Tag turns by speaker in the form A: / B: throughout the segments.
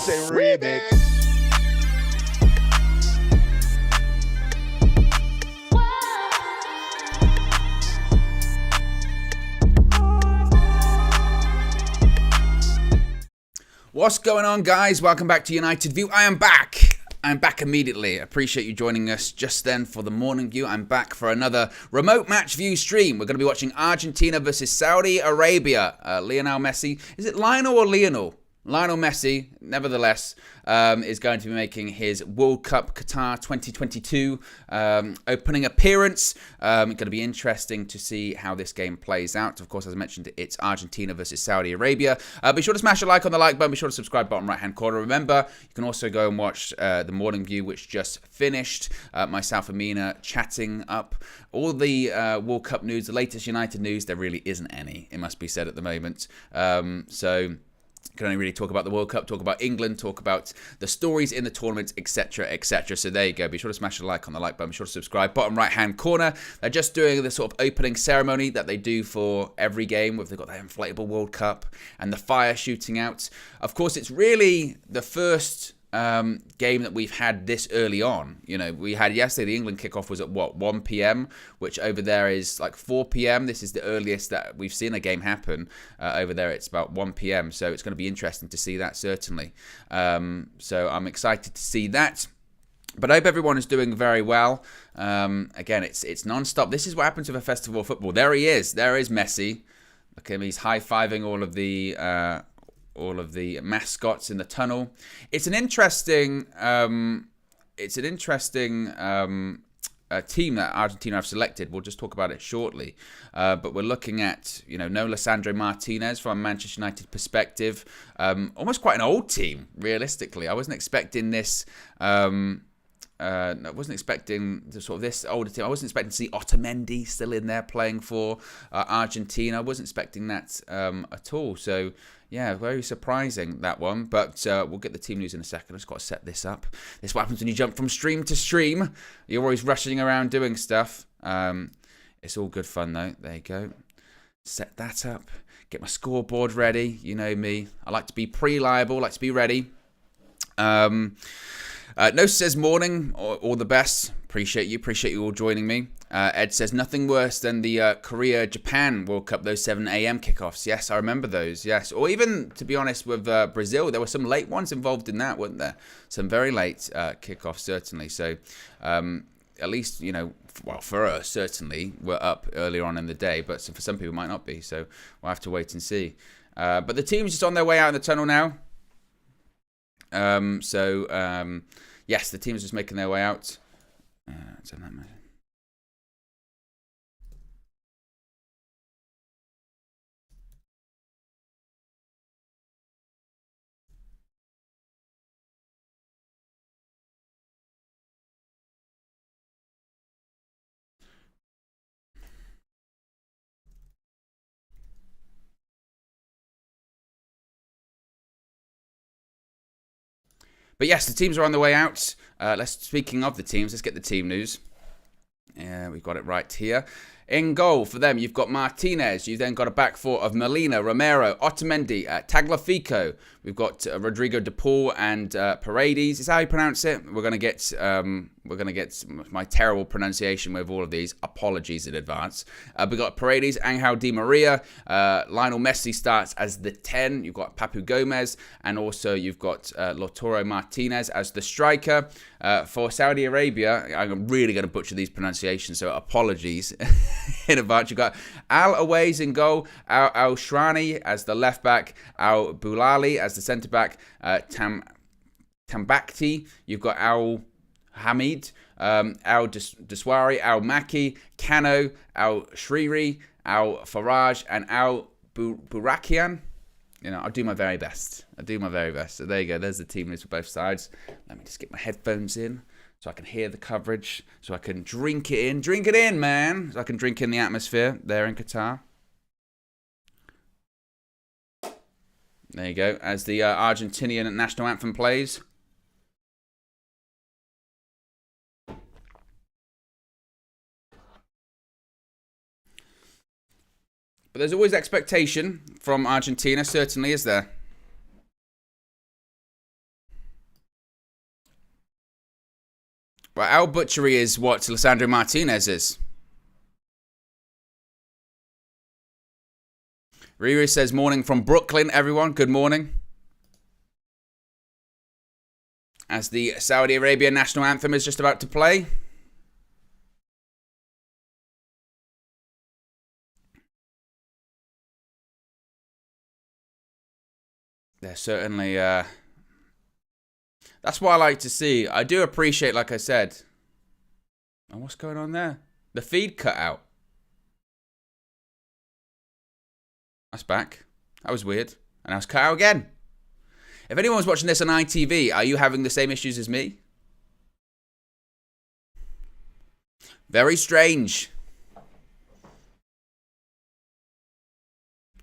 A: say remix.
B: What's going on, guys? Welcome back to United View. I am back. I'm back immediately. Appreciate you joining us just then for the morning view. I'm back for another remote match view stream. We're going to be watching Argentina versus Saudi Arabia. Lionel Messi. Is it Lionel or Lionel? Lionel Messi, nevertheless, is going to be making his World Cup Qatar 2022 opening appearance. It's going to be interesting to see how this game plays out. Of course, as I mentioned, it's Argentina versus Saudi Arabia. Be sure to smash a like on the like button. Be sure to subscribe bottom right-hand corner. Remember, you can also go and watch the morning view, which just finished. Myself and Mina chatting up all the World Cup news, the latest United news. There really isn't any, it must be said at the moment. Can only really talk about the World Cup, talk about England, talk about the stories in the tournament, etc., etc. So there you go. Be sure to smash a like on the like button. Be sure to subscribe. Bottom right-hand corner, they're just doing the sort of opening ceremony that they do for every game. They've got their inflatable World Cup and the fire shooting out. Of course, it's really the first game that we've had this early on. You know, we had yesterday, the England kickoff was at what, 1 p.m, which over there is like 4 p.m. This is the earliest that we've seen a game happen. Over there, it's about 1 p.m, so it's going to be interesting to see that, certainly. So I'm excited to see that. But I hope everyone is doing very well. Again, it's non-stop. This is what happens with a festival of football. There he is. There is Messi. Look at him. He's high-fiving all of the mascots in the tunnel. It's an interesting team that Argentina have selected. We'll just talk about it shortly. But we're looking at, no Lisandro Martinez from a Manchester United perspective. Almost quite an old team, realistically. I wasn't expecting this. I wasn't expecting this older team. I wasn't expecting to see Otamendi still in there playing for Argentina. I wasn't expecting that at all. So, yeah, very surprising, that one. But we'll get the team news in a second. I've just got to set this up. This is what happens when you jump from stream to stream. You're always rushing around doing stuff. It's all good fun, though. There you go. Set that up. Get my scoreboard ready. You know me. I like to be pre-liable. I like to be ready. No says morning, all the best. Appreciate you all joining me. Ed says nothing worse than the Korea-Japan World Cup, those 7 a.m. kickoffs. Yes, I remember those, yes. Or even, to be honest, with Brazil, there were some late ones involved in that, weren't there? Some very late kickoffs, certainly. So, at least, well, for us, certainly, we're up earlier on in the day. But for some people, it might not be. So, we'll have to wait and see. But the team's just on their way out in the tunnel now. Yes, the team's just making their way out. But yes, the teams are on the way out. Speaking of the teams, let's get the team news. We've got it right here. In goal for them, you've got Martinez. You've then got a back four of Molina, Romero, Otamendi, Tagliafico. We've got Rodrigo de Paul and Paredes. Is that how you pronounce it? We're gonna get my terrible pronunciation with all of these. Apologies in advance. We've got Paredes, Angel Di Maria. Lionel Messi starts as the 10. You've got Papu Gomez, and also you've got Lautaro Martinez as the striker. For Saudi Arabia, I'm really going to butcher these pronunciations, so apologies in advance. You've got Al Aways in goal, Al Shrani as the left back, Al Boulali as the centre back, Tambakti. You've got Al Hamid, Al Deswari, Al Maki, Kano, Al Shriri, Al Faraj, and Al Burakian. I'll do my very best. So there you go. There's the team list for both sides. Let me just get my headphones in so I can hear the coverage, so I can drink it in. Drink it in, man. So I can drink in the atmosphere there in Qatar. There you go. As the Argentinian national anthem plays. But there's always expectation from Argentina, certainly, is there? Right, our butchery is what Lisandro Martinez is. Riri says, morning from Brooklyn, everyone. Good morning. As the Saudi Arabia national anthem is just about to play. They're certainly... that's what I like to see. I do appreciate, like I said... Oh, what's going on there? The feed cut out. That's back. That was weird. And I was cut out again. If anyone's watching this on ITV, are you having the same issues as me? Very strange.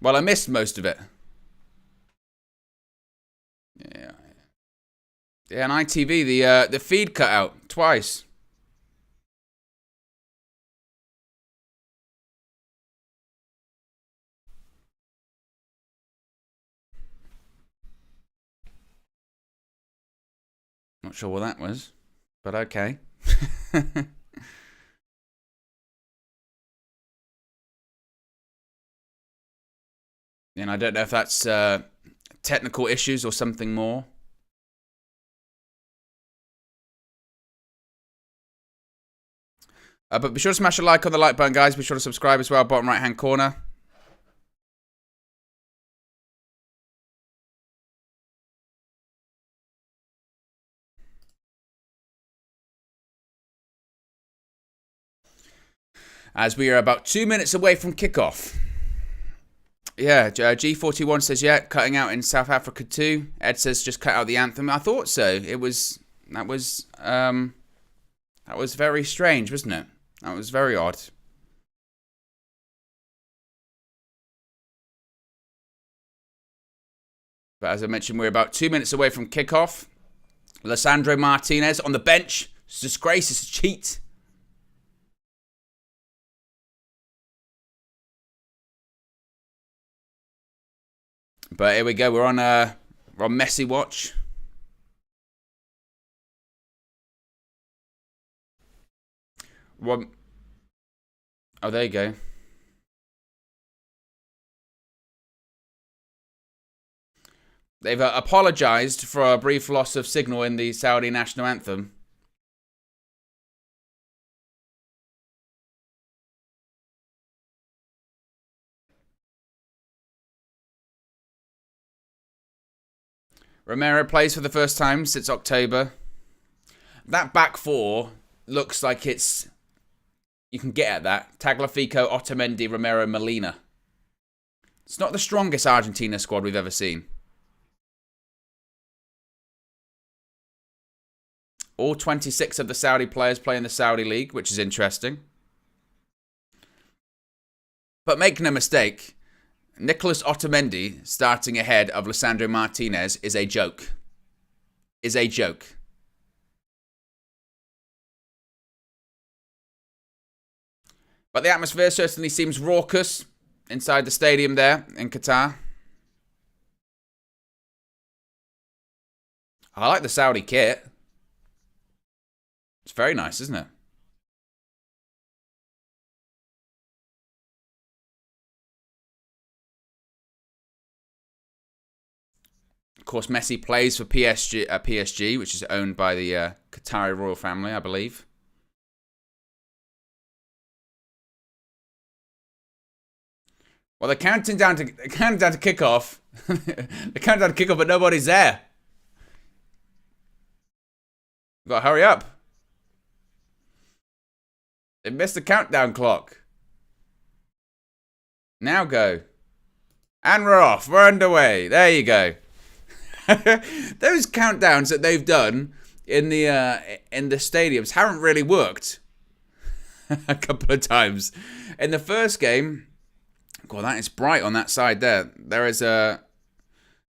B: Well, I missed most of it. Yeah, on ITV, the feed cut out twice. Not sure what that was, but okay. And I don't know if that's technical issues or something more. But be sure to smash a like on the like button, guys. Be sure to subscribe as well, bottom right-hand corner. As we are about 2 minutes away from kickoff. Yeah, G41 says, yeah, cutting out in South Africa too. Ed says, just cut out the anthem. I thought so. That was very strange, wasn't it? That was very odd. But as I mentioned, we're about 2 minutes away from kickoff. Lisandro Martinez on the bench. It's a disgrace. It's a cheat. But here we go. We're on Messi watch. What? Oh, there you go. They've apologised for a brief loss of signal in the Saudi national anthem. Romero plays for the first time since October. That back four looks like it's... You can get at that. Tagliafico, Otamendi, Romero, Molina. It's not the strongest Argentina squad we've ever seen. All 26 of the Saudi players play in the Saudi League, which is interesting. But make no mistake, Nicolas Otamendi starting ahead of Lisandro Martinez is a joke. Is a joke. But the atmosphere certainly seems raucous inside the stadium there in Qatar. I like the Saudi kit. It's very nice, isn't it? Of course, Messi plays for PSG, which is owned by the Qatari royal family, I believe. Well, they're counting down to kickoff. They're counting down to kickoff, but nobody's there. We've got to hurry up. They missed the countdown clock. Now go. And we're off. We're underway. There you go. Those countdowns that they've done in the stadiums haven't really worked. A couple of times. In the first game, God, that is bright on that side there. There is the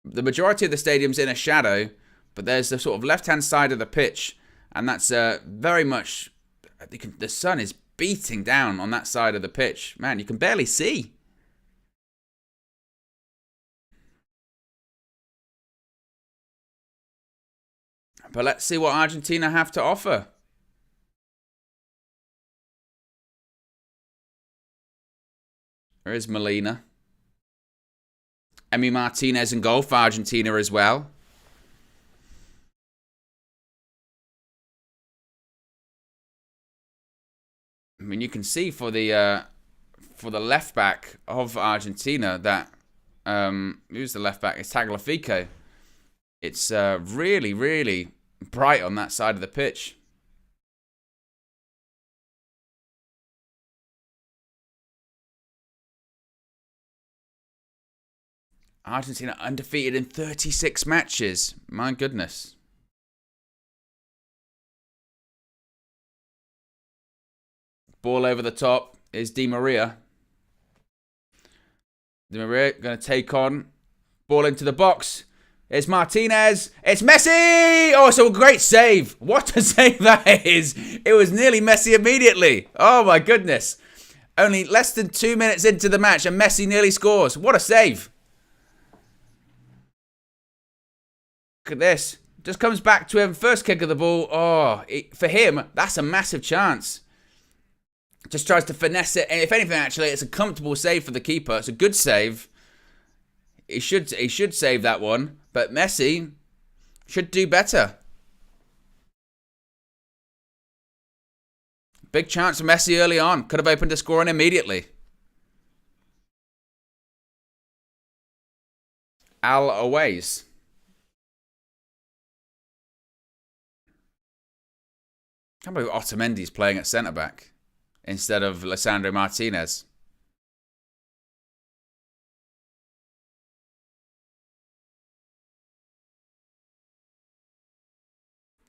B: majority of the stadium's in a shadow, but there's the sort of left-hand side of the pitch, and that's very much... the sun is beating down on that side of the pitch. Man, you can barely see. But let's see what Argentina have to offer. There is Molina. Emi Martinez in goal for Argentina as well. I mean, you can see for the left back of Argentina that who's the left back? It's Tagliafico. It's really, really bright on that side of the pitch. Argentina undefeated in 36 matches. My goodness. Ball over the top is Di Maria. Di Maria going to take on. Ball into the box. It's Martinez. It's Messi! Oh, it's a great save. What a save that is. It was nearly Messi immediately. Oh, my goodness. Only less than 2 minutes into the match and Messi nearly scores. What a save. Look at this. Just comes back to him. First kick of the ball. Oh, for him, that's a massive chance. Just tries to finesse it. And if anything, actually, it's a comfortable save for the keeper. It's a good save. He should save that one. But Messi should do better. Big chance for Messi early on. Could have opened the scoring immediately. Always. I can't believe Otamendi's playing at centre-back instead of Lisandro Martinez.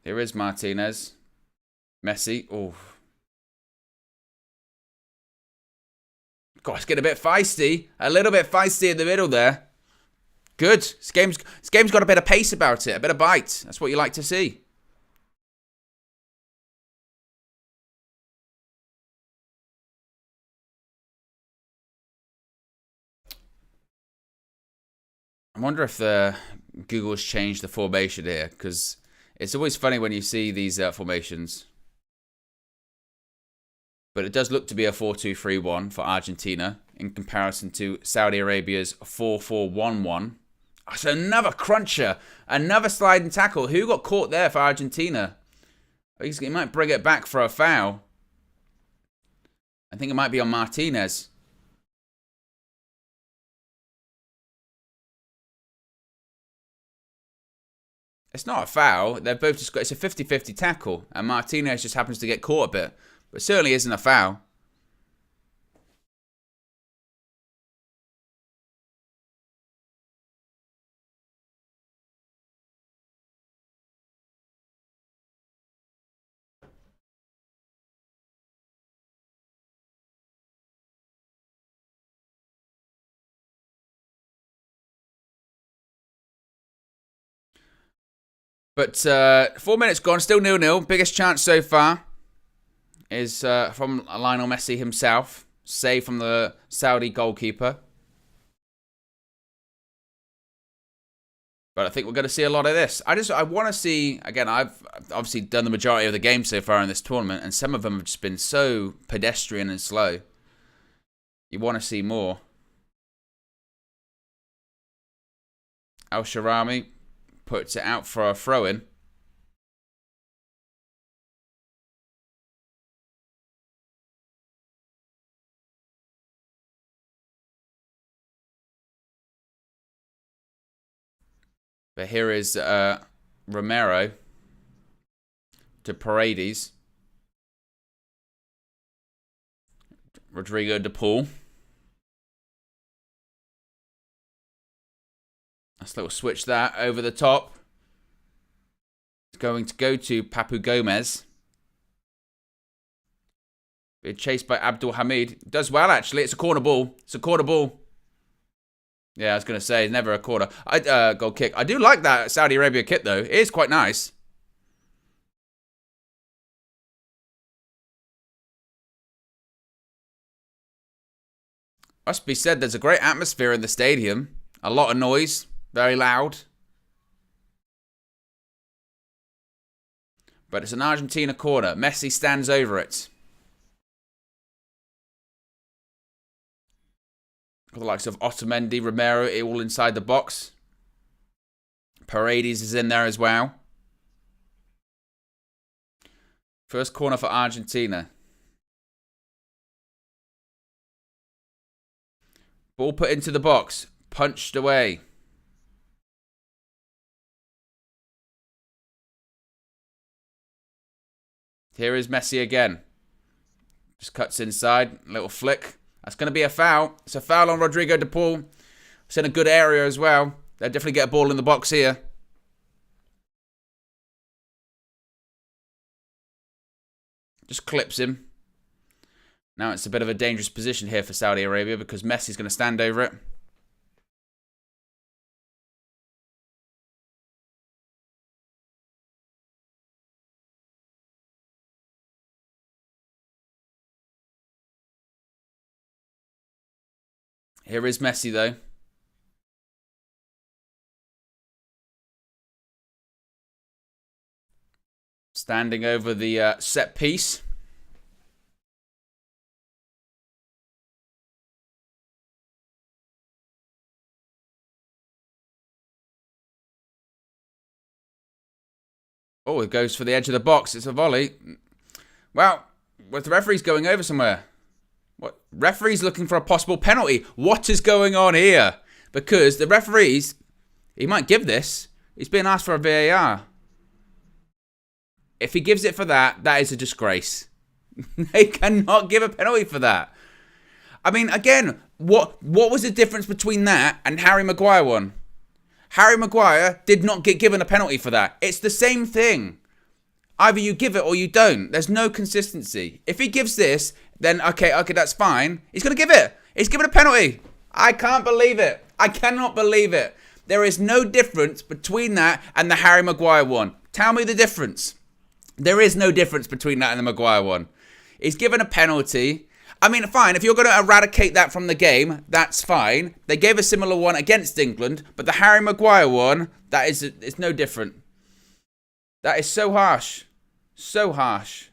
B: Here is Martinez. Messi. Oh. God, it's getting a bit feisty. A little bit feisty in the middle there. Good. This game's got a bit of pace about it. A bit of bite. That's what you like to see. I wonder if Google's changed the formation here, because it's always funny when you see these formations. But it does look to be a 4-2-3-1 for Argentina in comparison to Saudi Arabia's 4-4-1-1. Oh, so another cruncher, another sliding tackle. Who got caught there for Argentina? He might bring it back for a foul. I think it might be on Martinez. It's not a foul. They've both just got, it's a 50-50 tackle, and Martinez just happens to get caught a bit. But certainly isn't a foul. But 4 minutes gone, still 0-0. Biggest chance so far is from Lionel Messi himself. Save from the Saudi goalkeeper. But I think we're going to see a lot of this. I want to see, again, I've obviously done the majority of the games so far in this tournament, and some of them have just been so pedestrian and slow. You want to see more. Al Sharami puts it out for a throw-in. But here is Romero to Paredes. Rodrigo de Paul. Nice little switch that over the top. It's going to go to Papu Gomez. Being chased by Abdul Hamid. Does well, actually. It's a corner ball. It's a corner ball. Yeah, I was going to say, never a corner. Goal kick. I do like that Saudi Arabia kit, though. It is quite nice. Must be said, there's a great atmosphere in the stadium. A lot of noise. Very loud. But it's an Argentina corner. Messi stands over it. Got the likes of Otamendi, Romero, all inside the box. Paredes is in there as well. First corner for Argentina. Ball put into the box. Punched away. Here is Messi again. Just cuts inside. Little flick. That's going to be a foul. It's a foul on Rodrigo de Paul. It's in a good area as well. They'll definitely get a ball in the box here. Just clips him. Now it's a bit of a dangerous position here for Saudi Arabia because Messi's going to stand over it. Here is Messi, though. Standing over the set piece. Oh, it goes for the edge of the box. It's a volley. Well, was the referee's going over somewhere? What? Referee's looking for a possible penalty. What is going on here? Because the referee's, he might give this. He's being asked for a VAR. If he gives it for that, that is a disgrace. They cannot give a penalty for that. I mean, again, what was the difference between that and Harry Maguire one? Harry Maguire did not get given a penalty for that. It's the same thing. Either you give it or you don't. There's no consistency. If he gives this, then okay, that's fine. He's going to give it. He's given a penalty. I can't believe it. I cannot believe it. There is no difference between that and the Harry Maguire one. Tell me the difference. There is no difference between that and the Maguire one. He's given a penalty. I mean, fine, if you're going to eradicate that from the game, that's fine. They gave a similar one against England, but the Harry Maguire one, it's no different. That is so harsh. So harsh.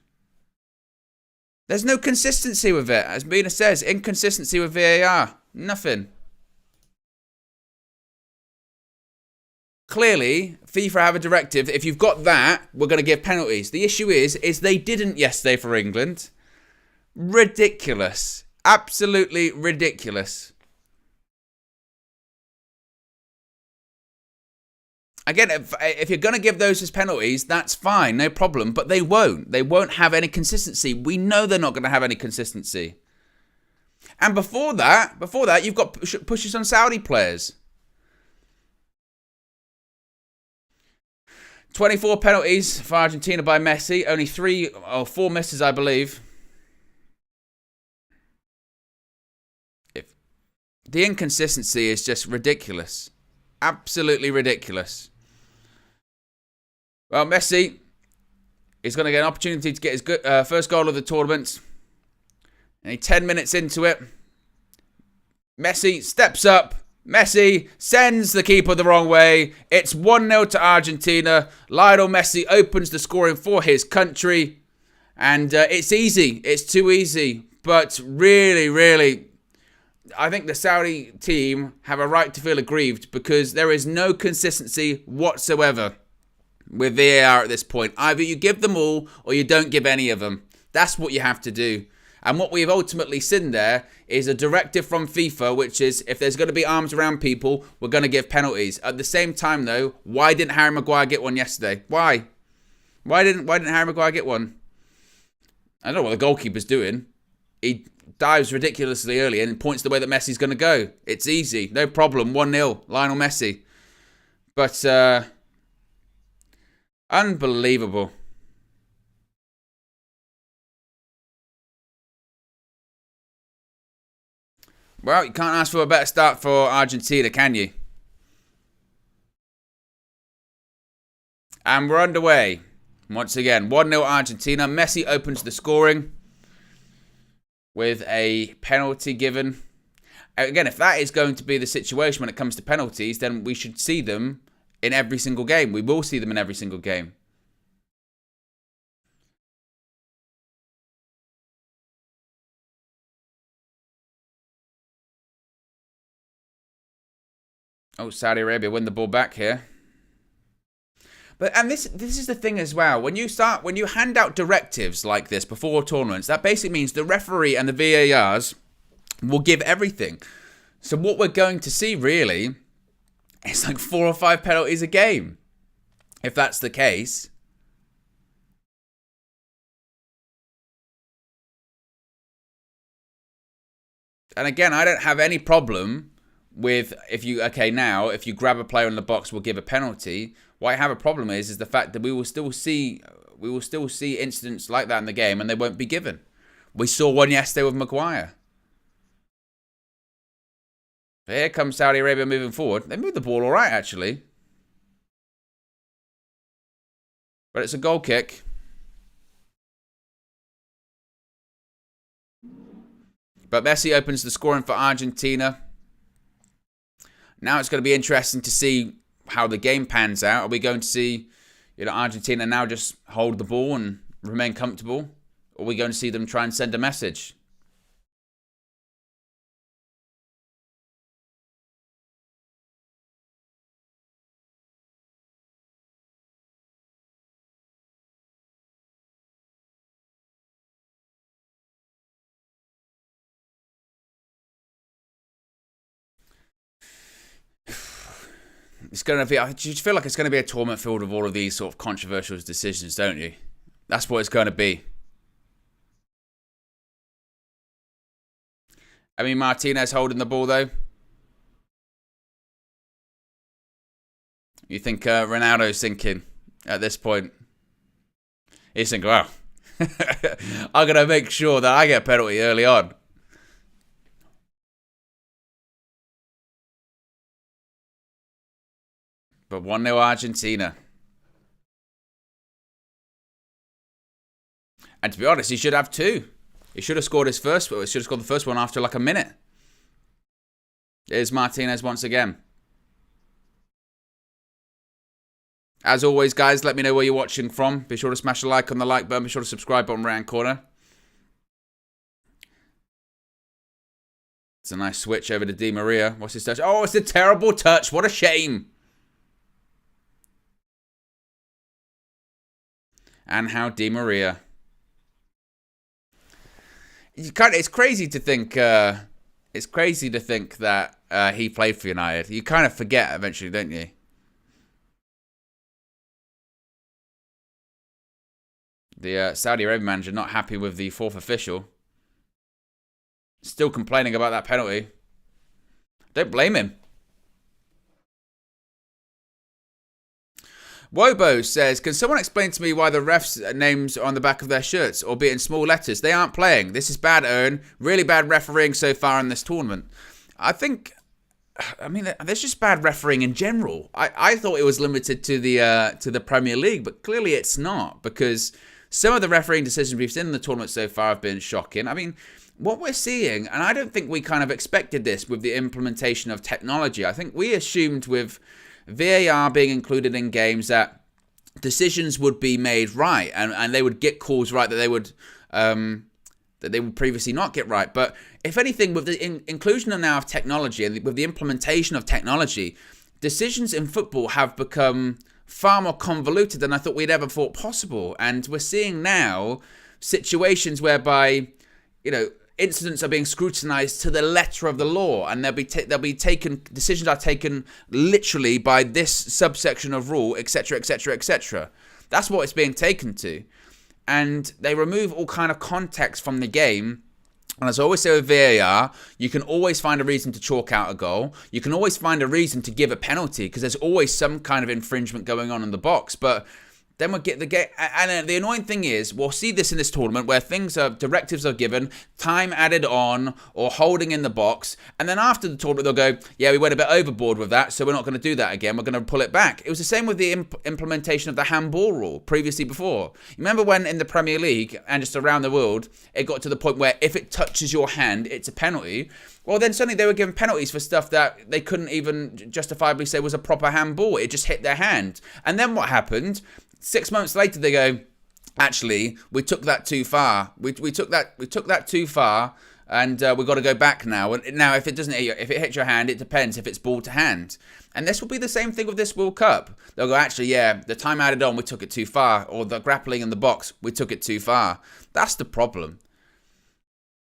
B: There's no consistency with it. As Mina says, inconsistency with VAR. Nothing. Clearly, FIFA have a directive. If you've got that, we're going to give penalties. The issue is they didn't yesterday for England. Ridiculous. Absolutely ridiculous. Again, if you're going to give those as penalties, that's fine, no problem. But they won't. They won't have any consistency. We know they're not going to have any consistency. And before that, you've got pushes on Saudi players. 24 penalties for Argentina by Messi. Only 3 or 4 misses, I believe. The inconsistency is just ridiculous. Absolutely ridiculous. Well, Messi is going to get an opportunity to get his first goal of the tournament. And 10 minutes into it, Messi steps up. Messi sends the keeper the wrong way. It's 1-0 to Argentina. Lionel Messi opens the scoring for his country. And it's easy. It's too easy. But really, really, I think the Saudi team have a right to feel aggrieved because there is no consistency whatsoever with VAR at this point. Either you give them all or you don't give any of them. That's what you have to do. And what we've ultimately seen there is a directive from FIFA, which is if there's going to be arms around people, we're going to give penalties. At the same time, though, why didn't Harry Maguire get one yesterday? Why? Why didn't Harry Maguire get one? I don't know what the goalkeeper's doing. He dives ridiculously early and points the way that Messi's going to go. It's easy. No problem. 1-0. Lionel Messi. But, unbelievable. Well, you can't ask for a better start for Argentina, can you? And we're underway. Once again, 1-0 Argentina. Messi opens the scoring with a penalty given. Again, if that is going to be the situation when it comes to penalties, then we should see them in every single game. We will see them in every single game. Oh, Saudi Arabia win the ball back here. And this is the thing as well. When you hand out directives like this before tournaments, that basically means the referee and the VARs will give everything. So what we're going to see really is like 4 or 5 penalties a game. If that's the case. And again, I don't have any problem with if you grab a player in the box, we'll give a penalty. What I have a problem is the fact that we will still see incidents like that in the game and they won't be given. We saw one yesterday with Maguire. But here comes Saudi Arabia moving forward. They moved the ball all right, actually. But it's a goal kick. But Messi opens the scoring for Argentina. Now it's going to be interesting to see how the game pans out. Are we going to see, Argentina now just hold the ball and remain comfortable? Or are we going to see them try and send a message? I just feel like it's going to be a tournament filled with all of these sort of controversial decisions, don't you? That's what it's going to be. I mean, Martinez holding the ball, though. You think Ronaldo's thinking at this point? He's thinking, wow, I'm going to make sure that I get a penalty early on. But 1-0 Argentina. And to be honest, he should have 2. He should have scored the first one after like a minute. Here's Martinez once again. As always, guys, let me know where you're watching from. Be sure to smash a like on the like button. Be sure to subscribe button right hand corner. It's a nice switch over to Di Maria. What's his touch? Oh, it's a terrible touch. What a shame. And how Di Maria. It's crazy to think. It's crazy to think that he played for United. You kind of forget eventually, don't you? The Saudi Arabia manager not happy with the 4th official. Still complaining about that penalty. Don't blame him. Wobo says, can someone explain to me why the refs' names are on the back of their shirts, albeit in small letters? They aren't playing. This is bad, Owen. Really bad refereeing so far in this tournament. I mean, there's just bad refereeing in general. I thought it was limited to the Premier League, but clearly it's not, because some of the refereeing decisions we've seen in the tournament so far have been shocking. I mean, what we're seeing, and I don't think we kind of expected this with the implementation of technology. I think we assumed with VAR being included in games that decisions would be made right and they would get calls right that they would previously not get right. But if anything, with the inclusion now of technology and with the implementation of technology, decisions in football have become far more convoluted than I thought we'd ever thought possible. And we're seeing now situations whereby, incidents are being scrutinized to the letter of the law, and decisions are taken literally by this subsection of rule, etc., etc., etc. That's what it's being taken to, and they remove all kind of context from the game. And as I always say with VAR, you can always find a reason to chalk out a goal. You can always find a reason to give a penalty because there's always some kind of infringement going on in the box, but then we'll get the game. And the annoying thing is, we'll see this in this tournament where directives are given, time added on, or holding in the box. And then after the tournament, they'll go, yeah, we went a bit overboard with that, so we're not going to do that again. We're going to pull it back. It was the same with the implementation of the handball rule previously before. You remember when in the Premier League and just around the world, it got to the point where if it touches your hand, it's a penalty. Well, then suddenly they were given penalties for stuff that they couldn't even justifiably say was a proper handball. It just hit their hand. And then what happened? 6 months later, they go, actually, we took that too far. We took that too far. And we've got to go back now. And now, if it doesn't hit if it hits your hand, it depends if it's ball to hand. And this will be the same thing with this World Cup. They'll go, actually, yeah, the time added on, we took it too far. Or the grappling in the box, we took it too far. That's the problem.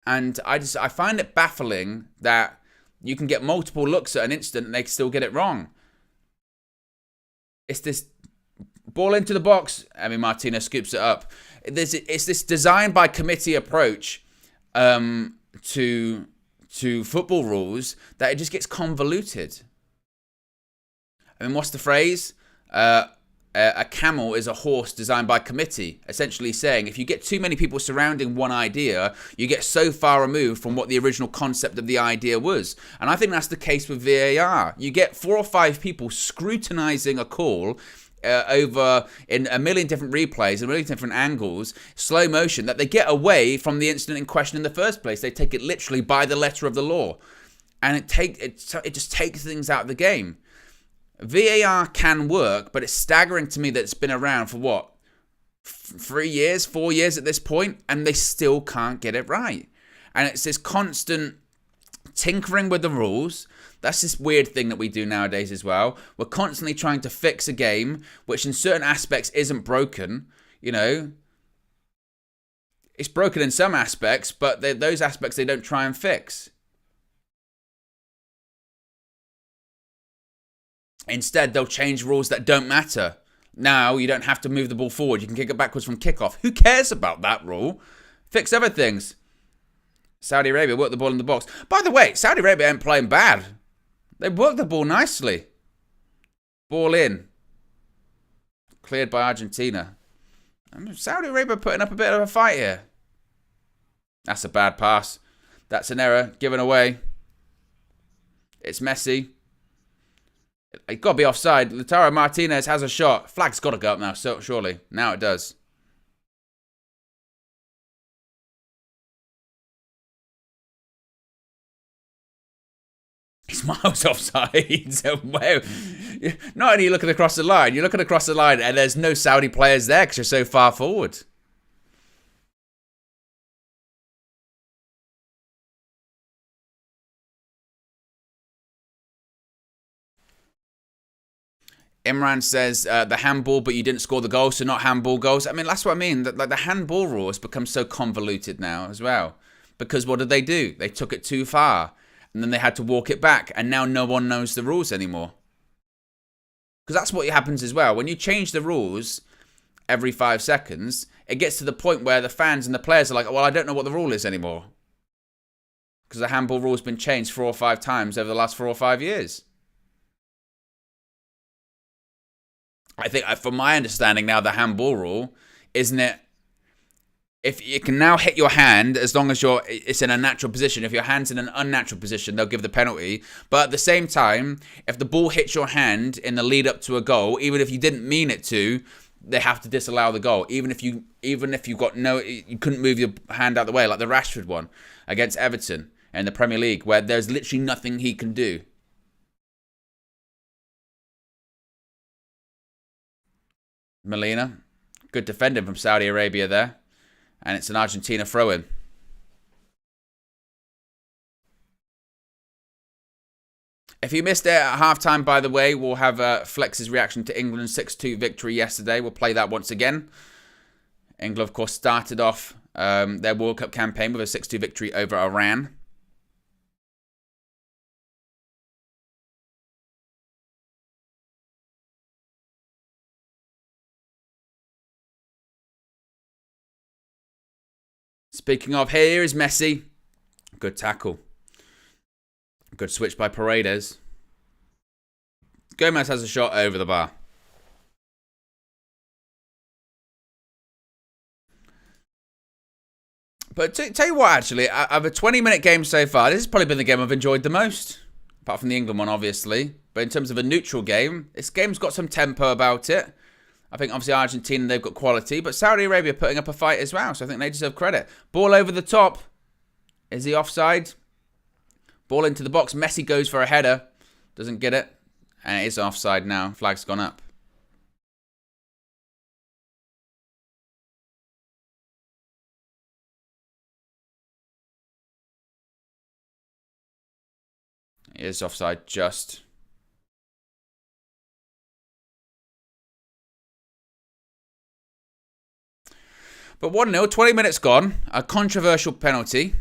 B: And I find it baffling that you can get multiple looks at an instant and they still get it wrong. It's this ball into the box. I mean, Martinez scoops it up. It's this design by committee approach to football rules that it just gets convoluted. I mean, what's the phrase? A camel is a horse designed by committee, essentially saying if you get too many people surrounding one idea, you get so far removed from what the original concept of the idea was. And I think that's the case with VAR. You get 4 or 5 people scrutinizing a call over in a million different replays, a million different angles, slow motion, that they get away from the incident in question in the first place. They take it literally by the letter of the law. And it just takes things out of the game. VAR can work, but it's staggering to me that it's been around for what? 3 years, 4 years at this point, and they still can't get it right. And it's this constant tinkering with the rules. That's this weird thing that we do nowadays as well. We're constantly trying to fix a game, which in certain aspects isn't broken. You know, it's broken in some aspects, but those aspects they don't try and fix. Instead, they'll change rules that don't matter. Now, you don't have to move the ball forward. You can kick it backwards from kickoff. Who cares about that rule? Fix other things. Saudi Arabia worked the ball in the box. By the way, Saudi Arabia ain't playing bad. They worked the ball nicely. Ball in. Cleared by Argentina. Saudi Arabia putting up a bit of a fight here. That's a bad pass. That's an error. Given away. It's Messi. It got to be offside. Lautaro Martinez has a shot. Flag's got to go up now, so surely. Now it does. He's miles offside. Not only are you looking across the line, you're looking across the line and there's no Saudi players there because you're so far forward. Imran says the handball, but you didn't score the goal, so not handball goals. I mean, that's what I mean. Like the handball rule has become so convoluted now as well. Because what did they do? They took it too far, and then they had to walk it back, and now no one knows the rules anymore. Because that's what happens as well. When you change the rules every 5 seconds, it gets to the point where the fans and the players are like, well, I don't know what the rule is anymore. Because the handball rule has been changed 4 or 5 times over the last 4 or 5 years. I think, from my understanding now, the handball rule, isn't it? If you can now hit your hand, as long as it's in a natural position. If your hand's in an unnatural position, they'll give the penalty. But at the same time, if the ball hits your hand in the lead up to a goal, even if you didn't mean it to, they have to disallow the goal. Even if you couldn't move your hand out the way, like the Rashford one against Everton in the Premier League, where there's literally nothing he can do. Molina, good defending from Saudi Arabia there. And it's an Argentina throw-in. If you missed it at halftime, by the way, we'll have Flex's reaction to England's 6-2 victory yesterday. We'll play that once again. England, of course, started off their World Cup campaign with a 6-2 victory over Iran. Speaking of, here is Messi. Good tackle. Good switch by Paredes. Gomez has a shot over the bar. But tell you what, actually, of a 20-minute game so far, this has probably been the game I've enjoyed the most. Apart from the England one, obviously. But in terms of a neutral game, this game's got some tempo about it. I think obviously Argentina, they've got quality, but Saudi Arabia putting up a fight as well, so I think they deserve credit. Ball over the top. Is he offside? Ball into the box. Messi goes for a header. Doesn't get it. And it is offside now. Flag's gone up. It is offside just. But 1-0, 20 minutes gone. A controversial penalty.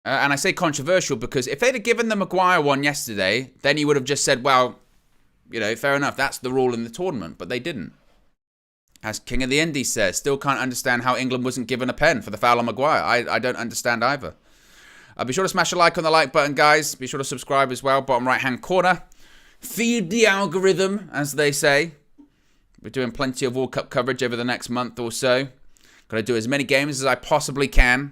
B: And I say controversial because if they'd have given the Maguire one yesterday, then you would have just said, well, you know, fair enough, that's the rule in the tournament. But they didn't. As King of the Indies says, still can't understand how England wasn't given a pen for the foul on Maguire. I don't understand either. Be sure to smash a like on the like button, guys. Be sure to subscribe as well, bottom right-hand corner. Feed the algorithm, as they say. We're doing plenty of World Cup coverage over the next month or so. Got to do as many games as I possibly can.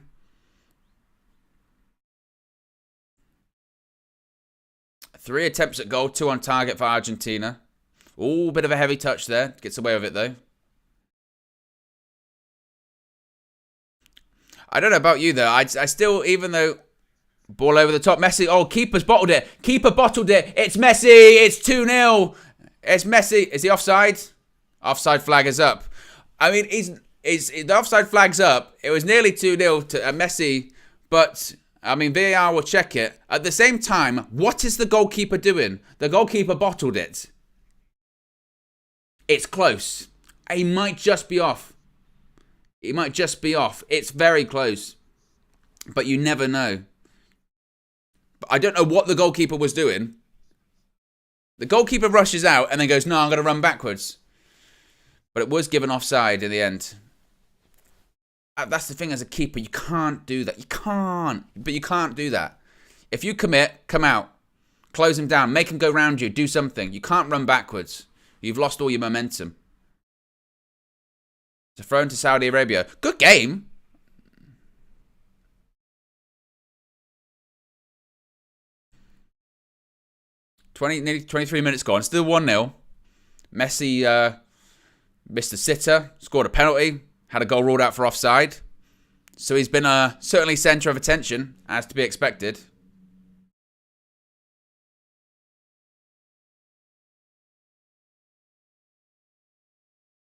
B: Three attempts at goal, 2 on target for Argentina. Ooh, bit of a heavy touch there. Gets away with it, though. I don't know about you, though. I still, even though... Ball over the top. Messi. Oh, keeper's bottled it. Keeper bottled it. It's Messi. It's 2-0. It's Messi. Is he offside? Offside flag is up. I mean, the offside flag's up. It was nearly 2-0 to Messi. But, I mean, VAR will check it. At the same time, what is the goalkeeper doing? The goalkeeper bottled it. It's close. He might just be off. He might just be off. It's very close. But you never know. I don't know what the goalkeeper was doing. The goalkeeper rushes out and then goes, no, I'm going to run backwards. But it was given offside in the end. That's the thing as a keeper. You can't do that. You can't. But you can't do that. If you commit, come out. Close him down. Make him go round you. Do something. You can't run backwards. You've lost all your momentum. It's a throw into Saudi Arabia. Good game. Nearly 23 minutes gone. Still 1-0. Messi missed a sitter. Scored a penalty. Had a goal ruled out for offside. So he's been certainly centre of attention, as to be expected.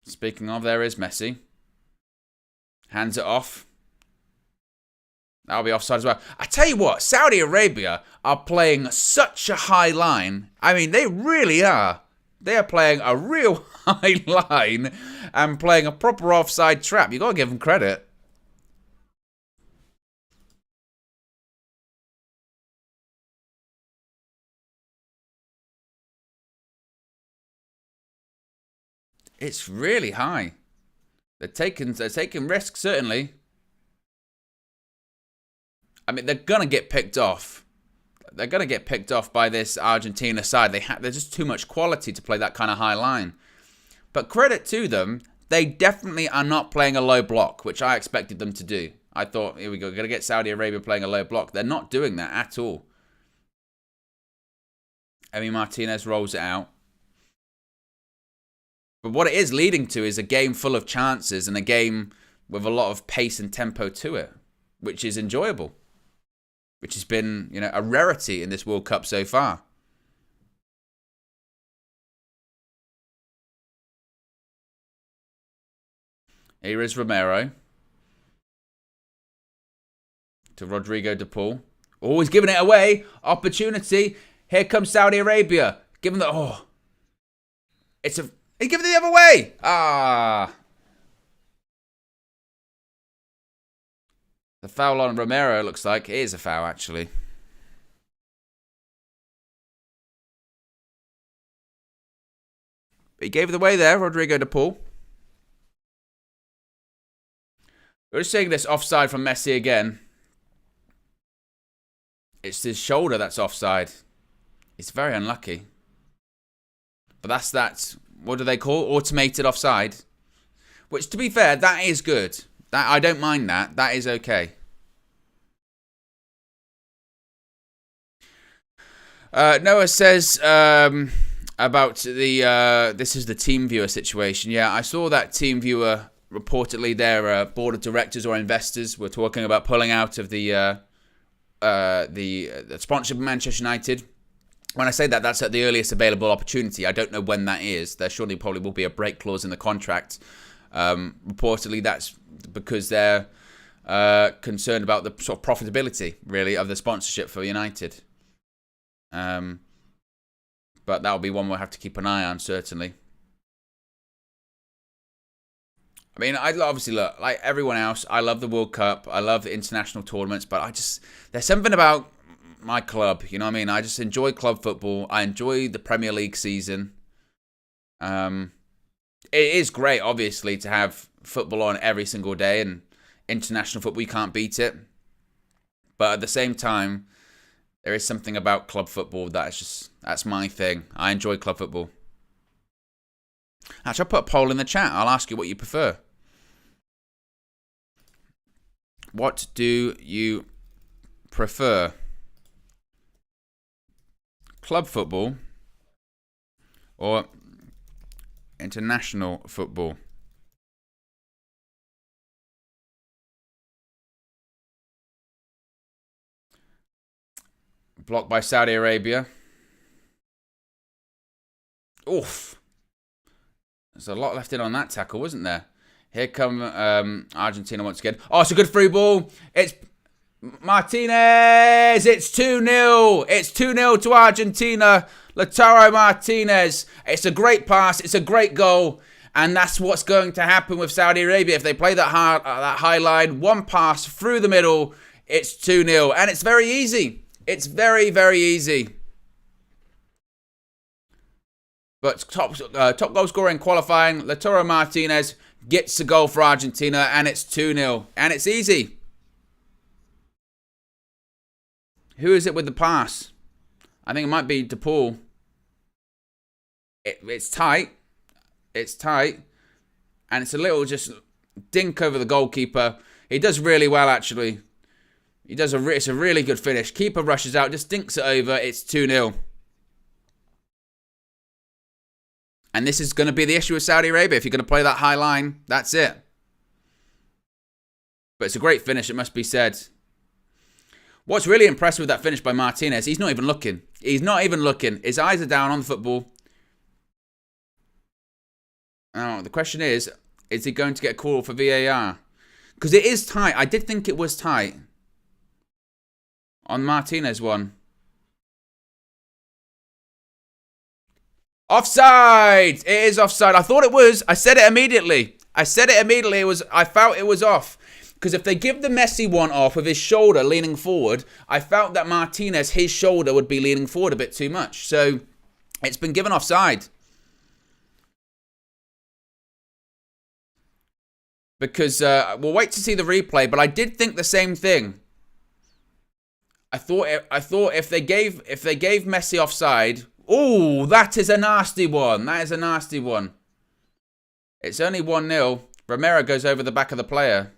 B: Speaking of, there is Messi. Hands it off. That'll be offside as well. I tell you what, Saudi Arabia are playing such a high line. I mean, they really are. They are playing a real high line and playing a proper offside trap. You've got to give them credit. It's really high. They're taking risks, certainly. I mean, they're going to get picked off. They're going to get picked off by this Argentina side. There's just too much quality to play that kind of high line. But credit to them, they definitely are not playing a low block, which I expected them to do. I thought, here we go, we're going to get Saudi Arabia playing a low block. They're not doing that at all. Emi Martinez rolls it out. But what it is leading to is a game full of chances and a game with a lot of pace and tempo to it, which is enjoyable. Which has been, you know, a rarity in this World Cup so far. Here is Romero. To Rodrigo de Paul. Oh, he's giving it away. Opportunity. Here comes Saudi Arabia. Give him the... Oh. He's giving it the other way. Ah. The foul on Romero looks like it is a foul, actually. But he gave it away there, Rodrigo de Paul. We're just seeing this offside from Messi again. It's his shoulder that's offside. It's very unlucky. But that's that. What do they call? Automated offside. Which, to be fair, that is good. I don't mind that. That is okay. Noah says about the this is the TeamViewer situation. Yeah, I saw that TeamViewer reportedly their board of directors or investors were talking about pulling out of the sponsorship of Manchester United. When I say that, that's at the earliest available opportunity. I don't know when that is. There surely probably will be a break clause in the contract. Reportedly, that's because they're concerned about the sort of profitability, really, of the sponsorship for United. But that'll be one we'll have to keep an eye on, certainly. I mean, I obviously look like everyone else. I love the World Cup. I love the international tournaments, but there's something about my club. You know what I mean? I just enjoy club football. I enjoy the Premier League season. It is great, obviously, to have football on every single day, and international football, you can't beat it. But at the same time, there is something about club football that's my thing. I enjoy club football. Actually, I'll put a poll in the chat. I'll ask you what you prefer. What do you prefer? Club football or international football? Blocked by Saudi Arabia. Oof. There's a lot left in on that tackle, wasn't there? Here come Argentina once again. Oh, it's a good through ball. It's Martinez. It's 2-0. It's 2-0 to Argentina. Lautaro Martinez. It's a great pass. It's a great goal. And that's what's going to happen with Saudi Arabia. If they play that high line, one pass through the middle, it's 2-0. And it's very easy. It's very, very easy. But top goal scorer in qualifying, Lautaro Martinez gets a goal for Argentina, and it's 2-0. And it's easy. Who is it with the pass? I think it might be DePaul. It's tight. It's tight. And it's a little just dink over the goalkeeper. He does really well, actually. It's a really good finish. Keeper rushes out, just dinks it over. It's 2-0. And this is going to be the issue with Saudi Arabia. If you're going to play that high line, that's it. But it's a great finish, it must be said. What's really impressive with that finish by Martinez, he's not even looking. He's not even looking. His eyes are down on the football. Now, the question is he going to get a call for VAR? Because it is tight. I did think it was tight on Martinez one. Offside! It is offside. I thought it was. I said it immediately. I felt it was off. Because if they give the Messi one off with his shoulder leaning forward, I felt that Martinez, his shoulder would be leaning forward a bit too much. So, it's been given offside. Because we'll wait to see the replay, but I did think the same thing. I thought if they gave Messi offside, oh, that is a nasty one. That is a nasty one. It's only 1-0. Romero goes over the back of the player.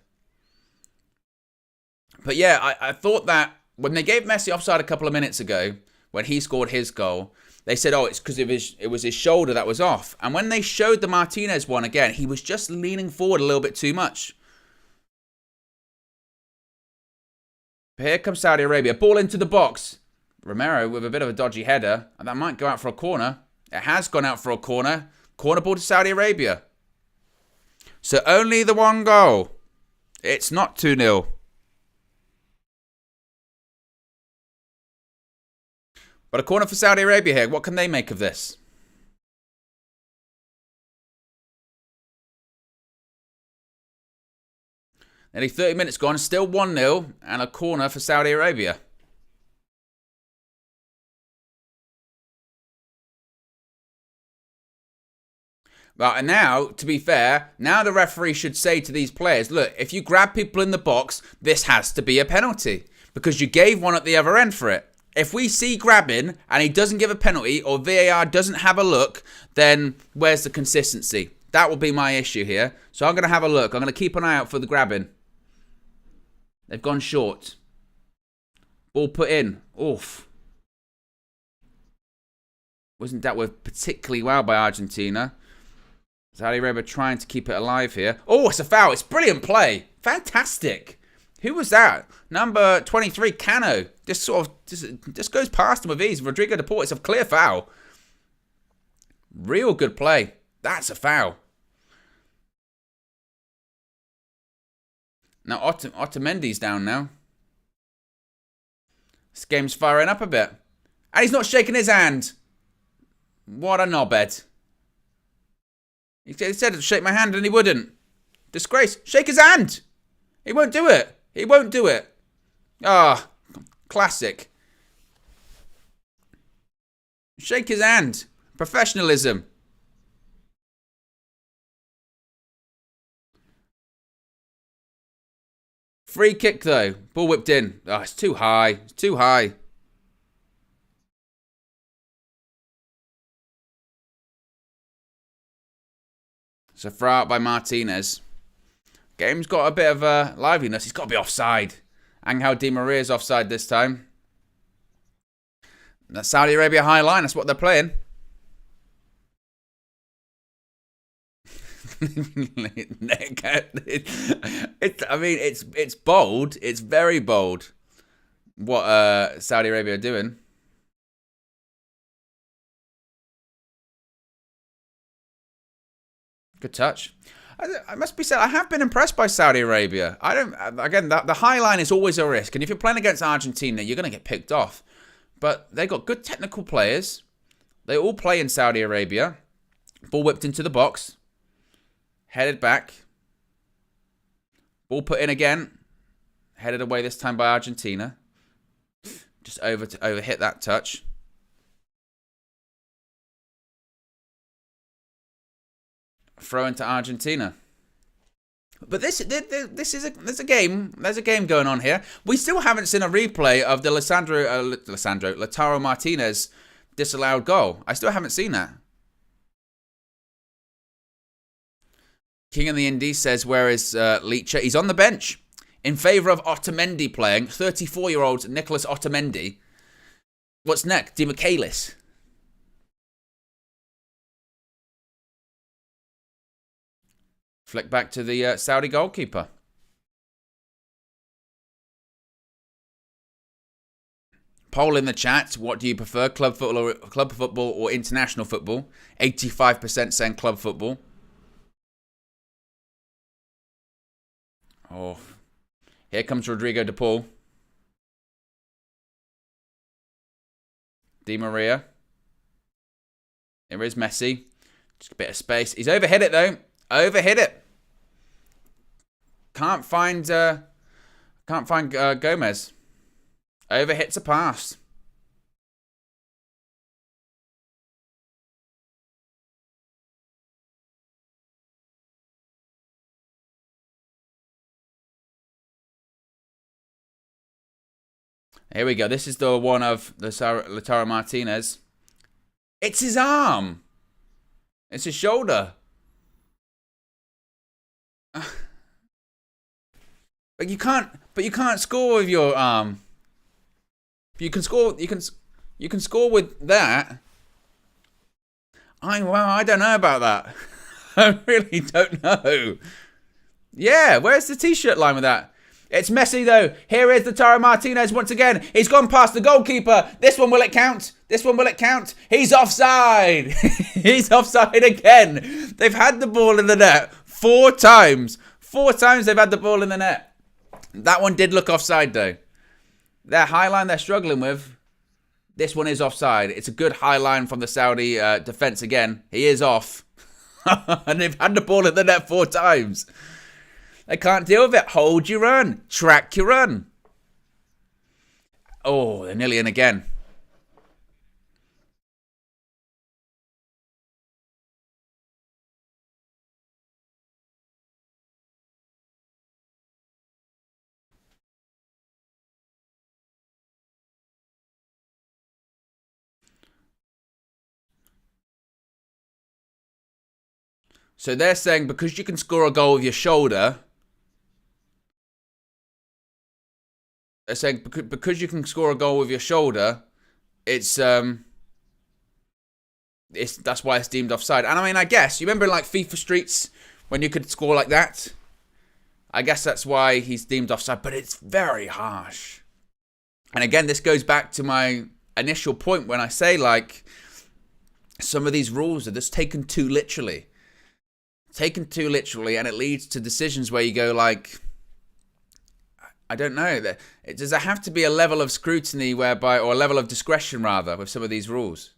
B: But yeah, I thought that when they gave Messi offside a couple of minutes ago, when he scored his goal, they said, oh, it's because it was his shoulder that was off. And when they showed the Martinez one again, he was just leaning forward a little bit too much. Here comes Saudi Arabia. Ball into the box. Romero with a bit of a dodgy header. And that might go out for a corner. It has gone out for a corner. Corner ball to Saudi Arabia. So only the one goal. It's not 2-0. But a corner for Saudi Arabia here. What can they make of this? Nearly 30 minutes gone. Still 1-0. And a corner for Saudi Arabia. Right, and now, to be fair, now the referee should say to these players, look, if you grab people in the box, this has to be a penalty. Because you gave one at the other end for it. If we see grabbing and he doesn't give a penalty or VAR doesn't have a look, then where's the consistency? That will be my issue here. So I'm going to have a look. I'm going to keep an eye out for the grabbing. They've gone short. Ball put in. Oof. Wasn't dealt with particularly well by Argentina. Saudi Arabia trying to keep it alive here. Oh, it's a foul. It's brilliant play. Fantastic. Who was that? Number 23, Cano. Just goes past him with ease. Rodrigo DePaul. It's a clear foul. Real good play. That's a foul. Now Otamendi's down now. This game's firing up a bit. And he's not shaking his hand. What a knobhead. He said to shake my hand and he wouldn't. Disgrace. Shake his hand. He won't do it. He won't do it. Ah, classic. Shake his hand. Professionalism. Free kick though. Ball whipped in. Oh, it's too high. It's too high. So throw out by Martinez. Game's got a bit of liveliness. He's got to be offside. Angel Di Maria's offside this time. That's Saudi Arabia high line. That's what they're playing. It's bold. It's very bold what Saudi Arabia are doing. Good touch. I must be said, I have been impressed by Saudi Arabia. Again, the high line is always a risk. And if you're playing against Argentina, you're going to get picked off. But they got good technical players. They all play in Saudi Arabia. Ball whipped into the box. Headed back. Ball put in again. Headed away this time by Argentina. Just overhit that touch. Throw into Argentina. But there's a game going on here. We still haven't seen a replay of the Lautaro Martinez disallowed goal. I still haven't seen that. King of the Indies says, where is Leacher? He's on the bench in favour of Otamendi playing. 34-year-old Nicholas Otamendi. What's next? Di Michaelis. Flick back to the Saudi goalkeeper. Poll in the chat. What do you prefer, club football or international football? 85% saying club football. Oh, here comes Rodrigo de Paul. Di Maria. Here is Messi. Just a bit of space. He's overhit it though. Overhit it. Can't find Gomez. Overhits a pass. Here we go. This is the one of the Lautaro Martinez. It's his arm. It's his shoulder. But you can't score with your arm. You can score with that. I don't know about that. I really don't know. Yeah, where's the t-shirt line with that? It's Messi though. Here is Lautaro Martinez once again. He's gone past the goalkeeper. This one, will it count? This one, will it count? He's offside. He's offside again. They've had the ball in the net 4 times. 4 times they've had the ball in the net. That one did look offside though. Their high line they're struggling with. This one is offside. It's a good high line from the Saudi defence again. He is off. And they've had the ball in the net 4 times. They can't deal with it. Hold your run. Track your run. Oh, they're nearly in again. So they're saying because you can score a goal with your shoulder... They're saying because you can score a goal with your shoulder, that's why it's deemed offside. And I mean, I guess you remember in like FIFA Streets when you could score like that. I guess that's why he's deemed offside, but it's very harsh. And again, this goes back to my initial point when I say like some of these rules are just taken too literally. And it leads to decisions where you go like, I don't know. Does there have to be a level of scrutiny whereby, or a level of discretion rather, with some of these rules?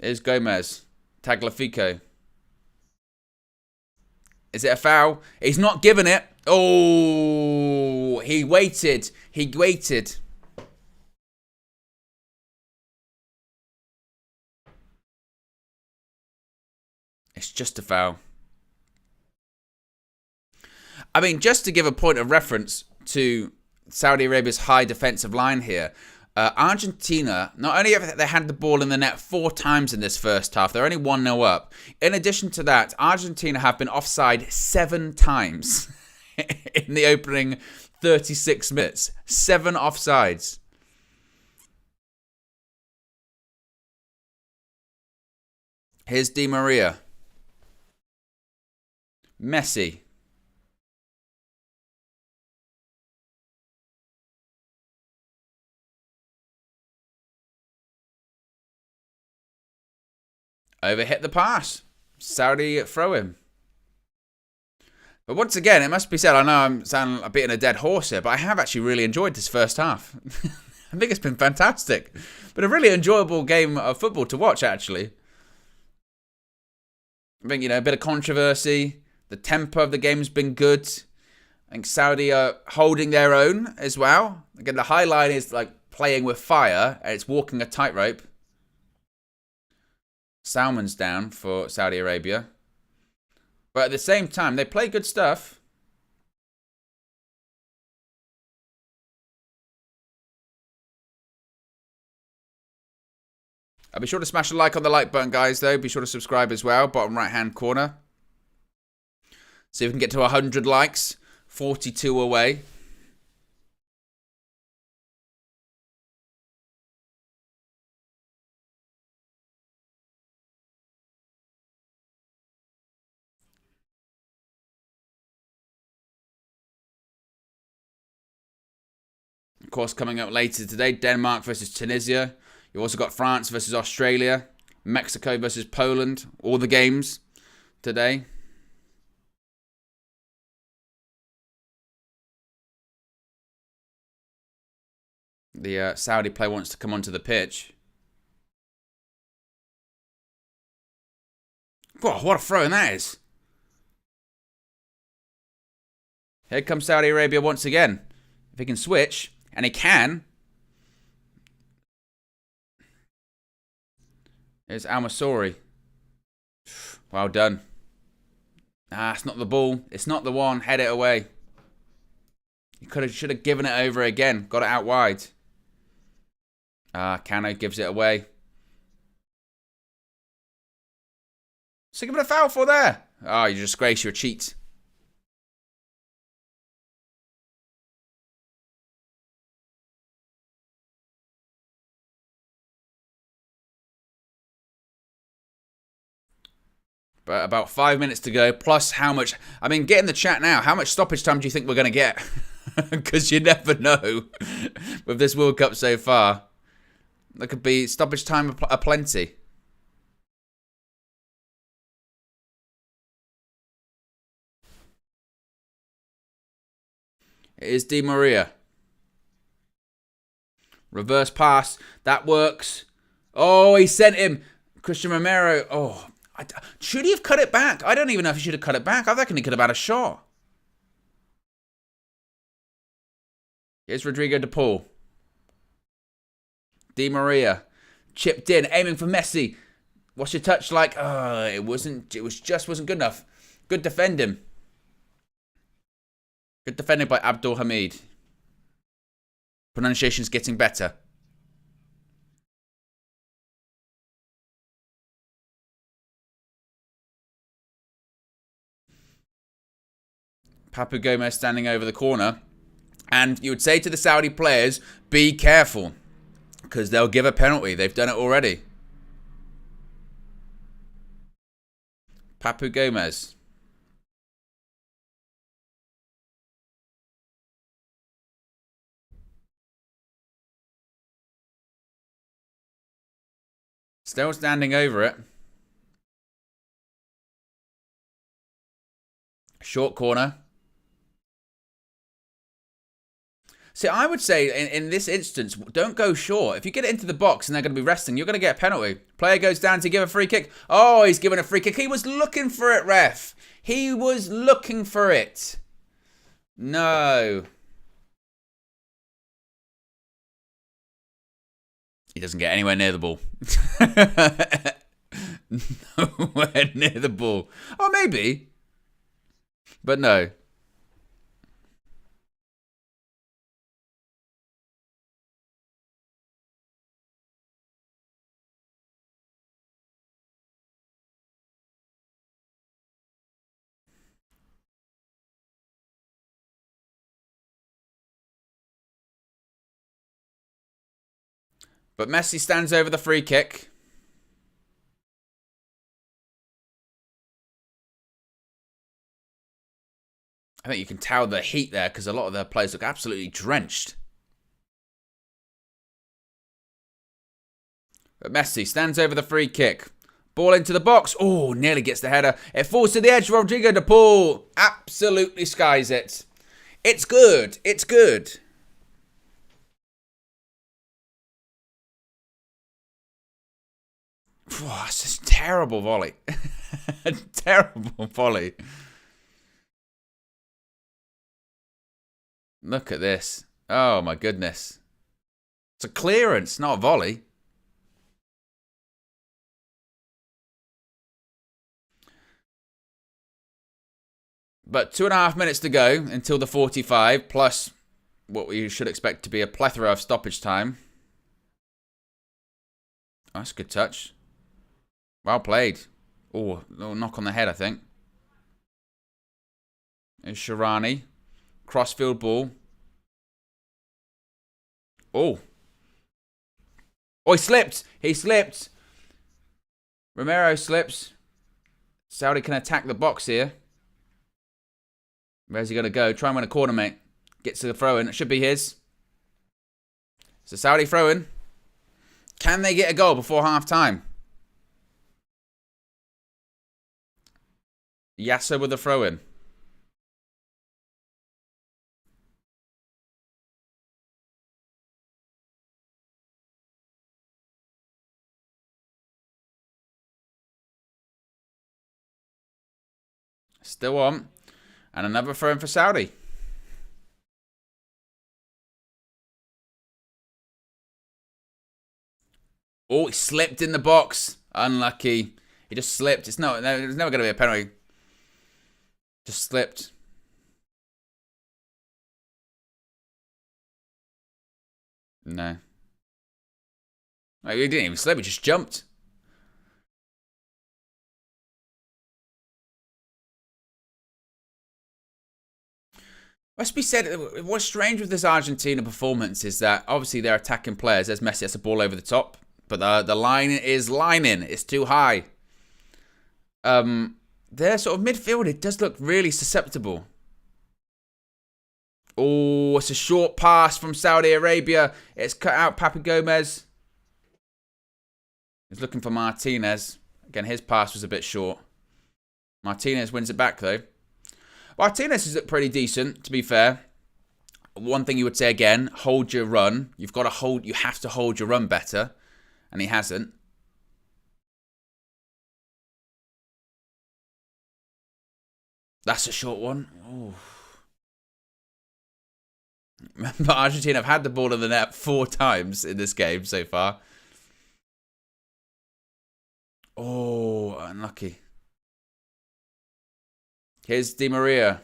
B: Here's Gomez. Tagliafico. Is it a foul? He's not given it. Oh, he waited. He waited. It's just a foul. I mean, just to give a point of reference to Saudi Arabia's high defensive line here, Argentina, not only have they had the ball in the net 4 times in this first half, they're only 1-0 up. In addition to that, Argentina have been offside 7 times in the opening 36 minutes. 7 offsides. Here's Di Maria. Messi. Overhit the pass. Saudi throw him. But once again, it must be said, I know I'm sounding a bit in a dead horse here, but I have actually really enjoyed this first half. I think it's been fantastic. But a really enjoyable game of football to watch, actually. I think, a bit of controversy. The tempo of the game's been good. I think Saudi are holding their own as well. Again, the high line is like playing with fire, and it's walking a tightrope. Salmon's down for Saudi Arabia. But at the same time, they play good stuff. Be sure to smash a like on the like button, guys, though. Be sure to subscribe as well, bottom right-hand corner. See if we can get to 100 likes. 42 away. Of course, coming up later today, Denmark versus Tunisia. You've also got France versus Australia, Mexico versus Poland. All the games today. The Saudi player wants to come onto the pitch. Oh, what a throw in that is. Here comes Saudi Arabia once again. If he can switch, and he can. Here's Al Masori. Well done. It's not the ball. It's not the one. Head it away. You should have given it over again. Got it out wide. Cano gives it away. So give it a foul for there. Oh, you disgrace. You're a cheat. But about 5 minutes to go, plus how much... I mean, get in the chat now. How much stoppage time do you think we're going to get? Because you never know with this World Cup so far. There could be stoppage time aplenty. It is Di Maria. Reverse pass. That works. Oh, he sent him. Christian Romero. Oh, should he have cut it back? I don't even know if he should have cut it back. I reckon he could have had a shot. Here's Rodrigo de Paul. Di Maria. Chipped in, aiming for Messi. What's your touch like? It wasn't good enough. Good defending. Good defending by Abdul Hamid. Pronunciation's getting better. Papu Gomez standing over the corner. And you would say to the Saudi players, be careful. Because they'll give a penalty. They've done it already. Papu Gomez. Still standing over it. Short corner. See, I would say in this instance, don't go short. If you get it into the box and they're going to be resting, you're going to get a penalty. Player goes down to give a free kick. Oh, he's given a free kick. He was looking for it, ref. He was looking for it. No. He doesn't get anywhere near the ball. Nowhere near the ball. Oh, maybe. But no. But Messi stands over the free kick. I think you can tell the heat there because a lot of their players look absolutely drenched. But Messi stands over the free kick. Ball into the box. Oh, nearly gets the header. It falls to the edge. Rodrigo de Paul absolutely skies it. It's good. It's good. Oh, it's just terrible volley. Terrible volley. Look at this. Oh, my goodness. It's a clearance, not a volley. But 2.5 minutes to go until the 45, plus what we should expect to be a plethora of stoppage time. Oh, that's a good touch. Well played. Oh, knock on the head, I think. There's Sharani. Crossfield ball. Oh. Oh, he slipped. He slipped. Romero slips. Saudi can attack the box here. Where's he going to go? Try and win a corner, mate. Gets to the throw-in. It should be his. It's a Saudi throw-in. Can they get a goal before half-time? Yasser with the throw-in. Still on. And another throw-in for Saudi. Oh, he slipped in the box. Unlucky. He just slipped. There's never going to be a penalty. Just slipped. No. No, he didn't even slip. He just jumped. Must be said, what's strange with this Argentina performance is that obviously they're attacking players. There's Messi, that's a ball over the top. But the line is lining. It's too high. Their sort of midfield, it does look really susceptible. Oh, it's a short pass from Saudi Arabia. It's cut out Papu Gomez. He's looking for Martinez. Again, his pass was a bit short. Martinez wins it back, though. Martinez has looked pretty decent, to be fair. One thing you would say again, hold your run. You have to hold your run better. And he hasn't. That's a short one. Oh. Remember, Argentina have had the ball in the net 4 times in this game so far. Oh, unlucky. Here's Di Maria.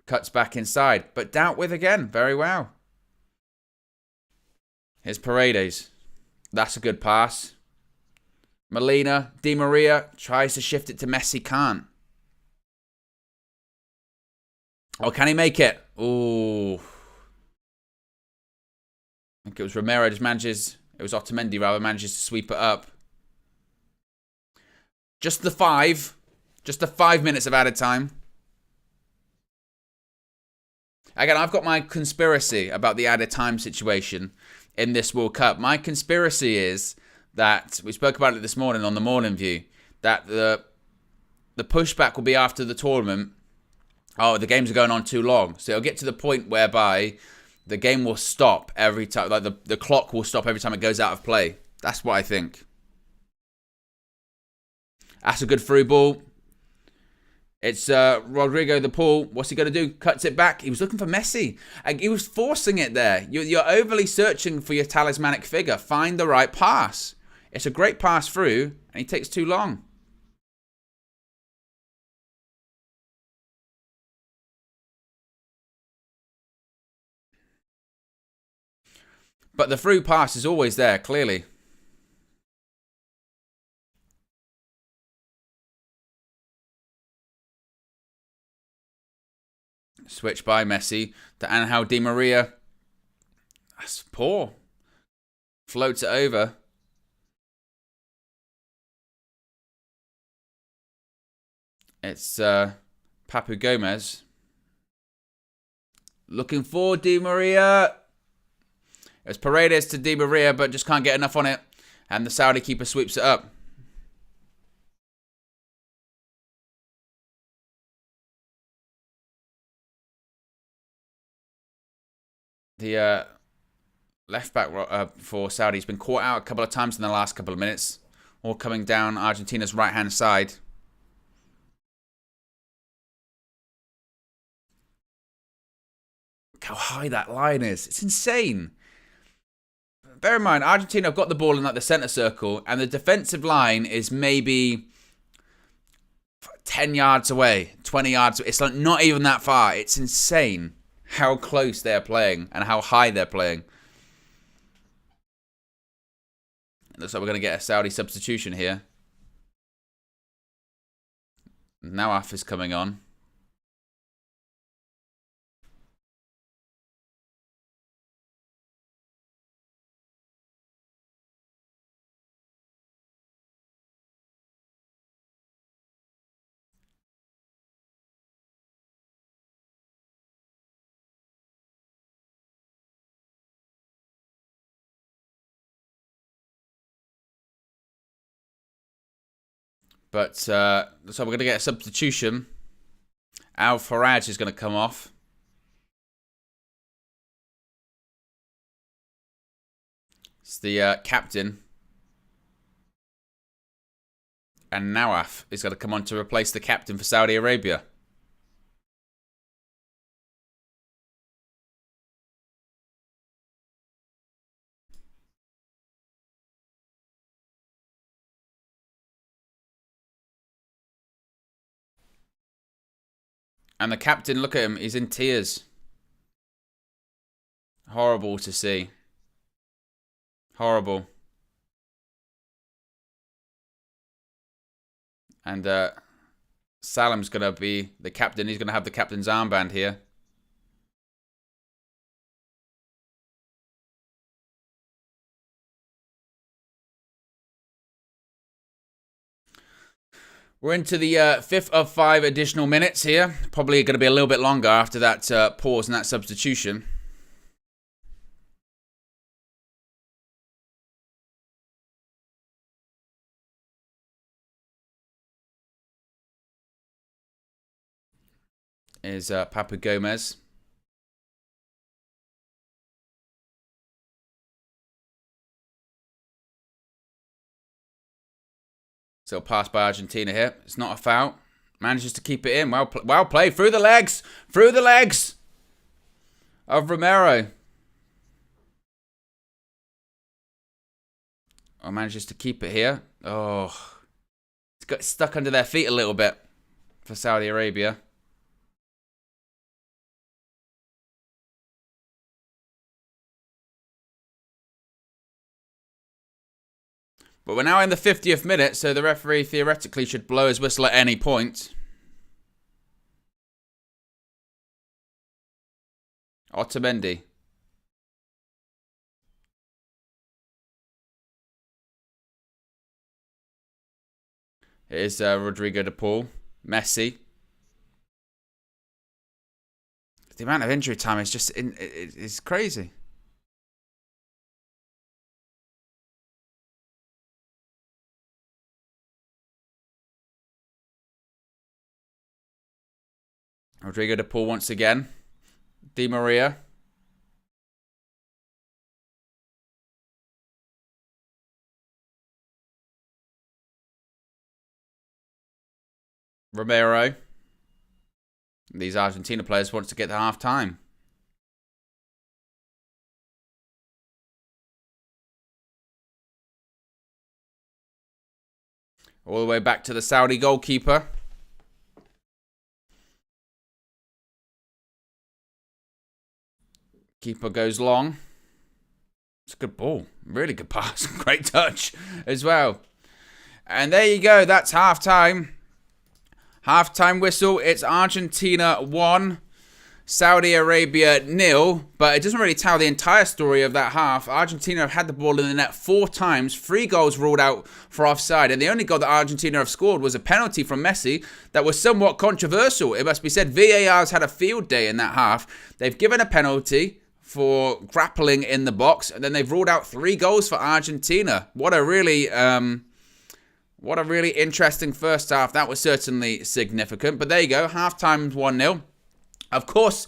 B: Cuts back inside, but dealt with again. Very well. Here's Paredes. That's a good pass. Molina, Di Maria tries to shift it to Messi. Can't. Oh, can he make it? Oh. I think it was Romero just manages. It was Otamendi rather manages to sweep it up. Just the 5 minutes of added time. Again, I've got my conspiracy about the added time situation in this World Cup. My conspiracy is that, we spoke about it this morning on the Morning View, that the pushback will be after the tournament. Oh, the games are going on too long. So it'll get to the point whereby the game will stop every time. Like the clock will stop every time it goes out of play. That's what I think. That's a good through ball. It's Rodrigo the Paul. What's he going to do? Cuts it back. He was looking for Messi. And he was forcing it there. You're overly searching for your talismanic figure. Find the right pass. It's a great pass through, and he takes too long. But the through pass is always there, clearly. Switch by Messi to Angel Di Maria. That's poor. Floats it over. It's Papu Gomez. Looking for Di Maria. It's Paredes to Di Maria, but just can't get enough on it. And the Saudi keeper sweeps it up. The left back for Saudi has been caught out a couple of times in the last couple of minutes. All coming down Argentina's right-hand side. Look how high that line is. It's insane. Bear in mind, Argentina have got the ball in like the centre circle, and the defensive line is maybe 10 yards away, 20 yards away. It's like not even that far. It's insane how close they're playing and how high they're playing. It looks like we're going to get a Saudi substitution here. Nawaf is coming on. But so we're going to get a substitution. Al Faraj is going to come off. It's the captain. And Nawaf is going to come on to replace the captain for Saudi Arabia. And the captain, look at him, he's in tears. Horrible to see. Horrible. And Salam's going to be the captain. He's going to have the captain's armband here. We're into the fifth of 5 additional minutes here. Probably going to be a little bit longer after that pause and that substitution. Is Papu Gomez. So pass by Argentina here. It's not a foul. Manages to keep it in. Well played. Through the legs. Through the legs of Romero. Oh, manages to keep it here. Oh. It's got stuck under their feet a little bit for Saudi Arabia. But we're now in the 50th minute, so the referee theoretically should blow his whistle at any point. Otamendi. Here's Rodrigo de Paul. Messi. The amount of injury time is just it's crazy. Rodrigo de Paul once again. Di Maria. Romero. These Argentina players want to get to half-time. All the way back to the Saudi goalkeeper. Keeper goes long. It's a good ball. Really good pass. Great touch as well. And there you go. That's half-time. Half-time whistle. It's Argentina 1, Saudi Arabia 0. But it doesn't really tell the entire story of that half. Argentina have had the ball in the net 4 times. 3 goals ruled out for offside. And the only goal that Argentina have scored was a penalty from Messi that was somewhat controversial. It must be said, VAR's had a field day in that half. They've given a penalty for grappling in the box. And then they've ruled out 3 goals for Argentina. What a really interesting first half. That was certainly significant. But there you go. Half-time 1-0. Of course,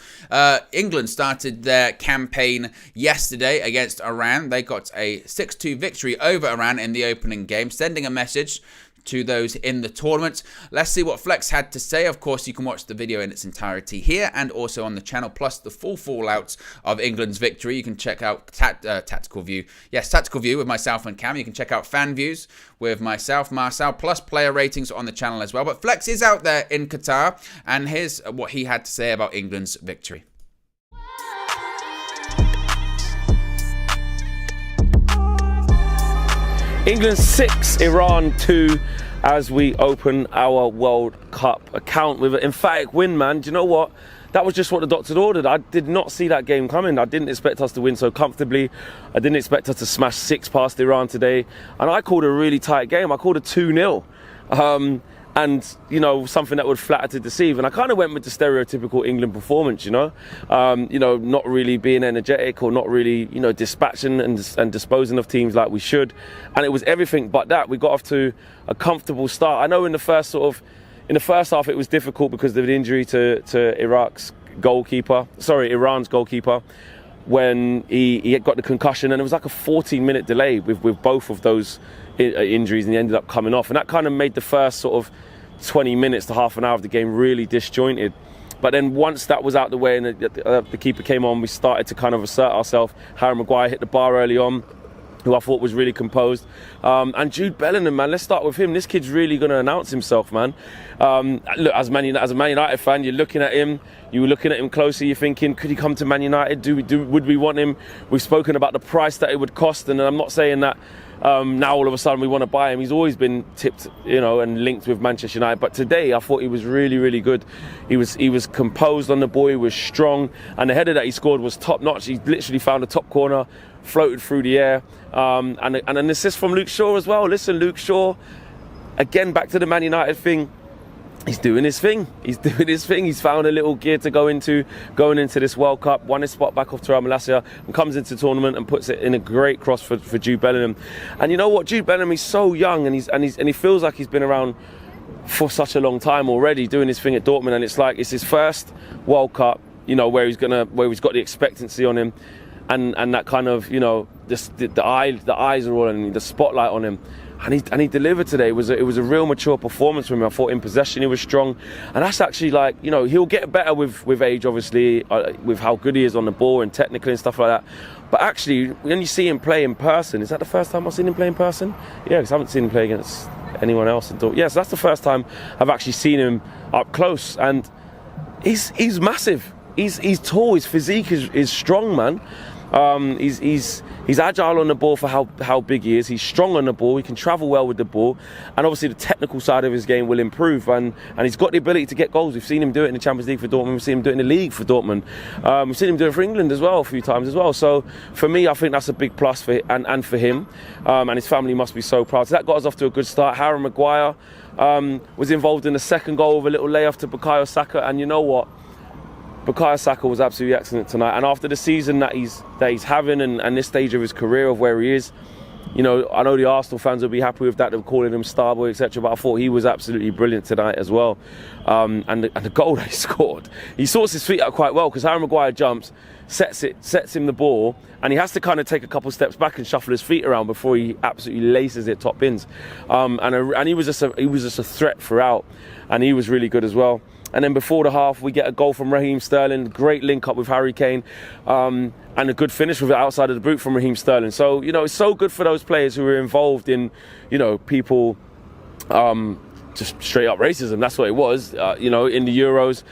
B: England started their campaign yesterday against Iran. They got a 6-2 victory over Iran in the opening game, sending a message to those in the tournament. Let's see what Flex had to say. Of course, you can watch the video in its entirety here and also on the channel, plus the full fallout of England's victory. You can check out Tactical View. Yes, Tactical View with myself and Cam. You can check out Fan Views with myself, Marcel, plus player ratings on the channel as well. But Flex is out there in Qatar, and here's what he had to say about England's victory.
A: England 6, Iran 2 as we open our World Cup account with an emphatic win, man. Do you know what? That was just what the doctor ordered. I did not see that game coming. I didn't expect us to win so comfortably. I didn't expect us to smash 6 past Iran today. And I called a really tight game. I called it 2-0. And, you know, something that would flatter to deceive. And I kind of went with the stereotypical England performance, you know, not really being energetic or not really, you know, dispatching and disposing of teams like we should. And it was everything but that. We got off to a comfortable start. I know in the first half it was difficult because of the injury to Iran's goalkeeper, when he had got the concussion, and it was like a 14-minute delay with both of those injuries, and he ended up coming off, and that kind of made the first sort of 20 minutes to half an hour of the game really disjointed. But then once that was out the way and the keeper came on, we started to kind of assert ourselves. Harry Maguire hit the bar early on, who I thought was really composed. And Jude Bellingham, man, let's start with him. This kid's really going to announce himself, man. Look, as a Man United fan, you're looking at him. You were looking at him closely. You're thinking, could he come to Man United? Would we want him? We've spoken about the price that it would cost, and I'm not saying that now all of a sudden we want to buy him. He's always been tipped, you know, and linked with Manchester United. But today I thought he was really, really good. He was composed on the ball. He was strong, and the header that he scored was top notch. He literally found the top corner, floated through the air, and an assist from Luke Shaw as well. Listen, Luke Shaw, again, back to the Man United thing. He's doing his thing. He's found a little gear to going into this World Cup. Won his spot back off Terrell Malacia and comes into the tournament and puts it in a great cross for Jude Bellingham. And you know what? Jude Bellingham, he's so young, and he feels like he's been around for such a long time already, doing his thing at Dortmund. And it's like it's his first World Cup, you know, where he's got the expectancy on him, and that kind of, you know, the eyes are all on him, the spotlight on him. And he delivered today. It was a real mature performance from him. I thought in possession he was strong, and that's actually, like, you know, he'll get better with age, obviously, with how good he is on the ball and technically and stuff like that. But actually, when you see him play in person, is that the first time I've seen him play in person? Yeah, because I haven't seen him play against anyone else until so that's the first time I've actually seen him up close, and he's massive. He's tall. His physique is strong, man. He's agile on the ball for how big he is. He's strong on the ball. He can travel well with the ball, and obviously the technical side of his game will improve. And he's got the ability to get goals. We've seen him do it in the Champions League for Dortmund. We've seen him do it in the league for Dortmund. We've seen him do it for England as well a few times as well. So for me, I think that's a big plus for him, and his family must be so proud. So that got us off to a good start. Harry Maguire was involved in the second goal with a little layoff to Bukayo Saka, and you know what? Bukayo Saka was absolutely excellent tonight, and after the season that he's having and this stage of his career of where he is, I know the Arsenal fans will be happy with that. They're calling him Starboy, etc. But I thought he was absolutely brilliant tonight as well. And the goal that he scored, he sorts his feet out quite well, because Harry Maguire jumps, sets him the ball, and he has to kind of take a couple steps back and shuffle his feet around before he absolutely laces it top bins. And he was just a threat throughout, and he was really good as well. And then before the half, we get a goal from Raheem Sterling, great link up with Harry Kane, and a good finish with it outside of the boot from Raheem Sterling. So, it's so good for those players who are involved in, people just straight up racism. That's what it was, in the Euros.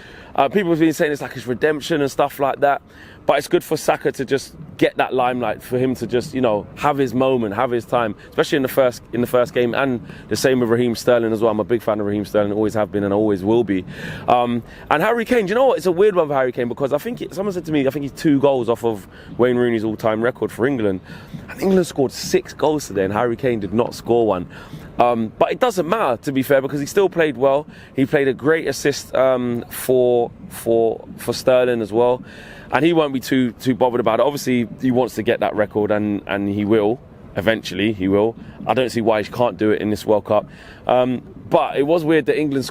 A: People have been saying it's like his redemption and stuff like that. But it's good for Saka to just get that limelight, for him to just, have his moment, have his time, especially in the first game, and the same with Raheem Sterling as well. I'm a big fan of Raheem Sterling, always have been and always will be. And Harry Kane, do you know what? It's a weird one for Harry Kane, because someone said to me, I think he's 2 goals off of Wayne Rooney's all-time record for England. And England scored 6 goals today, and Harry Kane did not score one. But it doesn't matter, to be fair, because he still played well. He played a great assist for Sterling as well. And he won't be too bothered about it. Obviously, he wants to get that record, and he will. Eventually, he will. I don't see why he can't do it in this World Cup. But it was weird that England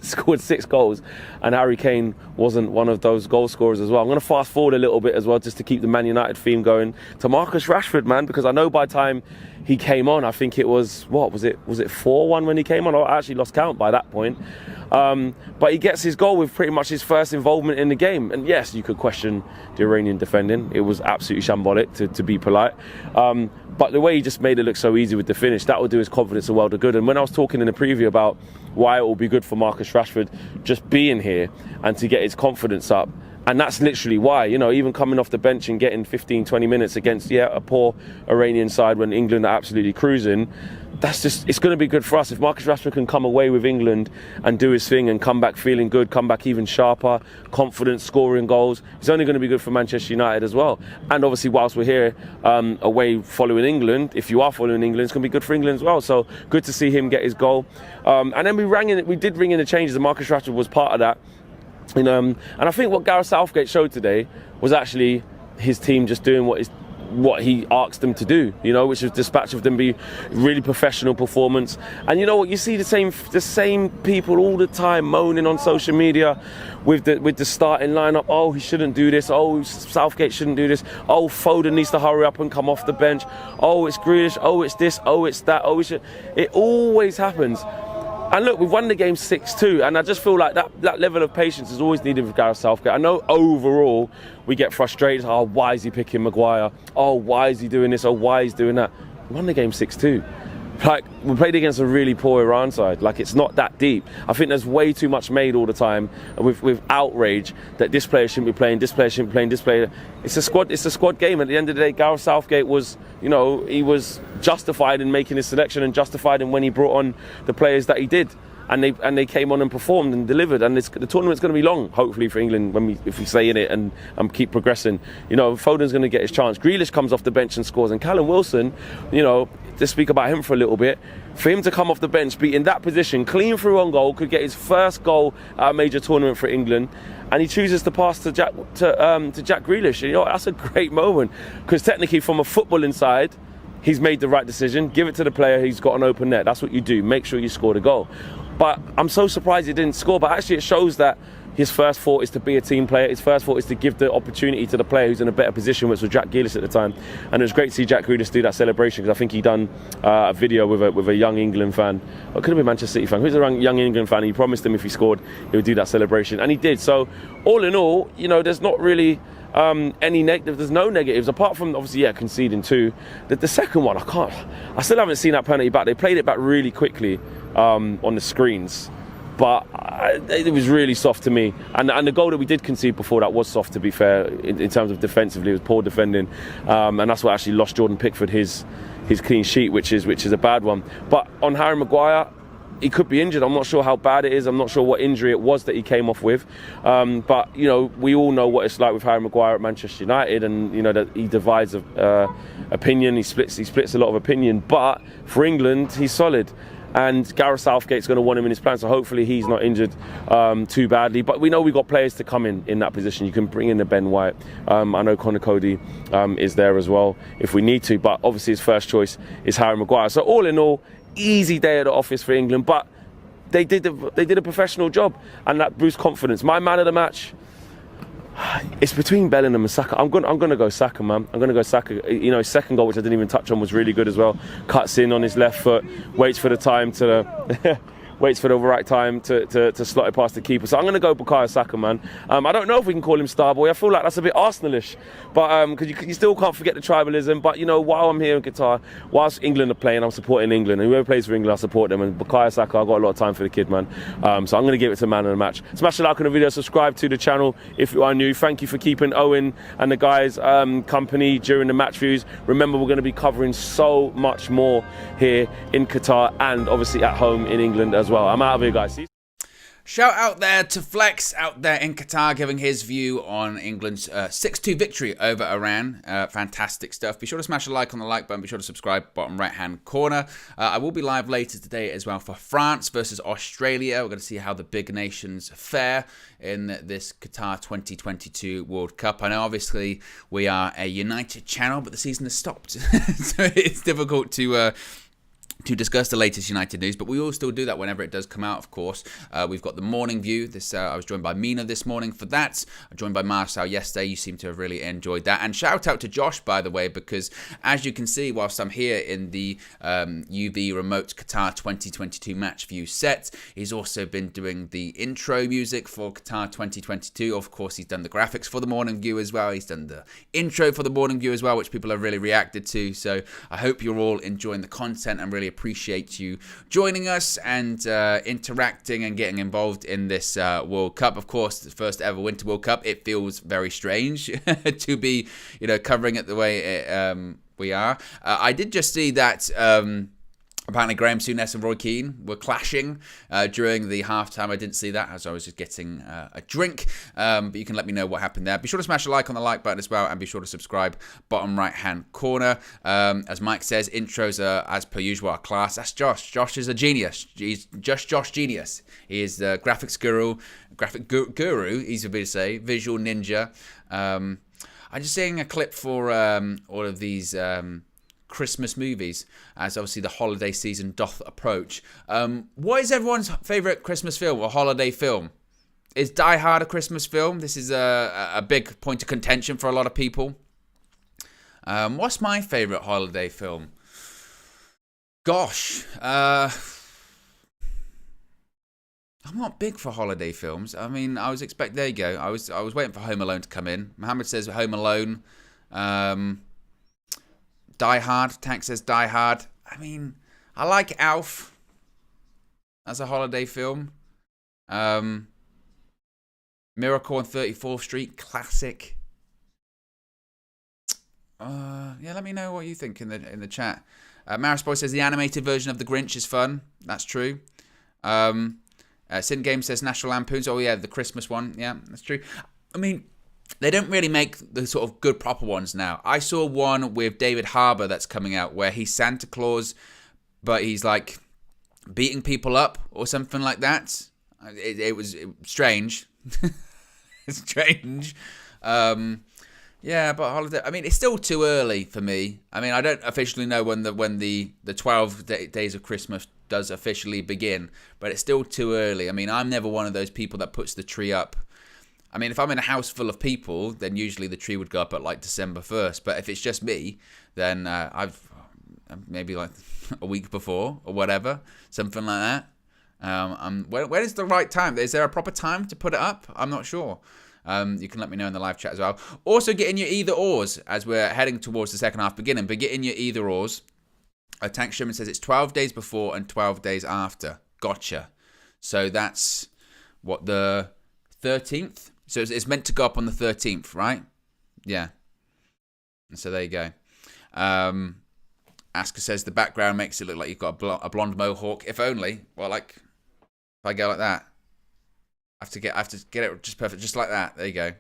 A: scored 6 goals, and Harry Kane wasn't one of those goal scorers as well. I'm going to fast forward a little bit as well, just to keep the Man United theme going, to Marcus Rashford, man, because I know by the time he came on, I think it was, was it 4-1 when he came on? I actually lost count by that point. But he gets his goal with pretty much his first involvement in the game. And yes, you could question the Iranian defending. It was absolutely shambolic, to be polite. But the way he just made it look so easy with the finish, that will do his confidence a world of good. And when I was talking in the preview about why it will be good for Marcus Rashford just being here and to get his confidence up, and that's literally why, even coming off the bench and getting 15, 20 minutes against, a poor Iranian side when England are absolutely cruising, it's going to be good for us. If Marcus Rashford can come away with England and do his thing and come back feeling good, come back even sharper, confident, scoring goals, it's only going to be good for Manchester United as well. And obviously, whilst we're here away following England, if you are following England, it's going to be good for England as well. So good to see him get his goal. And then we did ring in the changes, and Marcus Rashford was part of that. And I think what Gareth Southgate showed today was actually his team just doing what he asked them to do, which was dispatch of them, be really professional performance. And you know what, you see the same people all the time moaning on social media with the starting lineup. Oh, he shouldn't do this. Oh, Southgate shouldn't do this. Oh, Foden needs to hurry up and come off the bench. Oh, it's Grealish. Oh, it's this. Oh, it's that. Oh, it always happens. And look, we've won the game 6-2, and I just feel like that level of patience is always needed with Gareth Southgate. I know overall we get frustrated. Oh, why is he picking Maguire? Oh, why is he doing this? Oh, why is he doing that? We won the game 6-2. Like, we played against a really poor Iran side. Like, it's not that deep. I think there's way too much made all the time with outrage that this player shouldn't be playing, this player shouldn't be playing, this player. It's a squad game. At the end of the day, Gareth Southgate was, he was justified in making his selection and justified in when he brought on the players that he did. And they came on and performed and delivered. And the tournament's going to be long, hopefully, for England if we stay in it and keep progressing. Foden's going to get his chance. Grealish comes off the bench and scores. And Callum Wilson, to speak about him for a little bit, for him to come off the bench, be in that position, clean through on goal, could get his first goal at a major tournament for England, and he chooses to pass to Jack Grealish. That's a great moment, because technically, from a footballing side, he's made the right decision. Give it to the player who's got an open net. That's what you do. Make sure you score the goal. But I'm so surprised he didn't score. But actually, it shows that his first thought is to be a team player. His first thought is to give the opportunity to the player who's in a better position, which was Jack Grealish at the time. And it was great to see Jack Grealish do that celebration, because I think he done a video with a young England fan. Or it could have been Manchester City fan. Who's a young England fan? He promised him if he scored, he would do that celebration. And he did. So all in all, there's not really any negative. There's no negatives apart from obviously conceding 2. The second one, I still haven't seen that penalty back. They played it back really quickly on the screens, but it was really soft to me. And the goal that we did concede before that was soft, to be fair, in terms of defensively. It was poor defending, and that's what actually lost Jordan Pickford his clean sheet, which is a bad one. But on Harry Maguire, he could be injured. I'm not sure how bad it is. I'm not sure what injury it was that he came off with. But, we all know what it's like with Harry Maguire at Manchester United, and, that he divides opinion. He splits a lot of opinion. But for England, he's solid. and Gareth Southgate's going to want him in his plan, so hopefully he's not injured too badly. But we know we've got players to come in that position. You can bring in the Ben White. I know Conor Cody is there as well if we need to, but obviously his first choice is Harry Maguire. So all in all, easy day at the office for England, but they did a professional job, and that boosts confidence. My man of the match, it's between Bellingham and Saka. I'm gonna go Saka, man. I'm gonna go Saka. You know, his second goal, which I didn't even touch on, was really good as well. Cuts in on his left foot, waits for the time to waits for the right time to slot it past the keeper. So I'm going to go Bukayo Saka, man. I don't know if we can call him Starboy. I feel like that's a bit Arsenalish, but because you still can't forget the tribalism. But you know, while I'm here in Qatar, whilst England are playing, I'm supporting England, and whoever plays for England, I support them. And Bukayo Saka, I've got a lot of time for the kid, man. So I'm going to give it to man of the match. Smash a like on the video, subscribe to the channel if you are new. Thank you for keeping Owen and the guys company during the match views. Remember, we're going to be covering so much more here in Qatar and obviously at home in England as well. I'm out of here, guys. See you.
B: Shout out there to Flex out there in Qatar, giving his view on England's 6-2 victory over Iran. Fantastic stuff. Be sure to smash a like on the like button. Be sure to subscribe, bottom right-hand corner. I will be live later today as well for France versus Australia. We're going to see how the big nations fare in this Qatar 2022 World Cup. I know, obviously, we are a United channel, but the season has stopped. So it's difficult to discuss the latest United news, but we will still do that whenever it does come out, of course. We've got the morning view. I was joined by Mina this morning for that. I was joined by Marcel yesterday. You seem to have really enjoyed that. And shout out to Josh, by the way, because as you can see, whilst I'm here in the UV Remote Qatar 2022 match view set, he's also been doing the intro music for Qatar 2022. Of course, he's done the graphics for the morning view as well. He's done the intro for the morning view as well, which people have really reacted to. So I hope you're all enjoying the content and really appreciate you joining us and interacting and getting involved in this World Cup. Of course, the first ever Winter World Cup. It feels very strange to be, covering it the way we are. I did just see that apparently Graham Souness and Roy Keane were clashing during the halftime. I didn't see that as I was just getting a drink. But you can let me know what happened there. Be sure to smash a like on the like button as well, and be sure to subscribe, bottom right-hand corner. As Mike says, intros are, as per usual, our class. That's Josh. Josh is a genius. He's just Josh Genius. He is the graphic guru, easy for me to say, visual ninja. I'm just seeing a clip for all of these Christmas movies, as obviously the holiday season doth approach. What is everyone's favourite Christmas film or holiday film? Is Die Hard a Christmas film? This is a big point of contention for a lot of people. What's my favourite holiday film? Gosh, I'm not big for holiday films. I mean, there you go. I was waiting for Home Alone to come in. Mohammed says Home Alone. Die Hard. Tank says Die Hard. I mean, I like Alf as a holiday film. Miracle on 34th Street, classic. Yeah, let me know what you think in the chat. Marisboy says the animated version of The Grinch is fun. That's true. Sin Game says National Lampoons. Oh yeah, the Christmas one. Yeah, that's true. I mean, they don't really make the sort of good proper ones now. I saw one with David Harbour that's coming out where he's Santa Claus, but he's like beating people up or something like that. It was strange. It's strange. Yeah, but holiday. I mean, it's still too early for me. I mean, I don't officially know when the 12 days of Christmas does officially begin, but it's still too early. I mean, I'm never one of those people that puts the tree up. I mean, if I'm in a house full of people, then usually the tree would go up at like December 1st. But if it's just me, then I've maybe like a week before or whatever, something like that. When is the right time? Is there a proper time to put it up? I'm not sure. You can let me know in the live chat as well. Also, get in your either ors as we're heading towards the second half beginning. But get in your either ors. Tank Sherman says it's 12 days before and 12 days after. Gotcha. So that's what, the 13th? So it's meant to go up on the 13th, right? Yeah. So there you go. Asker says the background makes it look like you've got a blonde mohawk. If only. Well, like, if I go like that, I have to get it just perfect, just like that. There you go.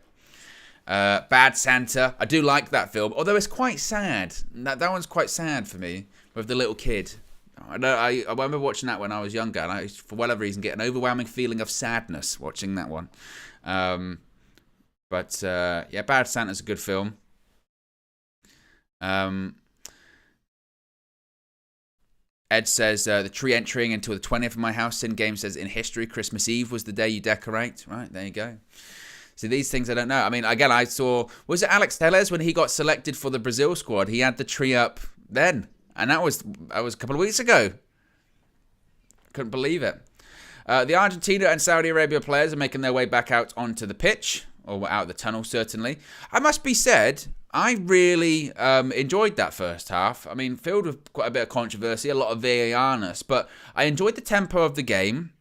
B: Bad Santa. I do like that film, although it's quite sad. That one's quite sad for me, with the little kid I remember watching that when I was younger, and I, for whatever reason, get an overwhelming feeling of sadness watching that one. But yeah, Bad Santa's a good film. Ed says, the tree entering into the 20th of my house. Sin Game says, in history, Christmas Eve was the day you decorate. Right, there you go. See, these things I don't know. I mean, again, I saw, was it Alex Telles when he got selected for the Brazil squad? He had the tree up then. And that was a couple of weeks ago. Couldn't believe it. The Argentina and Saudi Arabia players are making their way back out onto the pitch, or out the tunnel, certainly. I must be said, I really enjoyed that first half. I mean, filled with quite a bit of controversy, a lot of VAR-ness, but I enjoyed the tempo of the game.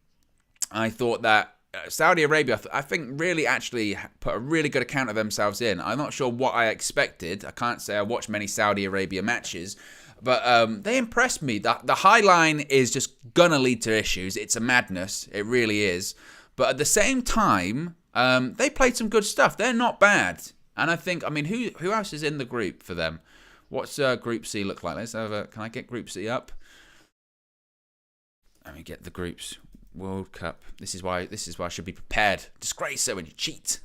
B: I thought that Saudi Arabia, I think, really actually put a really good account of themselves in. I'm not sure what I expected. I can't say I watched many Saudi Arabia matches, but they impressed me. The high line is just gonna lead to issues. It's a madness. It really is. But at the same time, they played some good stuff. They're not bad. And I think, I mean, who else is in the group for them? What's Group C look like? Let's have can I get Group C up? Let me get the groups. World Cup. This is why I should be prepared. Disgrace when you cheat.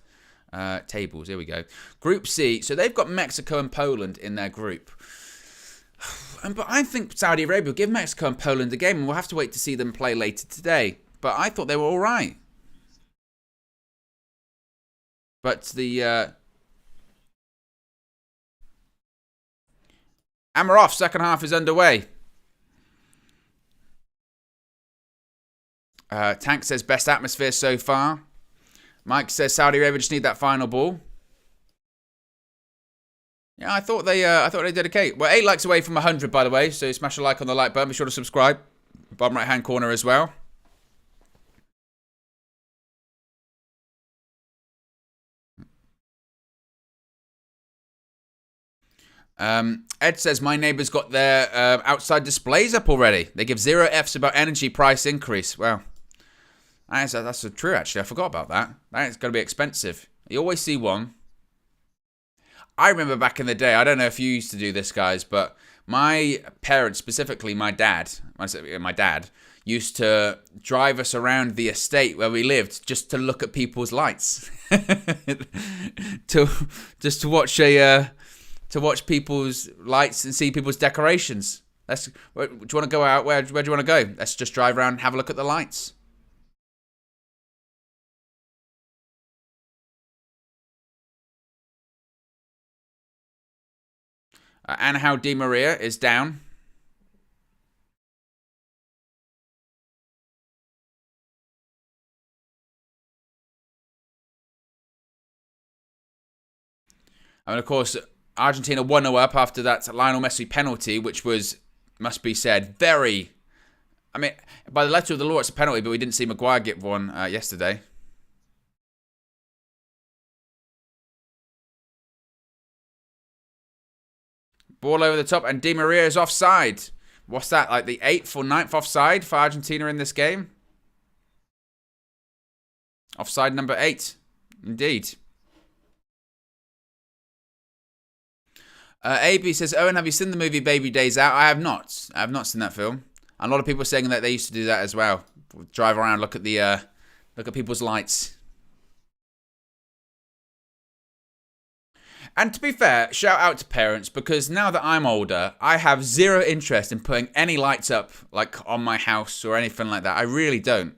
B: Tables. Here we go. Group C. So they've got Mexico and Poland in their group. But I think Saudi Arabia will give Mexico and Poland a game, and we'll have to wait to see them play later today. But I thought they were all right. But the and we're off. Second half is underway. Tank says best atmosphere so far. Mike says Saudi Arabia just need that final ball. Yeah, I thought they did okay. We're 8 likes away from 100, by the way. So smash a like on the like button. Be sure to subscribe. Bottom right hand corner as well. Ed says, my neighbours got their outside displays up already. They give 0 Fs about energy price increase. Well, that's true, actually. I forgot about that. That's going to be expensive. You always see one. I remember back in the day, I don't know if you used to do this, guys, but my parents, specifically my dad, used to drive us around the estate where we lived just to look at people's lights. Just to watch people's lights and see people's decorations. Do you want to go out? Where do you want to go? Let's just drive around and have a look at the lights. Angel Di Maria is down. And of course, Argentina 1-0 up after that Lionel Messi penalty, which was, must be said, very... I mean, by the letter of the law, it's a penalty, but we didn't see Maguire get one yesterday. Ball over the top, and Di Maria is offside. What's that, like the 8th or 9th offside for Argentina in this game? Offside number 8, indeed. AB says, Owen, have you seen the movie Baby Days Out? I have not. I have not seen that film. And a lot of people are saying that they used to do that as well. Drive around, look at people's lights. And to be fair, shout out to parents, because now that I'm older, I have 0 interest in putting any lights up, like on my house or anything like that. I really don't.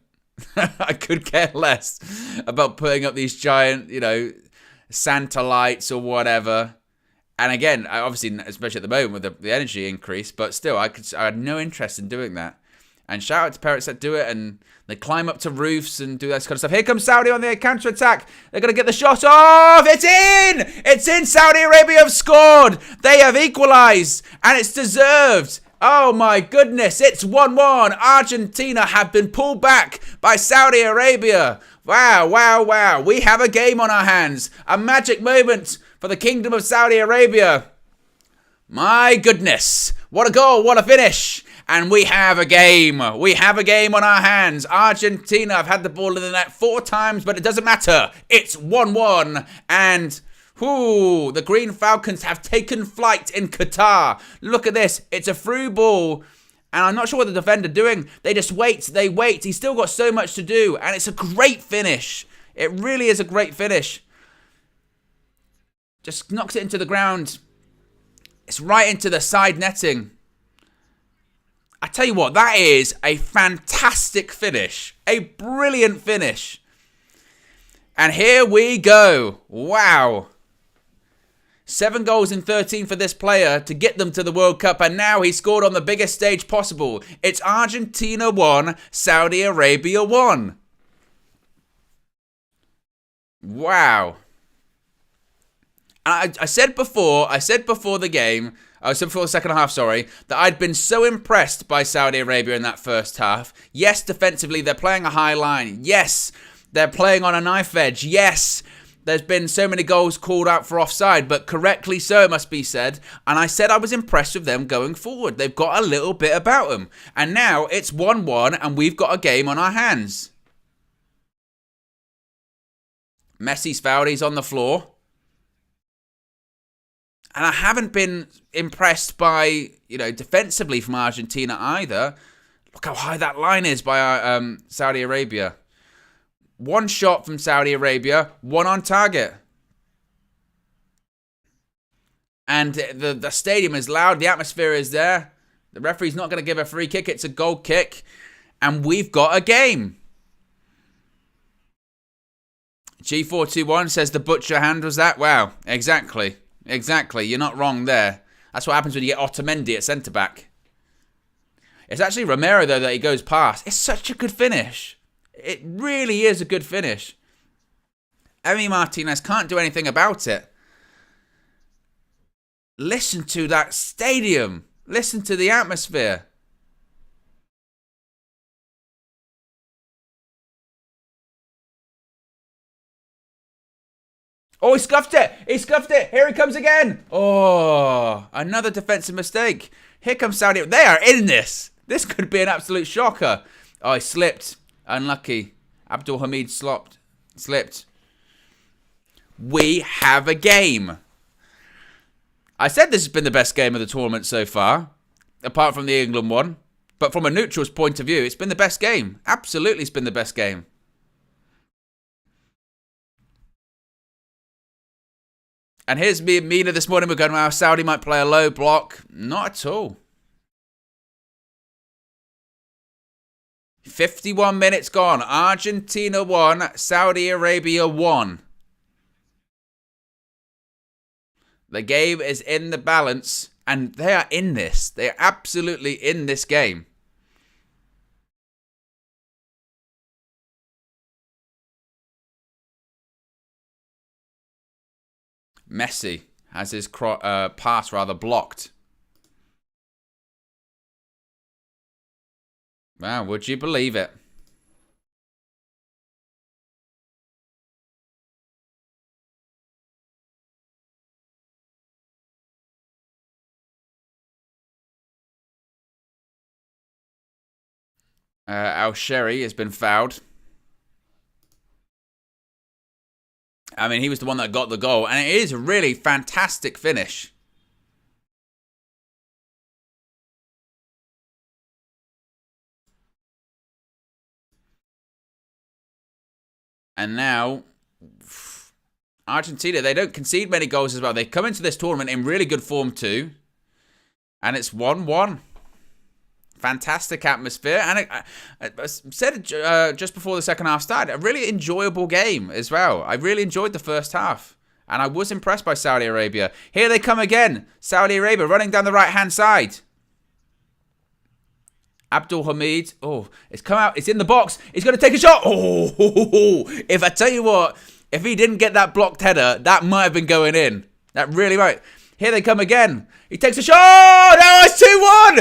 B: I could care less about putting up these giant, Santa lights or whatever. And again, obviously, especially at the moment with the energy increase, but still, I had no interest in doing that. And shout out to parents that do it, and they climb up to roofs and do that kind of stuff. Here comes Saudi on the counter-attack. They're going to get the shot off. It's in! It's in! Saudi Arabia have scored. They have equalised, and it's deserved. Oh my goodness, it's 1-1. Argentina have been pulled back by Saudi Arabia. Wow, wow, wow. We have a game on our hands. A magic moment for the Kingdom of Saudi Arabia. My goodness. What a goal, what a finish. And we have a game. We have a game on our hands. Argentina have had the ball in the net 4 times, but it doesn't matter. It's 1-1. And the Green Falcons have taken flight in Qatar. Look at this. It's a through ball. And I'm not sure what the defender doing. They just wait. They wait. He's still got so much to do. And it's a great finish. It really is a great finish. Just knocks it into the ground. It's right into the side netting. I tell you what, that is a fantastic finish. A brilliant finish. And here we go. Wow. 7 goals in 13 for this player to get them to the World Cup, and now he scored on the biggest stage possible. It's Argentina 1, Saudi Arabia 1. Wow. And I said before the game, I said before the second half, sorry, that I'd been so impressed by Saudi Arabia in that first half. Yes, defensively, they're playing a high line. Yes, they're playing on a knife edge. Yes, there's been so many goals called out for offside, but correctly so, it must be said. And I said I was impressed with them going forward. They've got a little bit about them. And now it's 1-1, and we've got a game on our hands. Messi's fouled. He's on the floor. And I haven't been impressed by, defensively from Argentina either. Look how high that line is by Saudi Arabia. 1 shot from Saudi Arabia, 1 on target. And the stadium is loud, the atmosphere is there. The referee's not going to give a free kick, it's a goal kick. And we've got a game. G421 says the butcher handles that. Wow, exactly. Exactly, you're not wrong there. That's what happens when you get Otamendi at centre-back. It's actually Romero, though, that he goes past. It's such a good finish. It really is a good finish. Emi Martinez can't do anything about it. Listen to that stadium. Listen to the atmosphere. Oh, he scuffed it. He scuffed it. Here he comes again. Oh, another defensive mistake. Here comes Saudi. They are in this. This could be an absolute shocker. Oh, he slipped. Unlucky. Abdul Hamid slipped. We have a game. I said this has been the best game of the tournament so far, apart from the England one. But from a neutral's point of view, it's been the best game. Absolutely, it's been the best game. And here's me and Mina this morning. We're going, well, Saudi might play a low block. Not at all. 51 minutes gone. Argentina 1, Saudi Arabia 1. The game is in the balance, and they are in this. They are absolutely in this game. Messi has his pass blocked. Wow, would you believe it? Al-Sheri has been fouled. I mean, he was the one that got the goal, and it is a really fantastic finish. And now, Argentina, they don't concede many goals as well. They come into this tournament in really good form too. And it's 1-1. Fantastic atmosphere. And I said just before the second half started, a really enjoyable game as well. I really enjoyed the first half. And I was impressed by Saudi Arabia. Here they come again. Saudi Arabia running down the right-hand side. Abdul Hamid. Oh, it's come out. It's in the box. He's going to take a shot. Oh, if I tell you what, if he didn't get that blocked header, that might have been going in. That really might. Here they come again. He takes a shot. Oh, no, it's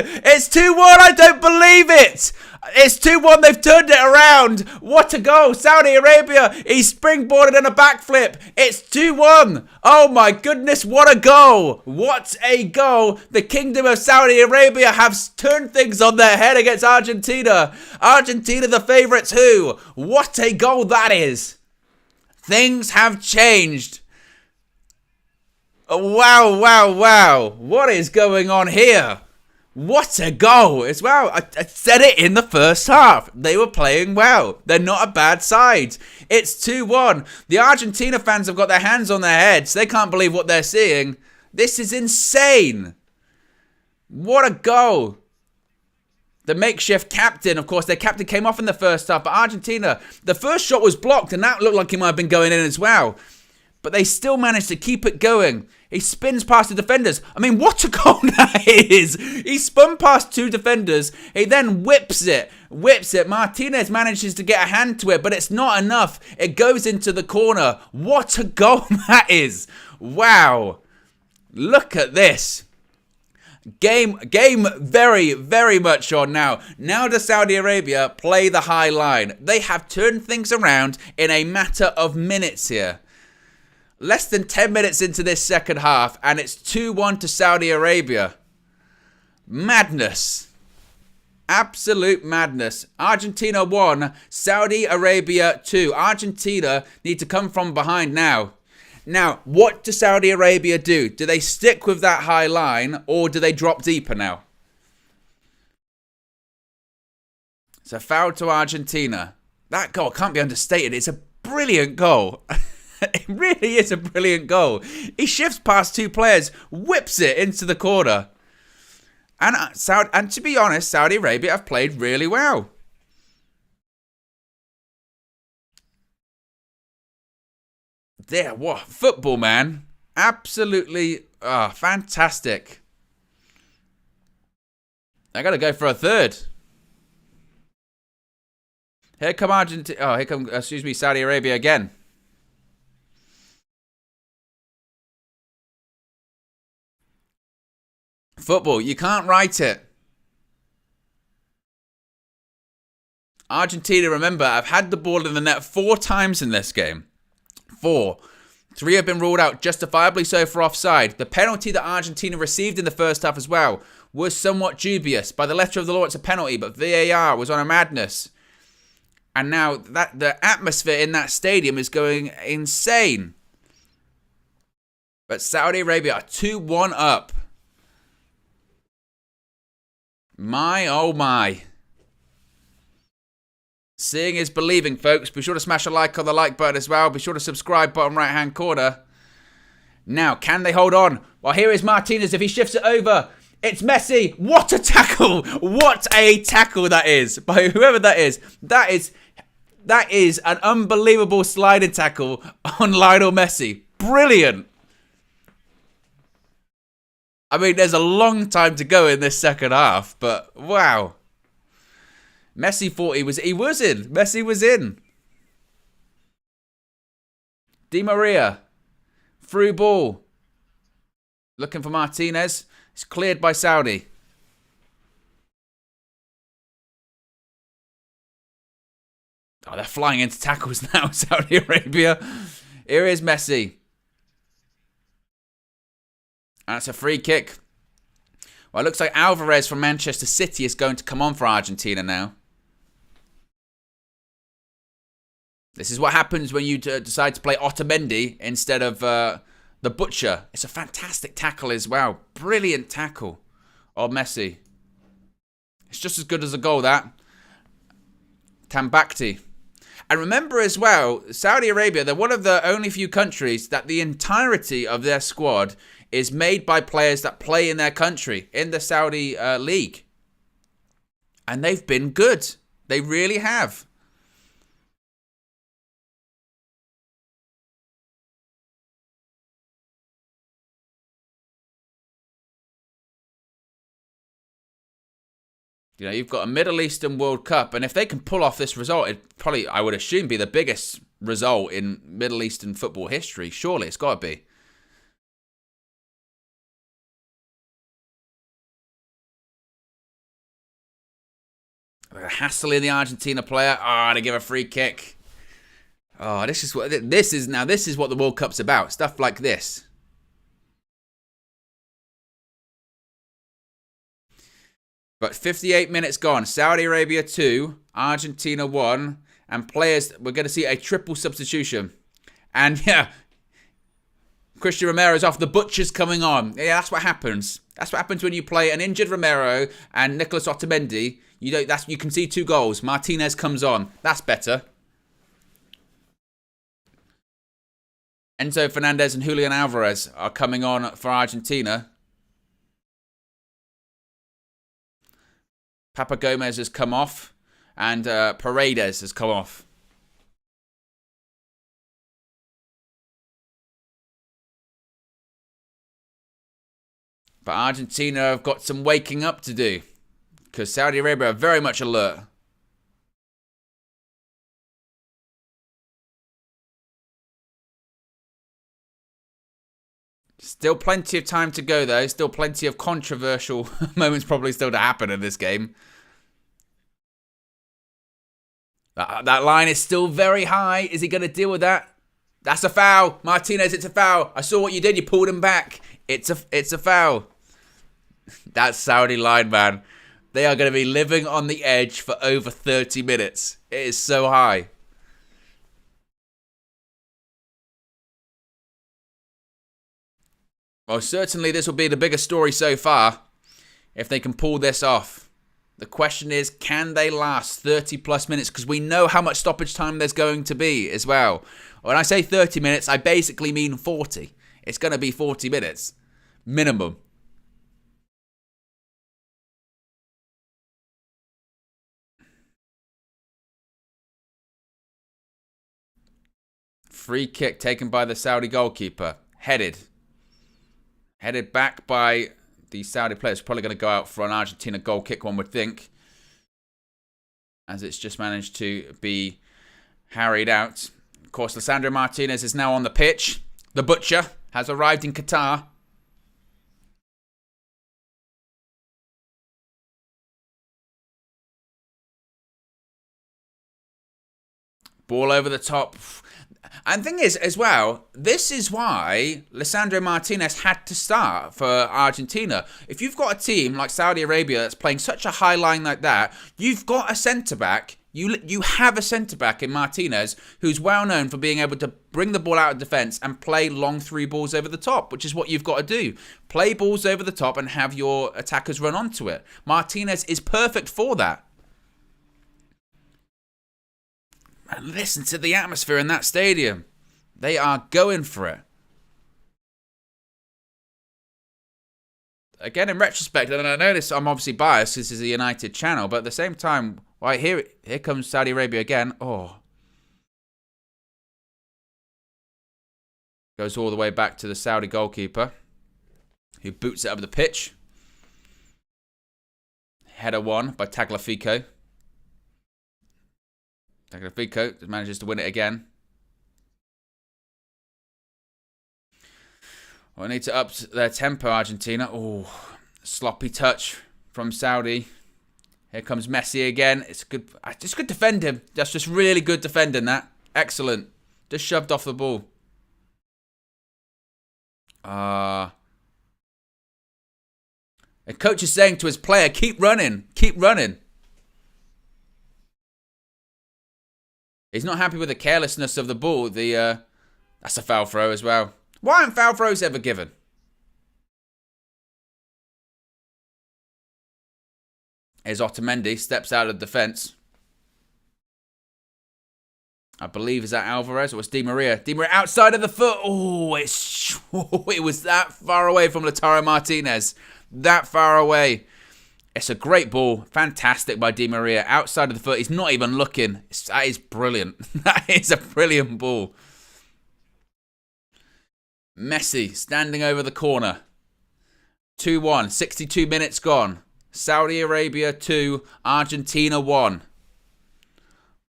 B: 2-1. It's 2-1. I don't believe it. It's 2-1. They've turned it around. What a goal. Saudi Arabia. He springboarded in a backflip. It's 2-1. Oh, my goodness. What a goal. What a goal. The Kingdom of Saudi Arabia have turned things on their head against Argentina. Argentina, the favourites who? What a goal that is. Things have changed. Wow, wow, wow. What is going on here? What a goal as well. I said it in the first half. They were playing well. They're not a bad side. It's 2-1. The Argentina fans have got their hands on their heads. They can't believe what they're seeing. This is insane. What a goal. The makeshift captain, of course, their captain came off in the first half. But Argentina, the first shot was blocked and that looked like he might have been going in as well. But they still managed to keep it going. He spins past the defenders. I mean, what a goal that is. He spun past 2 defenders. He then whips it. Martinez manages to get a hand to it, but it's not enough. It goes into the corner. What a goal that is. Wow. Look at this. Game very, very much on now. Now does Saudi Arabia play the high line. They have turned things around in a matter of minutes here. Less than 10 minutes into this second half, and it's 2-1 to Saudi Arabia. Madness. Absolute madness. Argentina 1, Saudi Arabia 2. Argentina need to come from behind now. Now, what does Saudi Arabia do? Do they stick with that high line, or do they drop deeper now? It's a foul to Argentina. That goal can't be understated. It's a brilliant goal. It really is a brilliant goal. He shifts past 2 players, whips it into the corner. And to be honest, Saudi Arabia have played really well. There, what football, man. Absolutely fantastic. I got to go for a third. Here come Argentina. Oh, here come, Saudi Arabia again. Football, you can't write it. Argentina, remember, I've had the ball in the net 4 times in this game. 4. 3 have been ruled out, justifiably so, for offside. The penalty that Argentina received in the first half as well was somewhat dubious. By the letter of the law, it's a penalty, but VAR was on a madness. And now that the atmosphere in that stadium is going insane. But Saudi Arabia are 2-1 up. My, oh my. Seeing is believing, folks. Be sure to smash a like on the like button as well. Be sure to subscribe, bottom right-hand corner. Now, can they hold on? Well, here is Martinez. If he shifts it over, it's Messi. What a tackle. What a tackle that is. By whoever that is. That is an unbelievable sliding tackle on Lionel Messi. Brilliant. I mean, there's a long time to go in this second half, but wow. Messi thought he was in. Messi was in. Di Maria. Through ball. Looking for Martinez. It's cleared by Saudi. Oh, they're flying into tackles now, Saudi Arabia. Here is Messi. That's a free kick. Well, it looks like Alvarez from Manchester City is going to come on for Argentina now. This is what happens when you decide to play Otamendi instead of the Butcher. It's a fantastic tackle as well. Brilliant tackle of Messi. It's just as good as a goal, that. Tambakti. And remember as well, Saudi Arabia, they're one of the only few countries that the entirety of their squad is made by players that play in their country, in the Saudi league. And they've been good. They really have. You know, you've got a Middle Eastern World Cup, and if they can pull off this result, it'd probably, I would assume, be the biggest result in Middle Eastern football history. Surely, it's got to be. Hassling the Argentina player. Oh, to give a free kick. Oh, this is what the World Cup's about. Stuff like this. But 58 minutes gone. Saudi Arabia 2, Argentina 1, and players, we're going to see a triple substitution. And yeah, Christian Romero's off. The Butcher's coming on. Yeah, that's what happens. That's what happens when you play an injured Romero and Nicolas Otamendi. You can see 2 goals. Martinez comes on. That's better. Enzo Fernandez and Julian Alvarez are coming on for Argentina. Papa Gomez has come off, and Paredes has come off. But Argentina have got some waking up to do, because Saudi Arabia are very much alert. Still plenty of time to go, though. Still plenty of controversial moments probably still to happen in this game. That line is still very high. Is he going to deal with that? That's a foul. Martinez, it's a foul. I saw what you did. You pulled him back. It's a foul. That Saudi line, man. They are going to be living on the edge for over 30 minutes. It is so high. Well, certainly this will be the biggest story so far, if they can pull this off. The question is, can they last 30 plus minutes? Because we know how much stoppage time there's going to be as well. When I say 30 minutes, I basically mean 40. It's going to be 40 minutes. Minimum. Free kick taken by the Saudi goalkeeper. Headed back by the Saudi players. Probably going to go out for an Argentina goal kick, one would think, as it's just managed to be harried out. Of course, Lisandro Martinez is now on the pitch. The Butcher has arrived in Qatar. Ball over the top. And the thing is, as well, this is why Lisandro Martinez had to start for Argentina. If you've got a team like Saudi Arabia that's playing such a high line like that, you've got a centre-back. You have a centre-back in Martinez who's well known for being able to bring the ball out of defence and play long through balls over the top, which is what you've got to do. Play balls over the top and have your attackers run onto it. Martinez is perfect for that. And listen to the atmosphere in that stadium. They are going for it. Again, in retrospect, and I know this, I'm obviously biased, this is a United channel, but at the same time, right, here comes Saudi Arabia again. Oh. Goes all the way back to the Saudi goalkeeper, who boots it over the pitch. Header won by Tagliafico. Tagliafico manages to win it again. Well, they need to up their tempo, Argentina. Oh, sloppy touch from Saudi. Here comes Messi again. It's good. Just good defending. That's just really good defending, that. Excellent. Just shoved off the ball. The coach is saying to his player, keep running. Keep running. He's not happy with the carelessness of the ball. That's a foul throw as well. Why aren't foul throws ever given? Here's Otamendi. Steps out of the defence. I believe, is that Alvarez or was Di Maria? Di Maria outside of the foot. Oh, it was that far away from Lautaro Martinez. That far away. It's a great ball. Fantastic by Di Maria. Outside of the foot. He's not even looking. That is brilliant. That is a brilliant ball. Messi standing over the corner. 2-1. 62 minutes gone. Saudi Arabia 2. Argentina 1.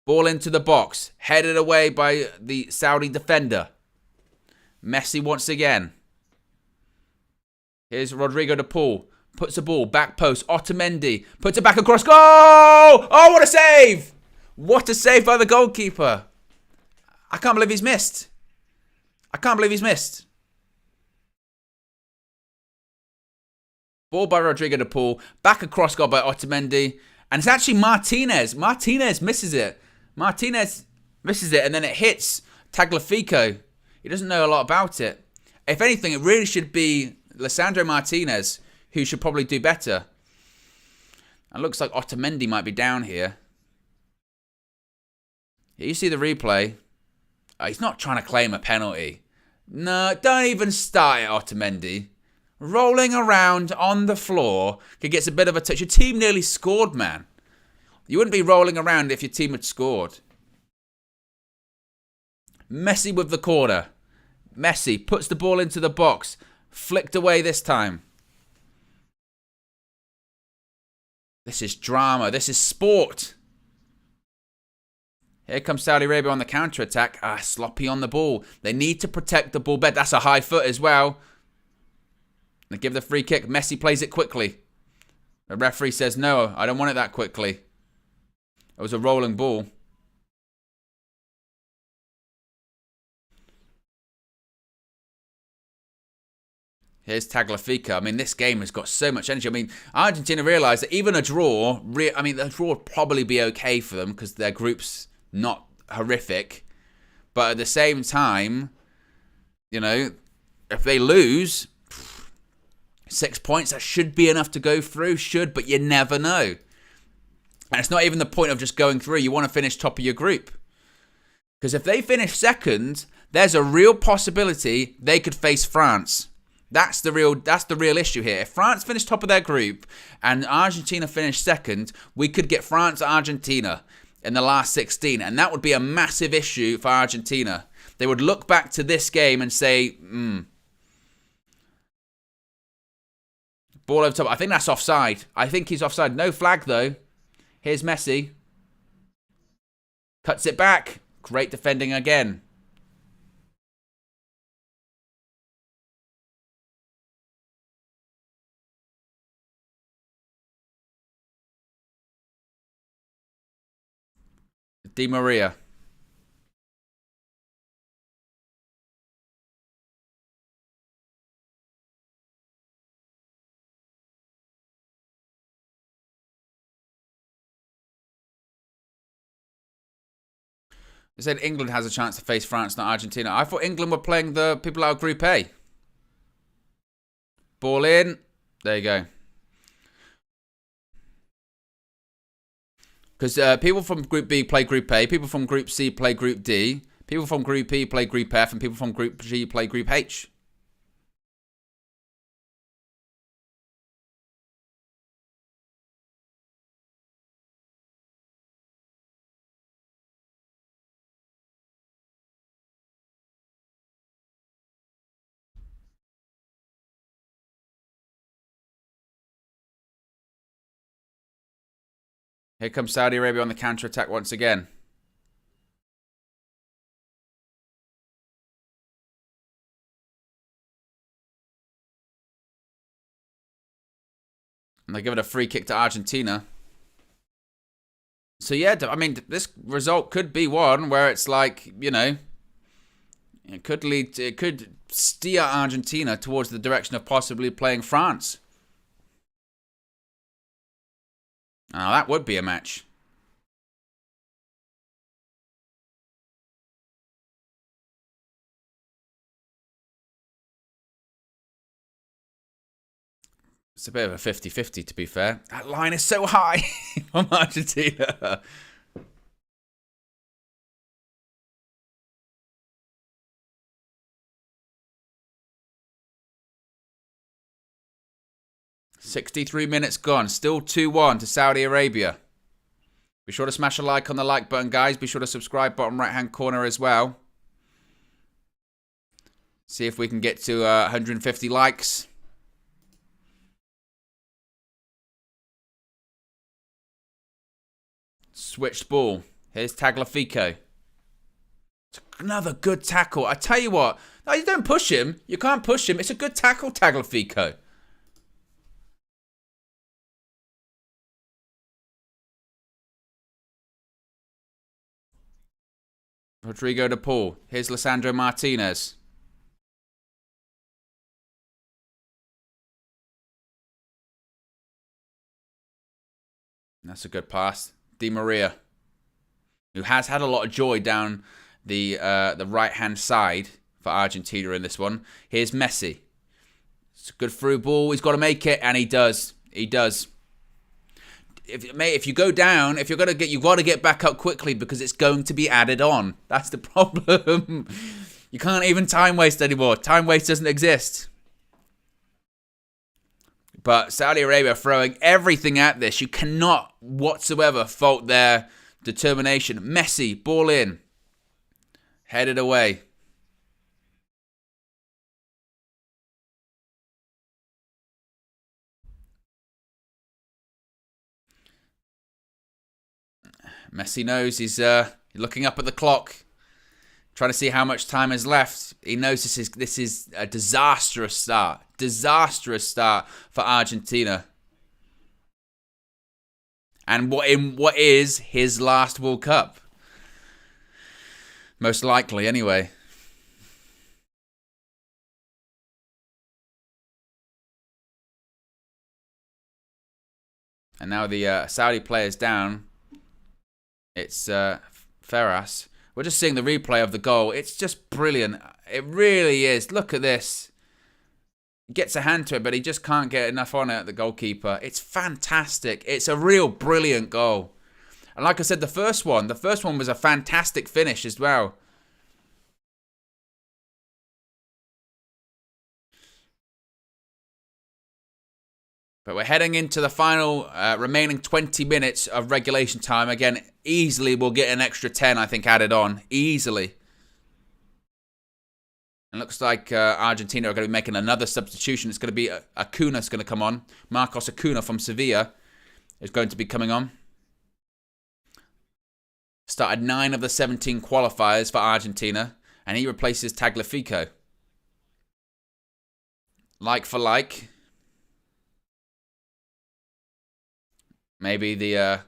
B: Ball into the box. Headed away by the Saudi defender. Messi once again. Here's Rodrigo de Paul. Puts the ball, back post, Otamendi, puts it back across, goal! Oh, what a save! What a save by the goalkeeper. I can't believe he's missed. I can't believe he's missed. Ball by Rodrigo de Paul, back across goal by Otamendi, and it's actually Martinez. Martinez misses it. Martinez misses it, and then it hits Tagliafico. He doesn't know a lot about it. If anything, it really should be Lisandro Martinez who should probably do better. It looks like Otamendi might be down here. You see the replay. Oh, he's not trying to claim a penalty. No, don't even start it, Otamendi. Rolling around on the floor. He gets a bit of a touch. Your team nearly scored, man. You wouldn't be rolling around if your team had scored. Messi with the corner. Messi puts the ball into the box. Flicked away this time. This is drama. This is sport. Here comes Saudi Arabia on the counter-attack. Sloppy on the ball. They need to protect the ball better. That's a high foot as well. They give the free kick. Messi plays it quickly. The referee says, no, I don't want it that quickly. It was a rolling ball. Here's Tagliafico. I mean, this game has got so much energy. I mean, Argentina realised that even a draw, the draw would probably be okay for them because their group's not horrific. But at the same time, you know, if they lose, 6 points, that should be enough to go through. Should, but you never know. And it's not even the point of just going through. You want to finish top of your group. Because if they finish second, there's a real possibility they could face France. That's the real issue here. If France finished top of their group and Argentina finished second, we could get France-Argentina in the last 16. And that would be a massive issue for Argentina. They would look back to this game and say, ball over top. I think that's offside. I think he's offside. No flag, though. Here's Messi. Cuts it back. Great defending again. Di Maria. They said England has a chance to face France, not Argentina. I thought England were playing the people out of Group A. Ball in. There you go. Because people from Group B play Group A, people from Group C play Group D, people from Group E play Group F, and people from Group G play Group H. Here comes Saudi Arabia on the counter-attack once again. And they give it a free kick to Argentina. So yeah, I mean, this result could be one where it's like, you know, it could steer Argentina towards the direction of possibly playing France. Now, that would be a match. It's a bit of a 50-50, to be fair. That line is so high from Argentina. "63 minutes gone. Still 2-1 to Saudi Arabia. Be sure to smash a like on the like button, guys. Be sure to subscribe, bottom right-hand corner as well. See if we can get to 150 likes. Switched ball. Here's Tagliafico. Another good tackle. I tell you what. No, you don't push him. You can't push him. It's a good tackle, Tagliafico. Rodrigo de Paul. Here's Lisandro Martinez. That's a good pass. Di Maria, who has had a lot of joy down the right-hand side for Argentina in this one. Here's Messi. It's a good through ball. He's got to make it, and he does. He does. If you go down, if you're gonna get, you've got to get back up quickly because it's going to be added on. That's the problem. You can't even time waste anymore. Time waste doesn't exist. But Saudi Arabia throwing everything at this. You cannot whatsoever fault their determination. Messi, ball in, headed away. Messi knows he's looking up at the clock, trying to see how much time is left. He knows this is a disastrous start. Disastrous start for Argentina. And what is his last World Cup? Most likely, anyway. And now the Saudi player's down. It's Ferras. We're just seeing the replay of the goal. It's just brilliant. It really is. Look at this. He gets a hand to it, but he just can't get enough on it, the goalkeeper. It's fantastic. It's a real brilliant goal. And like I said, the first one was a fantastic finish as well. But we're heading into the final remaining 20 minutes of regulation time. Again, easily we'll get an extra 10, I think, added on. Easily. And looks like Argentina are going to be making another substitution. It's going to be Acuna's going to come on. Marcos Acuna from Sevilla is going to be coming on. Started 9 of the 17 qualifiers for Argentina. And he replaces Tagliafico. Like for like. Maybe the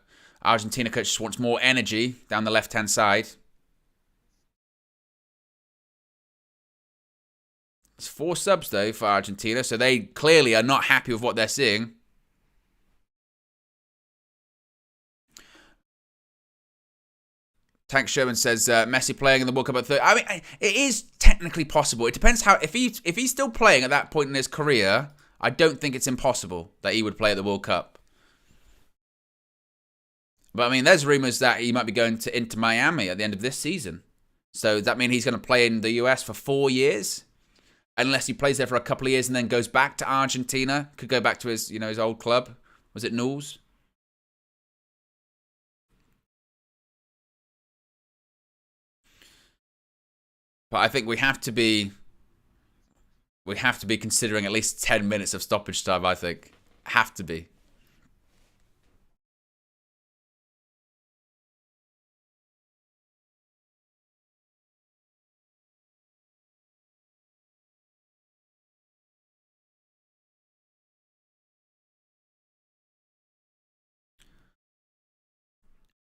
B: Argentina coach just wants more energy down the left-hand side. It's 4 subs, though, for Argentina, so they clearly are not happy with what they're seeing. Tank Sherman says Messi playing in the World Cup at 30. I mean, it is technically possible. It depends how... If he's still playing at that point in his career, I don't think it's impossible that he would play at the World Cup. But, I mean, there's rumours that he might be going to Inter Miami at the end of this season. So, does that mean he's going to play in the US for 4 years? Unless he plays there for a couple of years and then goes back to Argentina. Could go back to his, his old club. Was it Newell's? But I think we have to be considering at least 10 minutes of stoppage time, I think. Have to be.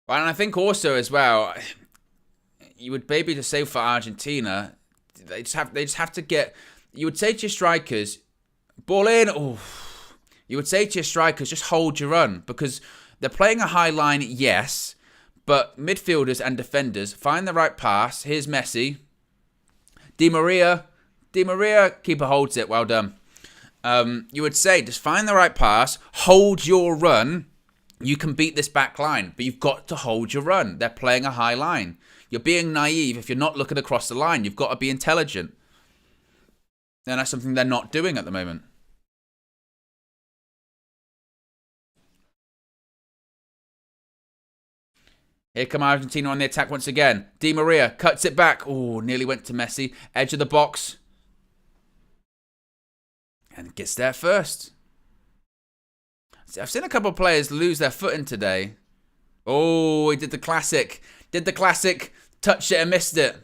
B: And I think also as well, you would maybe just say for Argentina, they just have to get. You would say to your strikers, ball in. Oh, you would say to your strikers, just hold your run because they're playing a high line, yes, but midfielders and defenders find the right pass. Here's Messi, Di Maria, keeper holds it. Well done. You would say just find the right pass, hold your run. You can beat this back line, but you've got to hold your run. They're playing a high line. You're being naive if you're not looking across the line. You've got to be intelligent. And that's something they're not doing at the moment. Here come Argentina on the attack once again. Di Maria cuts it back. Oh, nearly went to Messi. Edge of the box. And gets there first. I've seen a couple of players lose their footing today. Oh, he did the classic. Touched it and missed it.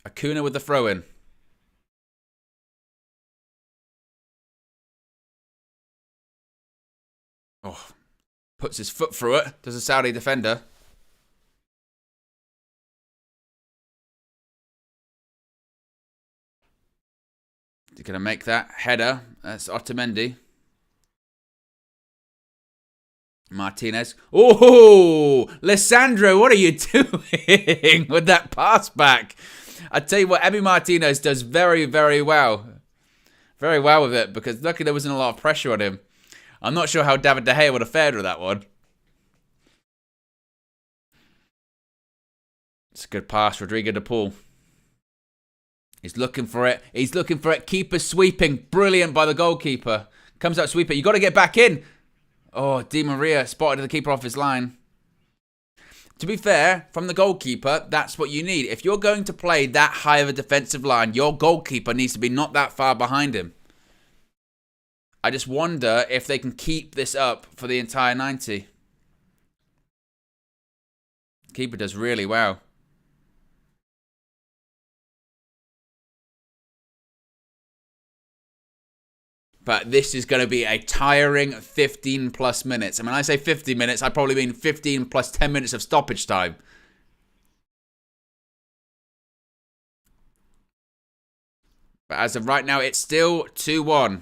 B: Acuna with the throw-in. Oh, puts his foot through it. Does a Saudi defender. He's going to make that header. That's Otamendi. Martinez. Oh, Lissandro, what are you doing with that pass back? I tell you what, Emi Martinez does very, very well. Very well with it, because luckily there wasn't a lot of pressure on him. I'm not sure how David De Gea would have fared with that one. It's a good pass, Rodrigo de Paul. He's looking for it. He's looking for it. Keeper sweeping. Brilliant by the goalkeeper. Comes out sweeper. You got to get back in. Oh, Di Maria spotted the keeper off his line. To be fair, from the goalkeeper, that's what you need. If you're going to play that high of a defensive line, your goalkeeper needs to be not that far behind him. I just wonder if they can keep this up for the entire 90. Keeper does really well. But this is going to be a tiring 15 plus minutes. And when I say 50 minutes, I probably mean 15 plus 10 minutes of stoppage time. But as of right now, it's still 2-1.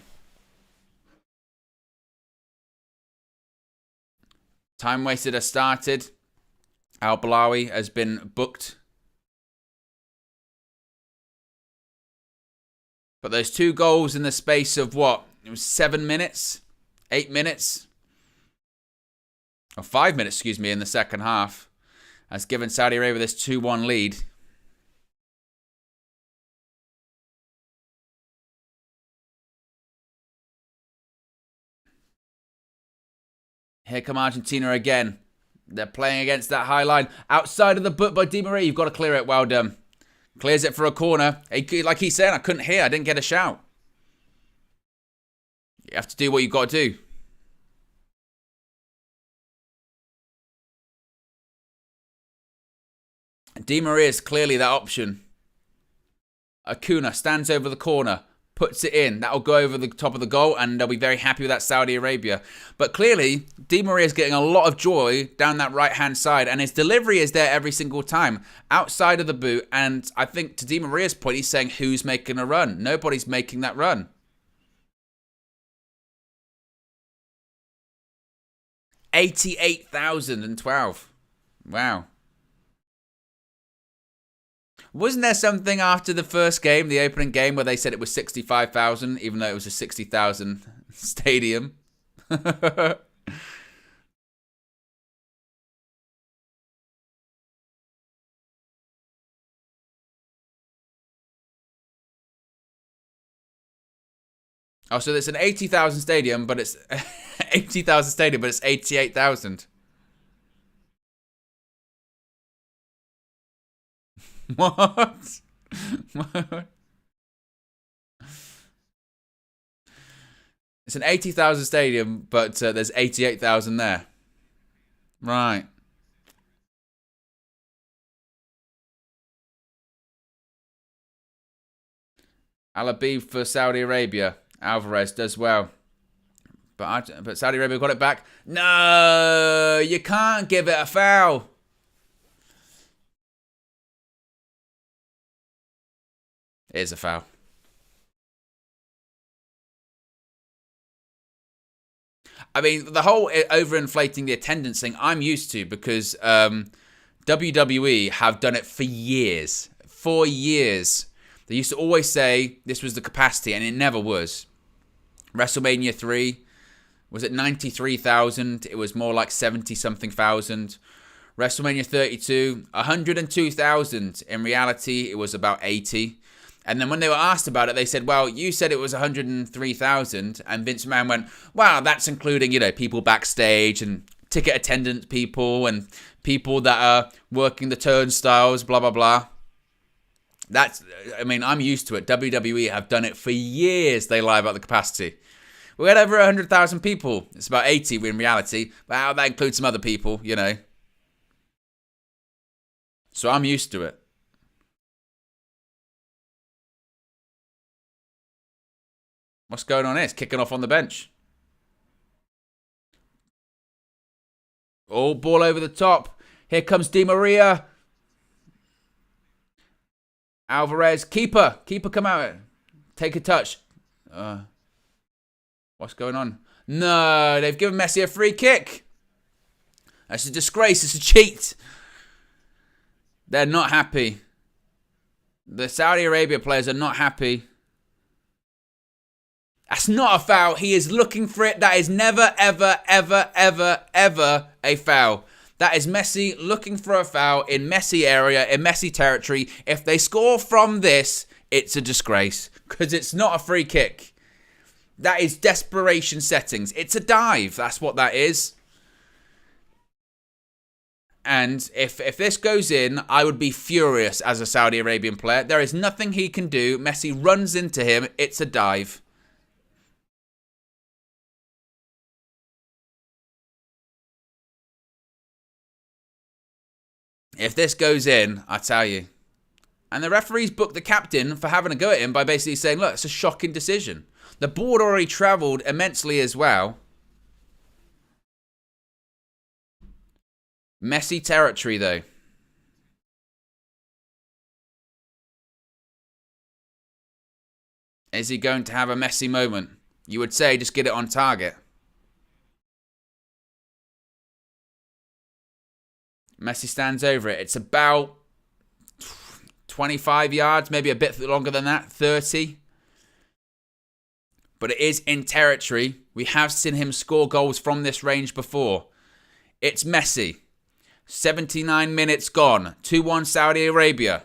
B: Time wasted has started. Al Balawi has been booked. But those 2 goals in the space of what? It was 7 minutes? 8 minutes? Or 5 minutes, excuse me, in the second half. Has given Saudi Arabia this 2-1 lead. Here come Argentina again. They're playing against that high line. Outside of the boot by Di Maria. You've got to clear it. Well done. Clears it for a corner. Like he said, I couldn't hear. I didn't get a shout. You have to do what you've got to do. Di Maria is clearly that option. Acuna stands over the corner. Puts it in. That'll go over the top of the goal, and they'll be very happy with that, Saudi Arabia. But clearly, Di Maria is getting a lot of joy down that right-hand side, and his delivery is there every single time, outside of the boot. And I think to Di Maria's point, he's saying, who's making a run? Nobody's making that run. 88,012. Wow. Wasn't there something after the first game, the opening game, where they said it was 65,000, even though it was a 60,000 stadium? Oh, so it's an 80,000 stadium, but it's 80,000 stadium, but it's 88,000. What? What? It's an 80,000 stadium, but there's 88,000 there. Right. Al-Habib for Saudi Arabia. Alvarez does well. But Saudi Arabia got it back. No, you can't give it a foul. It is a foul. I mean, the whole overinflating the attendance thing, I'm used to, because WWE have done it for years. For years. They used to always say this was the capacity, and it never was. WrestleMania 3, was it 93,000? It was more like 70-something thousand. WrestleMania 32, 102,000. In reality, it was about 80. And then when they were asked about it, they said, well, you said it was 103,000. And Vince McMahon went, wow, that's including, you know, people backstage and ticket attendant people and people that are working the turnstiles, blah, blah, blah. I mean, I'm used to it. WWE have done it for years. They lie about the capacity. We had over 100,000 people. It's about 80 in reality. Wow, that includes some other people, you know. So I'm used to it. What's going on here? It's kicking off on the bench. Oh, ball over the top. Here comes Di Maria. Alvarez. Keeper. Keeper, come out. Take a touch. What's going on? No, they've given Messi a free kick. That's a disgrace. It's a cheat. They're not happy. The Saudi Arabia players are not happy. That's not a foul. He is looking for it. That is never, ever, ever, ever, ever a foul. That is Messi looking for a foul in Messi area, in Messi territory. If they score from this, it's a disgrace because it's not a free kick. That is desperation settings. It's a dive. That's what that is. And if this goes in, I would be furious as a Saudi Arabian player. There is nothing he can do. Messi runs into him. It's a dive. If this goes in, I tell you. And the referees booked the captain for having a go at him by basically saying, look, it's a shocking decision. The ball already travelled immensely as well. Messi territory, though. Is he going to have a Messi moment? You would say just get it on target. Messi stands over it. It's about 25 yards, maybe a bit longer than that, 30. But it is in territory. We have seen him score goals from this range before. It's Messi. 79 minutes gone. 2-1 Saudi Arabia.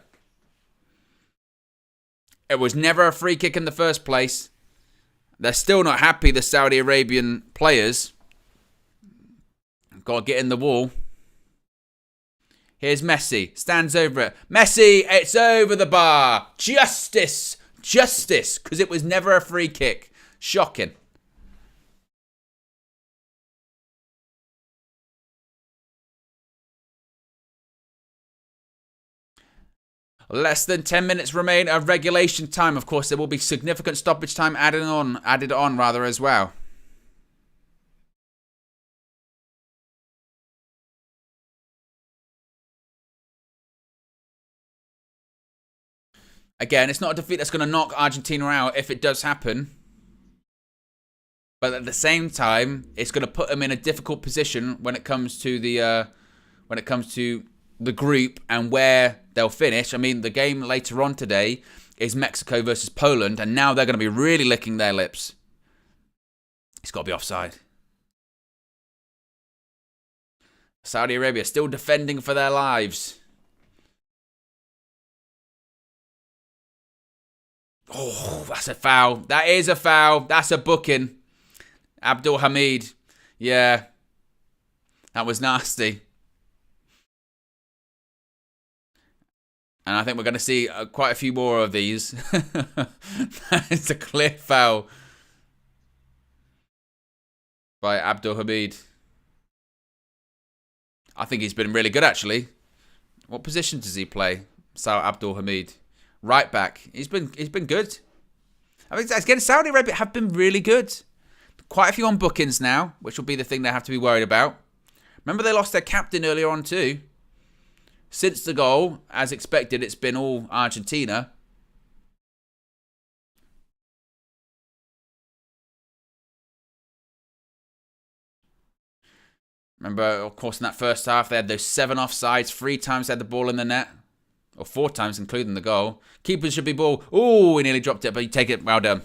B: It was never a free kick in the first place. They're still not happy, the Saudi Arabian players. Got to get in the wall. Here's Messi. Stands over it. Messi, it's over the bar. Justice. Justice. Because it was never a free kick. Shocking. Less than 10 minutes remain of regulation time. Of course, there will be significant stoppage time added on as well. Again, it's not a defeat that's going to knock Argentina out if it does happen. But at the same time, it's going to put them in a difficult position when it comes to the group and where they'll finish. I mean, the game later on today is Mexico versus Poland, and now they're going to be really licking their lips. It's got to be offside. Saudi Arabia still defending for their lives. Oh, that's a foul. That is a foul. That's a booking. Abdul Hamid. Yeah. That was nasty. And I think we're going to see quite a few more of these. That is a clear foul by Abdul Hamid. I think he's been really good, actually. What position does he play? Abdul Hamid. Right back. He's been good. I mean, again, Saudi Arabia have been really good. Quite a few on bookings now, which will be the thing they have to be worried about. Remember they lost their captain earlier on too. Since the goal, as expected, it's been all Argentina. Remember, of course, in that first half, they had those 7 offsides. 3 times they had the ball in the net. Or 4 times, including the goal. Keepers should be ball. Ooh, he nearly dropped it, but you take it. Well done.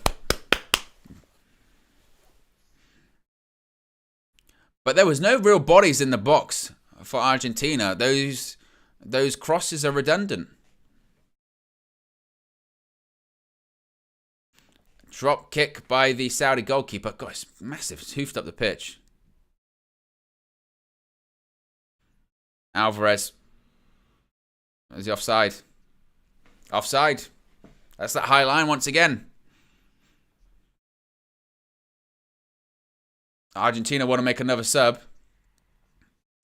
B: But there was no real bodies in the box for Argentina. Those crosses are redundant. Drop kick by the Saudi goalkeeper. God, it's massive. It's hoofed up the pitch. Alvarez. Is he offside? Offside. That's that high line once again. Argentina want to make another sub.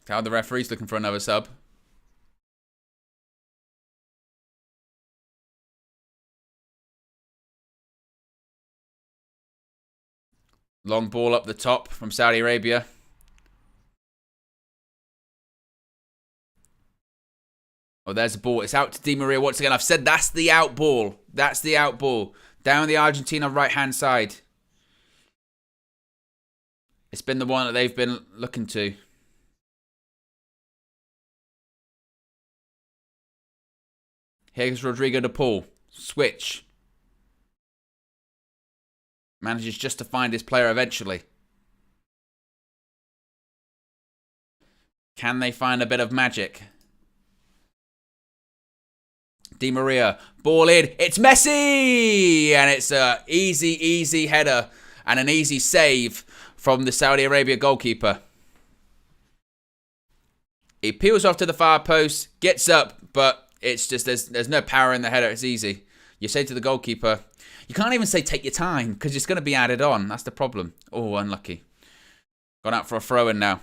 B: How the referee's looking for another sub. Long ball up the top from Saudi Arabia. Oh, there's the ball. It's out to Di Maria once again. I've said that's the out ball. That's the out ball. Down the Argentina right-hand side. It's been the one that they've been looking to. Here's Rodrigo de Paul. Switch. Manages just to find his player eventually. Can they find a bit of magic? Di Maria, ball in. It's Messi! And it's a easy header and an easy save from the Saudi Arabia goalkeeper. He peels off to the far post, gets up, but it's just there's no power in the header. It's easy. You say to the goalkeeper, you can't even say take your time because it's going to be added on. That's the problem. Oh, unlucky. Gone out for a throw-in now.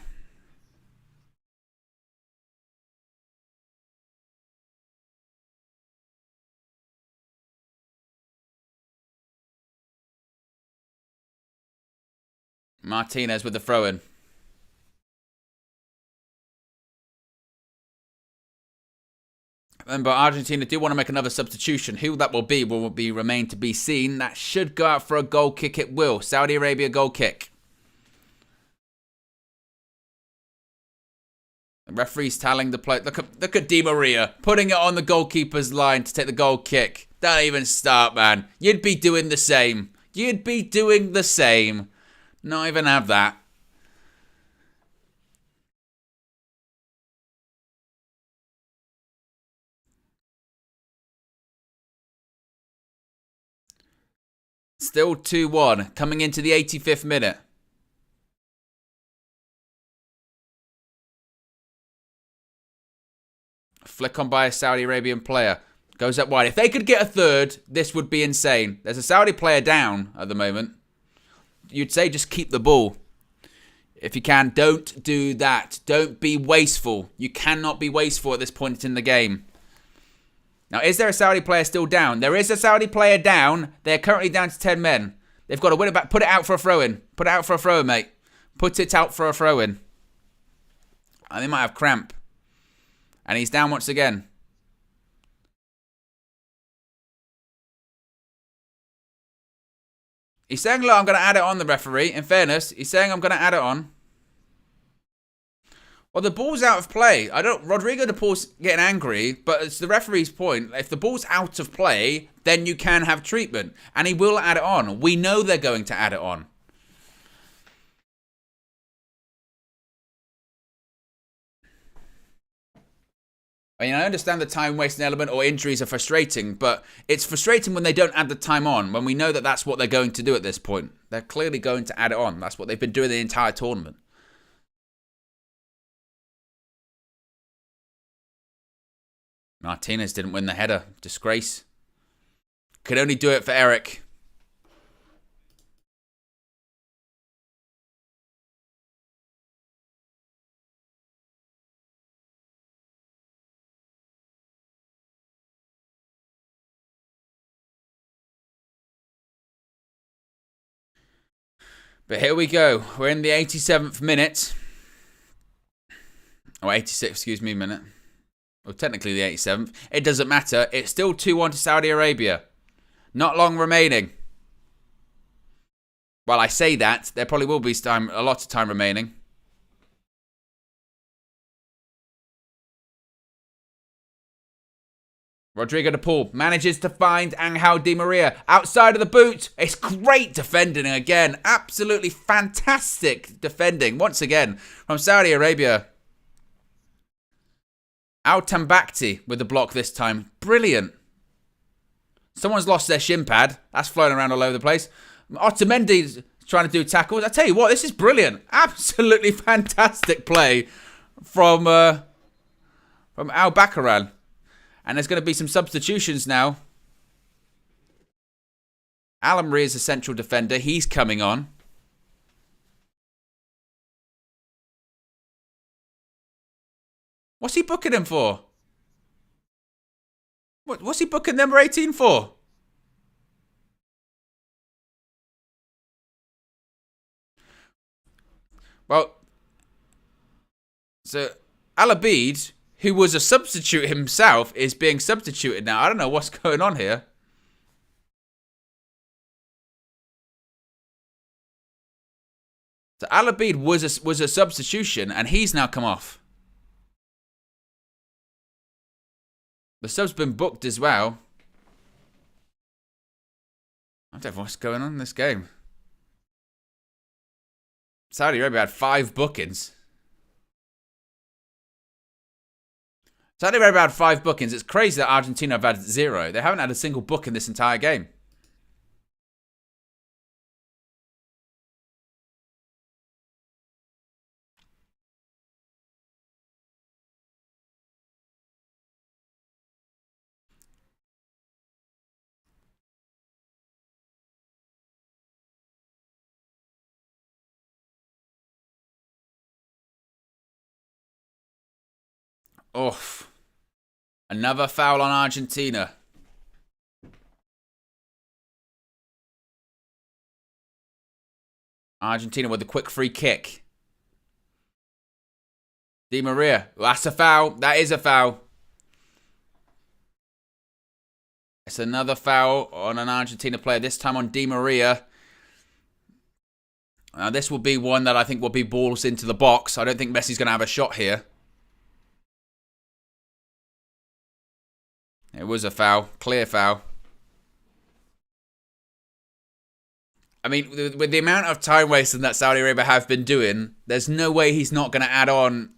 B: Martinez with the throw-in. Remember, Argentina do want to make another substitution. Who that will be remain to be seen. That should go out for a goal kick. It will. Saudi Arabia goal kick. The referee's telling the play. Look at Di Maria putting it on the goalkeeper's line to take the goal kick. Don't even start, man. You'd be doing the same. You'd be doing the same. Not even have that. Still 2-1, coming into the 85th minute. Flick on by a Saudi Arabian player. Goes up wide. If they could get a third, this would be insane. There's a Saudi player down at the moment. You'd say just keep the ball. If you can, don't do that. Don't be wasteful. You cannot be wasteful at this point in the game. Now, is there a Saudi player still down? There is a Saudi player down. They're currently down to 10 men. They've got to win it back. Put it out for a throw-in. Put it out for a throw-in, mate. Put it out for a throw-in. And they might have cramp. And he's down once again. He's saying, look, I'm going to add it on, the referee. In fairness, he's saying I'm going to add it on. Well, the ball's out of play. Rodrigo de Paul's getting angry, but it's the referee's point. If the ball's out of play, then you can have treatment. And he will add it on. We know they're going to add it on. I mean, I understand the time wasting element or injuries are frustrating, but it's frustrating when they don't add the time on, when we know that that's what they're going to do at this point. They're clearly going to add it on. That's what they've been doing the entire tournament. Martinez didn't win the header. Disgrace. Could only do it for Eric. But here we go. We're in the 87th minute. Or 86, excuse me, minute. Well, technically the 87th. It doesn't matter. It's still 2-1 to Saudi Arabia. Not long remaining. Well, I say that. There probably will be a lot of time remaining. Rodrigo de Paul manages to find Angel Di Maria outside of the boot. It's great defending again. Absolutely fantastic defending once again from Saudi Arabia. Al-Tambakti with the block this time. Brilliant. Someone's lost their shin pad. That's flying around all over the place. Otamendi's trying to do tackles. I tell you what, this is brilliant. Absolutely fantastic play from Al-Bakaran. And there's going to be some substitutions now. Alamri is a central defender. He's coming on. What's he booking him for? What's he booking number 18 for? Well, so Al-Abid, who was a substitute himself, is being substituted now. I don't know what's going on here. So Al-Abid was a substitution, and he's now come off. The sub's been booked as well. I don't know what's going on in this game. Saudi Arabia had 5 bookings. Saudi Arabia had 5 bookings. It's crazy that Argentina have had 0. They haven't had a single booking this entire game. Oof. Another foul on Argentina. Argentina with a quick free kick. Di Maria. That's a foul. That is a foul. It's another foul on an Argentina player, this time on Di Maria. Now, this will be one that I think will be balls into the box. I don't think Messi's going to have a shot here. It was a foul. Clear foul. I mean, with the amount of time wasting that Saudi Arabia have been doing, there's no way he's not going to add on.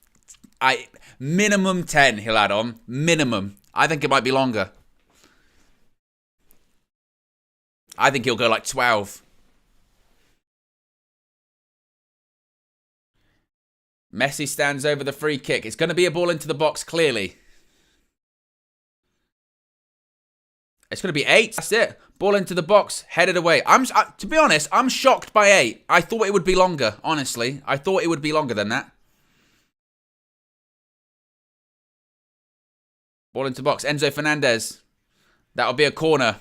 B: Minimum 10 he'll add on. Minimum. I think it might be longer. I think he'll go like 12. Messi stands over the free kick. It's going to be a ball into the box, clearly. It's going to be 8. That's it. Ball into the box, headed away. To be honest, I'm shocked by 8. I thought it would be longer, honestly. I thought it would be longer than that. Ball into box. Enzo Fernandez. That'll be a corner.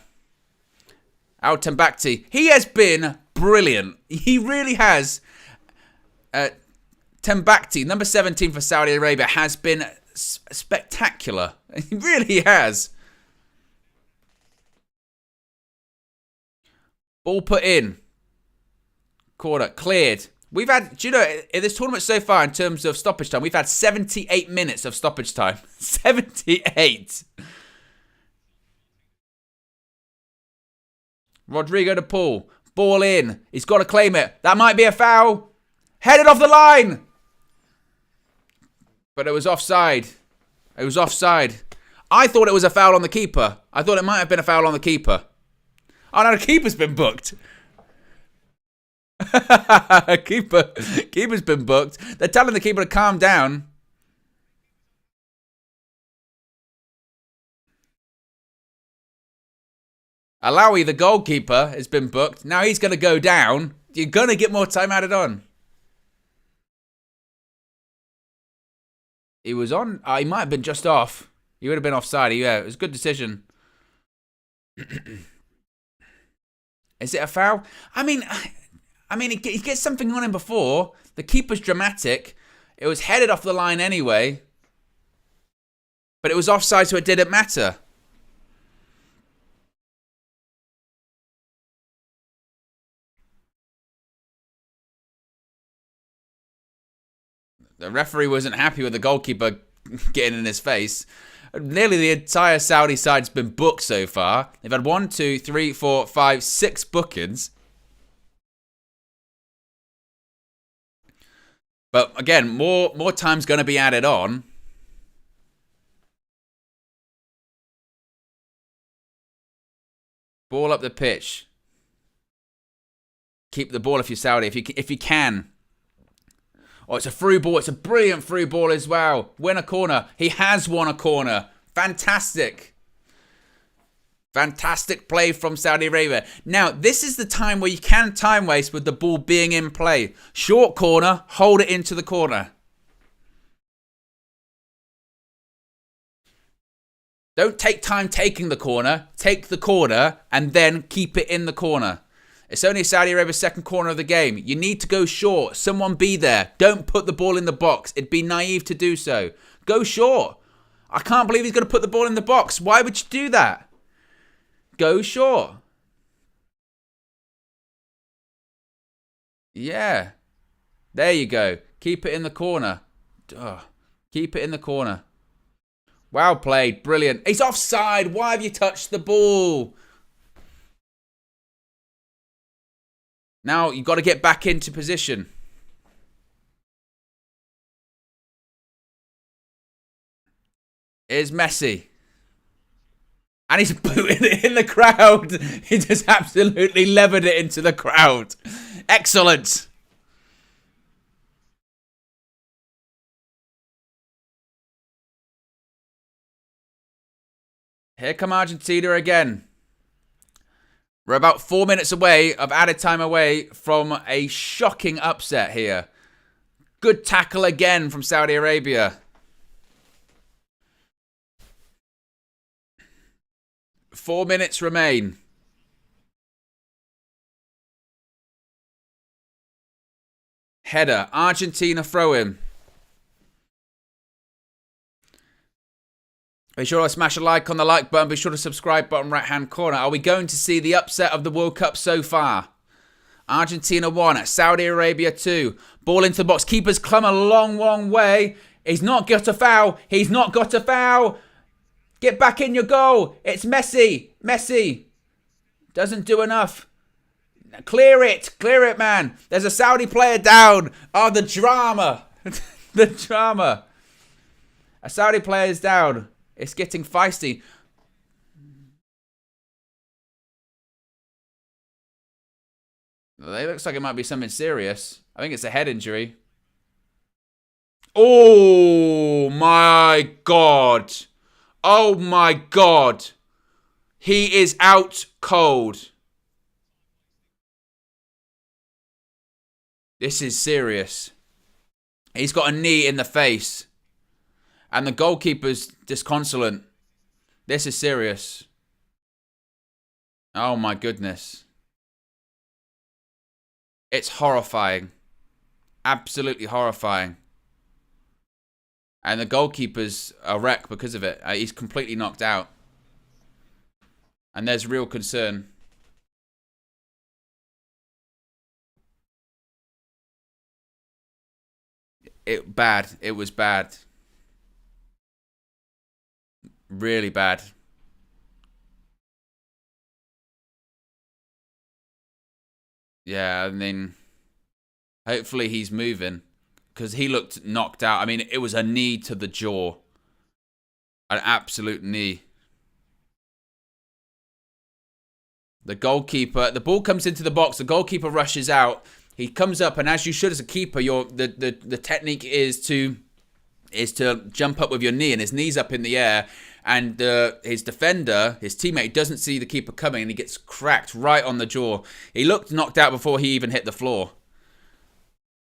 B: Al Tambakti. He has been brilliant. He really has. Tambakti, number 17 for Saudi Arabia, has been spectacular. He really has. Ball put in. Corner. Cleared. We've had, do you know, in this tournament so far, in terms of stoppage time, we've had 78 minutes of stoppage time. 78. Rodrigo de Paul. Ball in. He's got to claim it. That might be a foul. Headed off the line. But it was offside. It was offside. I thought it was a foul on the keeper. I thought it might have been a foul on the keeper. Oh, no, the keeper's been booked. Keeper's been booked. They're telling the keeper to calm down. Alawi, the goalkeeper, has been booked. Now he's going to go down. You're going to get more time added on. He was on. He might have been just off. He would have been offside. Yeah, it was a good decision. Is it a foul? I mean, he gets something on him before. The keeper's dramatic. It was headed off the line anyway. But it was offside, so it didn't matter. The referee wasn't happy with the goalkeeper getting in his face. Nearly the entire Saudi side's been booked so far. They've had 1, 2, 3, 4, 5, 6 bookings. But again, more time's going to be added on. Ball up the pitch. Keep the ball if you're Saudi, if you can. Oh, it's a through ball. It's a brilliant through ball as well. Win a corner. He has won a corner. Fantastic. Fantastic play from Saudi Arabia. Now, this is the time where you can time waste with the ball being in play. Short corner, hold it into the corner. Don't take time taking the corner. Take the corner and then keep it in the corner. It's only Saudi Arabia's second corner of the game. You need to go short. Someone be there. Don't put the ball in the box. It'd be naive to do so. Go short. I can't believe he's going to put the ball in the box. Why would you do that? Go short. Yeah. There you go. Keep it in the corner. Ugh. Keep it in the corner. Well played. Brilliant. He's offside. Why have you touched the ball? Now you've got to get back into position. Here's Messi. And he's booting it in the crowd. He just absolutely levered it into the crowd. Excellent. Here come Argentina again. We're about 4 minutes away of added time away from a shocking upset here. Good tackle again from Saudi Arabia. 4 minutes remain. Header. Argentina throw in. Be sure to smash a like on the like button. Be sure to subscribe button right hand corner. Are we going to see the upset of the World Cup so far? Argentina 1, Saudi Arabia 2. Ball into the box. Keeper's come a long way. He's not got a foul. He's not got a foul. Get back in your goal. It's Messi. Messi doesn't do enough. Clear it. Clear it, man. There's a Saudi player down. Oh, the drama. The drama. A Saudi player is down. It's getting feisty. It looks like it might be something serious. I think it's a head injury. Oh, my God. Oh, my God. He is out cold. This is serious. He's got a knee in the face. And the goalkeeper's disconsolate. This is serious. Oh my goodness. It's horrifying. Absolutely horrifying. And the goalkeeper's a wreck because of it. He's completely knocked out. And there's real concern. It was bad. Really bad. Yeah, I mean, hopefully he's moving because he looked knocked out. I mean, it was a knee to the jaw. An absolute knee. The goalkeeper, the ball comes into the box. The goalkeeper rushes out. He comes up, and as you should as a keeper, the technique is to jump up with your knee, and his knee's up in the air. And his defender, his teammate, doesn't see the keeper coming, and he gets cracked right on the jaw. He looked knocked out before he even hit the floor.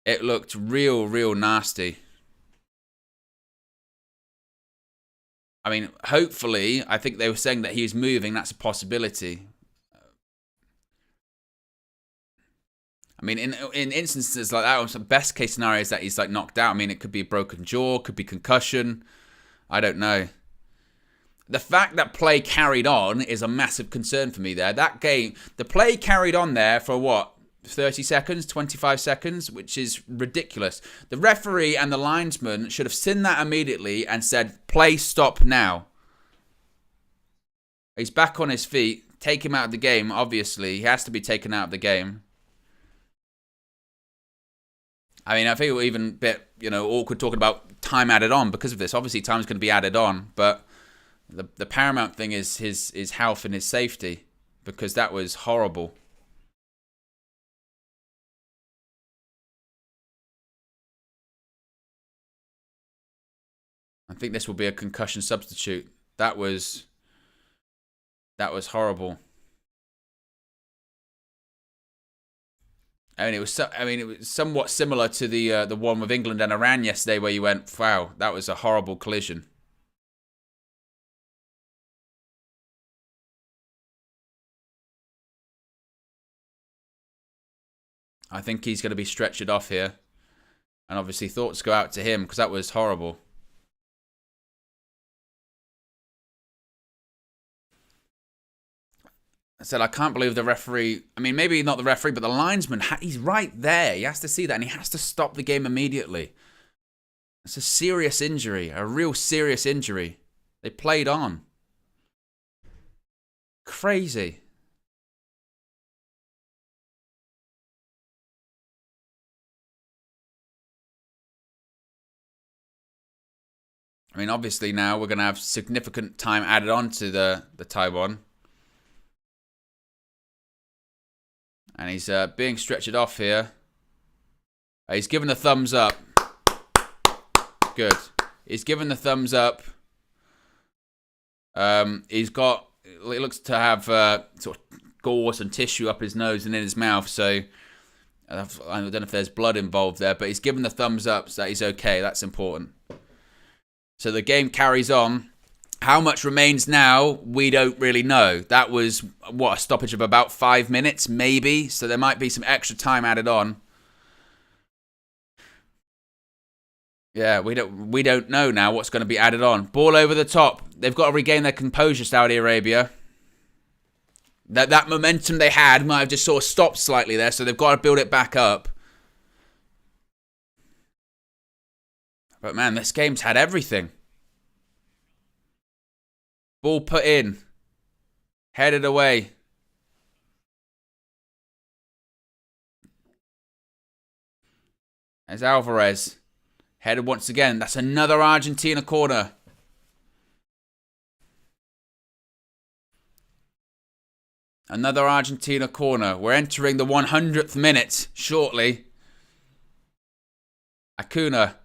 B: It looked real nasty. I mean, hopefully, I think they were saying that he was moving. That's a possibility. I mean, in instances like that, the best case scenario is that he's like knocked out. I mean, it could be a broken jaw, could be concussion. I don't know. The fact that play carried on is a massive concern for me there. That game, the play carried on there for what? 30 seconds, 25 seconds, which is ridiculous. The referee and the linesman should have seen that immediately and said, play stop now. He's back on his feet. Take him out of the game, obviously. He has to be taken out of the game. I mean, I think it was even a bit, awkward talking about time added on because of this. Obviously, time's going to be added on, but the paramount thing is his health and his safety, because that was horrible. I think this will be a concussion substitute. That was horrible. I mean, it was somewhat similar to the one with England and Iran yesterday, where you went, wow, that was a horrible collision. I think he's going to be stretchered off here. And obviously thoughts go out to him, because that was horrible. I said, I can't believe the referee. I mean, maybe not the referee, but the linesman. He's right there. He has to see that, and he has to stop the game immediately. It's a serious injury, a real serious injury. They played on. Crazy. I mean, obviously now we're going to have significant time added on to the Taiwan. And he's being stretched off here. He's given the thumbs up. Good. He's given the thumbs up. He's got, it looks to have sort of gauze and tissue up his nose and in his mouth. So I don't know if there's blood involved there, but he's given the thumbs up so that he's okay. That's important. So the game carries on. How much remains now, we don't really know. That was, what, a stoppage of about 5 minutes, maybe? So there might be some extra time added on. Yeah, we don't know now what's going to be added on. Ball over the top. They've got to regain their composure, Saudi Arabia. That momentum they had might have just sort of stopped slightly there, so they've got to build it back up. But man, this game's had everything. Ball put in. Headed away. There's Alvarez. Headed once again. That's another Argentina corner. Another Argentina corner. We're entering the 100th minute shortly. Acuna.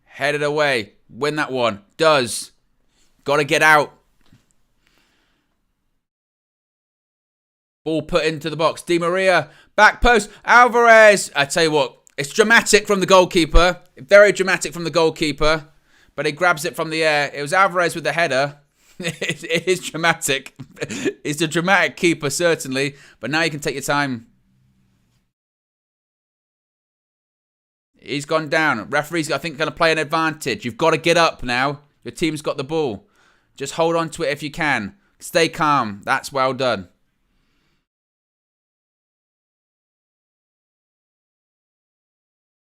B: Headed away. Win that one. Does. Got to get out. Ball put into the box. Di Maria. Back post. Alvarez. I tell you what. It's dramatic from the goalkeeper. Very dramatic from the goalkeeper. But he grabs it from the air. It was Alvarez with the header. It is dramatic. It's a dramatic keeper, certainly. But now you can take your time. He's gone down. Referee's, I think, going to play an advantage. You've got to get up now. Your team's got the ball. Just hold on to it if you can. Stay calm. That's well done.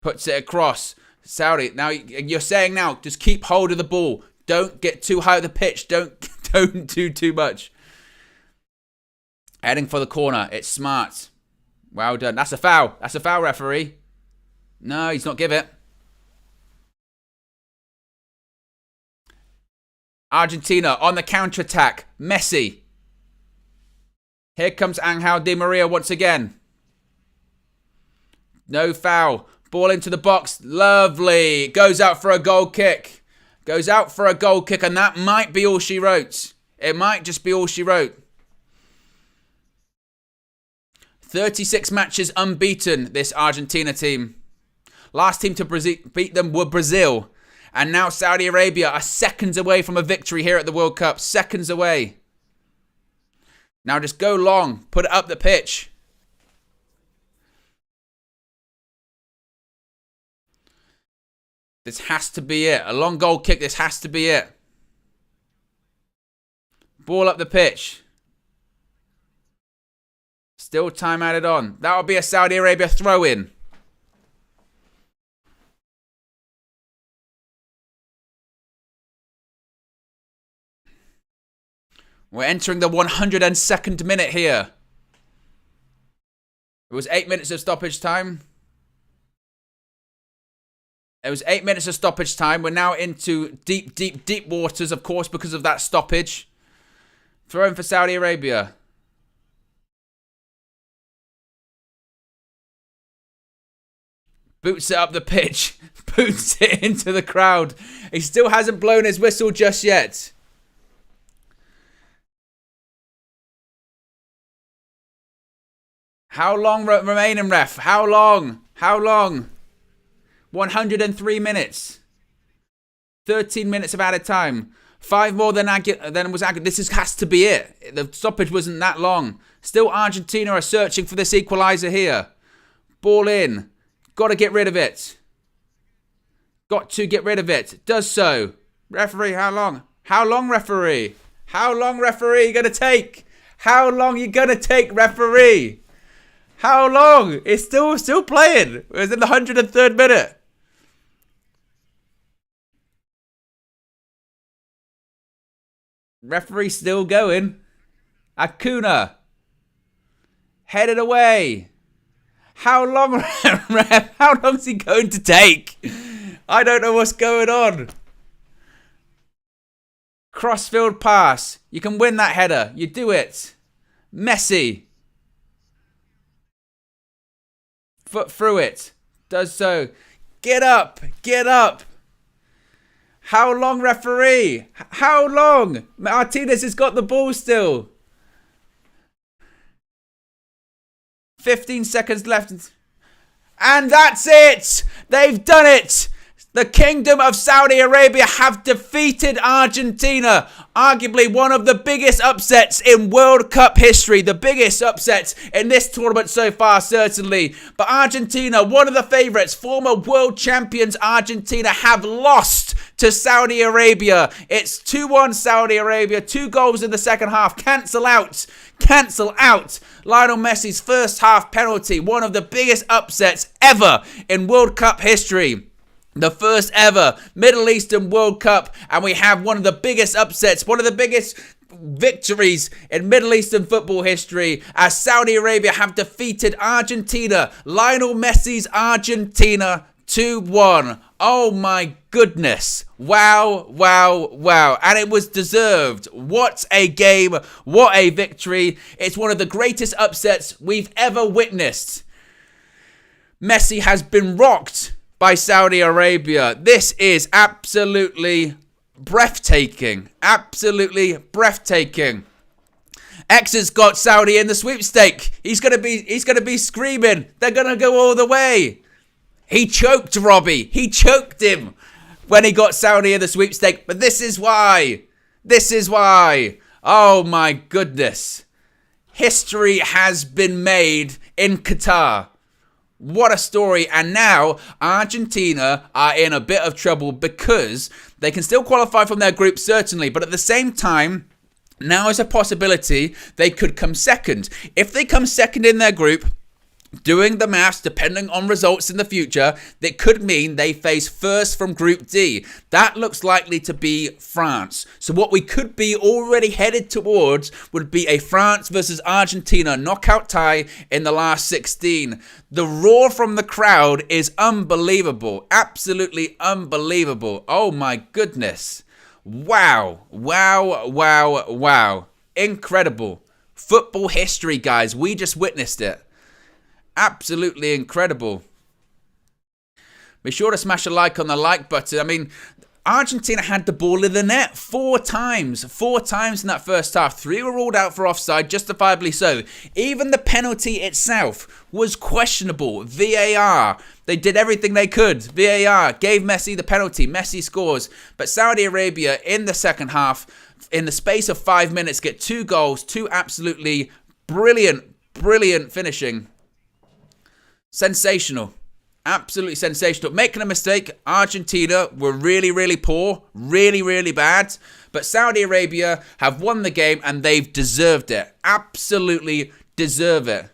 B: Puts it across. Saudi. Now, you're saying now, just keep hold of the ball. Don't get too high at the pitch. Don't do too much. Heading for the corner. It's smart. Well done. That's a foul. That's a foul, referee. No, he's not give it. Argentina on the counter-attack. Messi. Here comes Angel Di Maria once again. No foul. Ball into the box. Lovely. Goes out for a goal kick. Goes out for a goal kick, and that might be all she wrote. It might just be all she wrote. 36 matches unbeaten, this Argentina team. Last team to beat them were Brazil. And now Saudi Arabia are seconds away from a victory here at the World Cup. Seconds away. Now just go long. Put it up the pitch. This has to be it. A long goal kick. This has to be it. Ball up the pitch. Still time added on. That will be a Saudi Arabia throw-in. We're entering the 102nd minute here. It was 8 minutes of stoppage time. It was 8 minutes of stoppage time. We're now into deep waters, of course, because of that stoppage. Throw in for Saudi Arabia. Boots it up the pitch. Boots it into the crowd. He still hasn't blown his whistle just yet. How long remaining, ref? How long? How long? 103 minutes. 13 minutes of added time. 5 more than was added. This has to be it. The stoppage wasn't that long. Still Argentina are searching for this equalizer here. Ball in. Got to get rid of it. Got to get rid of it. Does so. Referee, how long? How long, referee? How long, referee, you going to take? How long you going to take, referee? How long? It's still playing. It was in the 103rd minute. Referee still going. Acuna. Headed away. How long, ref? How long is he going to take? I don't know what's going on. Crossfield pass. You can win that header. You do it. Messi. Foot through it. Does so. Get up. Get up. How long, referee? How long? Martinez has got the ball still. 15 seconds left. And that's it. They've done it. The Kingdom of Saudi Arabia have defeated Argentina. Arguably one of the biggest upsets in World Cup history. The biggest upsets in this tournament so far, certainly. But Argentina, one of the favourites, former world champions Argentina, have lost to Saudi Arabia. It's 2-1 Saudi Arabia. 2 goals in the second half. Cancel out. Cancel out. Lionel Messi's first half penalty. One of the biggest upsets ever in World Cup history. The first ever Middle Eastern World Cup. And we have one of the biggest upsets. One of the biggest victories in Middle Eastern football history as Saudi Arabia have defeated Argentina. Lionel Messi's Argentina 2-1. Oh my goodness. Wow, wow, wow. And it was deserved. What a game. What a victory. It's one of the greatest upsets we've ever witnessed. Messi has been rocked by Saudi Arabia. This is absolutely breathtaking. Absolutely breathtaking. X has got Saudi in the sweepstake. He's gonna be screaming. They're gonna go all the way. He choked Robbie. He choked him when he got Saudi in the sweepstake. But this is why. This is why. Oh my goodness. History has been made in Qatar. What a story. And now Argentina are in a bit of trouble because they can still qualify from their group, certainly. But at the same time, now is a possibility they could come second. If they come second in their group, doing the maths, depending on results in the future, that could mean they face first from Group D. That looks likely to be France. So what we could be already headed towards would be a France versus Argentina knockout tie in the last 16. The roar from the crowd is unbelievable. Absolutely unbelievable. Oh my goodness. Wow. Wow, wow, wow. Incredible. Football history, guys. We just witnessed it. Absolutely incredible. Be sure to smash a like on the like button. I mean, Argentina had the ball in the net 4 times. 4 times in that first half. 3 were ruled out for offside, justifiably so. Even the penalty itself was questionable. VAR. They did everything they could. VAR gave Messi the penalty. Messi scores. But Saudi Arabia in the second half, in the space of 5 minutes, get 2 goals. 2 absolutely brilliant finishing. Sensational. Absolutely sensational. Making a mistake, Argentina were really, really poor. Really, really bad. But Saudi Arabia have won the game and they've deserved it. Absolutely deserve it.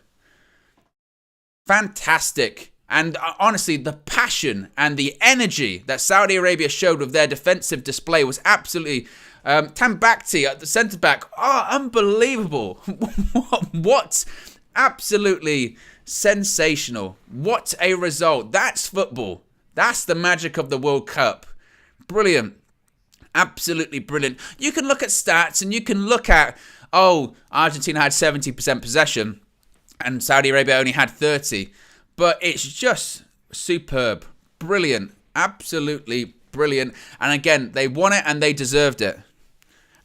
B: Fantastic. And honestly, the passion and the energy that Saudi Arabia showed with their defensive display was absolutely... Tambakti at the centre-back. Oh, unbelievable. What? Absolutely... sensational. What a result. That's football. That's the magic of the World Cup. Brilliant. Absolutely brilliant. You can look at stats and you can look at, oh, Argentina had 70% possession and Saudi Arabia only had 30. But it's just superb. Brilliant. Absolutely brilliant. And again, they won it and they deserved it.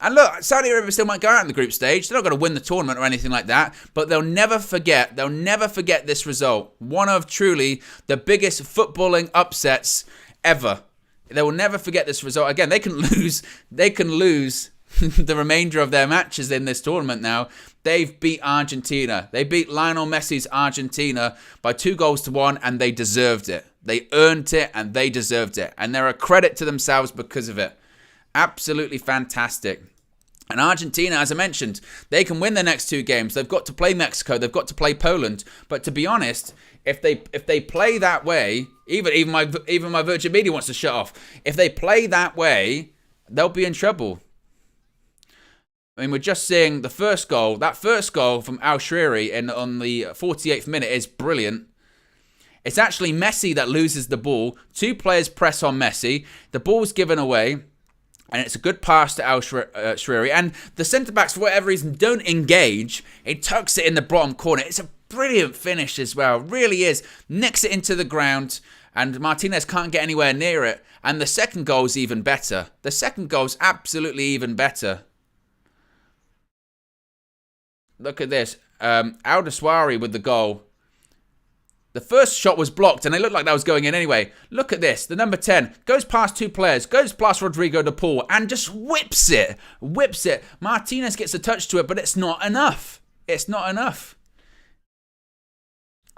B: And look, Saudi Arabia still might go out in the group stage. They're not going to win the tournament or anything like that. But they'll never forget this result. One of truly the biggest footballing upsets ever. They will never forget this result. Again, they can lose the remainder of their matches in this tournament now. They've beat Argentina. They beat Lionel Messi's Argentina by 2-1, and they deserved it. They earned it and they deserved it. And they're a credit to themselves because of it. Absolutely fantastic. And Argentina, as I mentioned, they can win their next 2 games. They've got to play Mexico. They've got to play Poland. But to be honest, if they play that way, even my Virgin Media wants to shut off. If they play that way, they'll be in trouble. I mean, we're just seeing the first goal. That first goal from Al Shriri on the 48th minute is brilliant. It's actually Messi that loses the ball. Two players press on Messi. The ball's given away. And it's a good pass to Al Shriri. And the centre-backs, for whatever reason, don't engage. He tucks it in the bottom corner. It's a brilliant finish as well. Really is. Nicks it into the ground. And Martinez can't get anywhere near it. And the second goal's even better. The second goal's absolutely even better. Look at this. Al-Dawsari with the goal. The first shot was blocked, and it looked like that was going in anyway. Look at this. The number 10 goes past two players, goes past Rodrigo de Paul, and just whips it. Whips it. Martinez gets a touch to it, but it's not enough. It's not enough.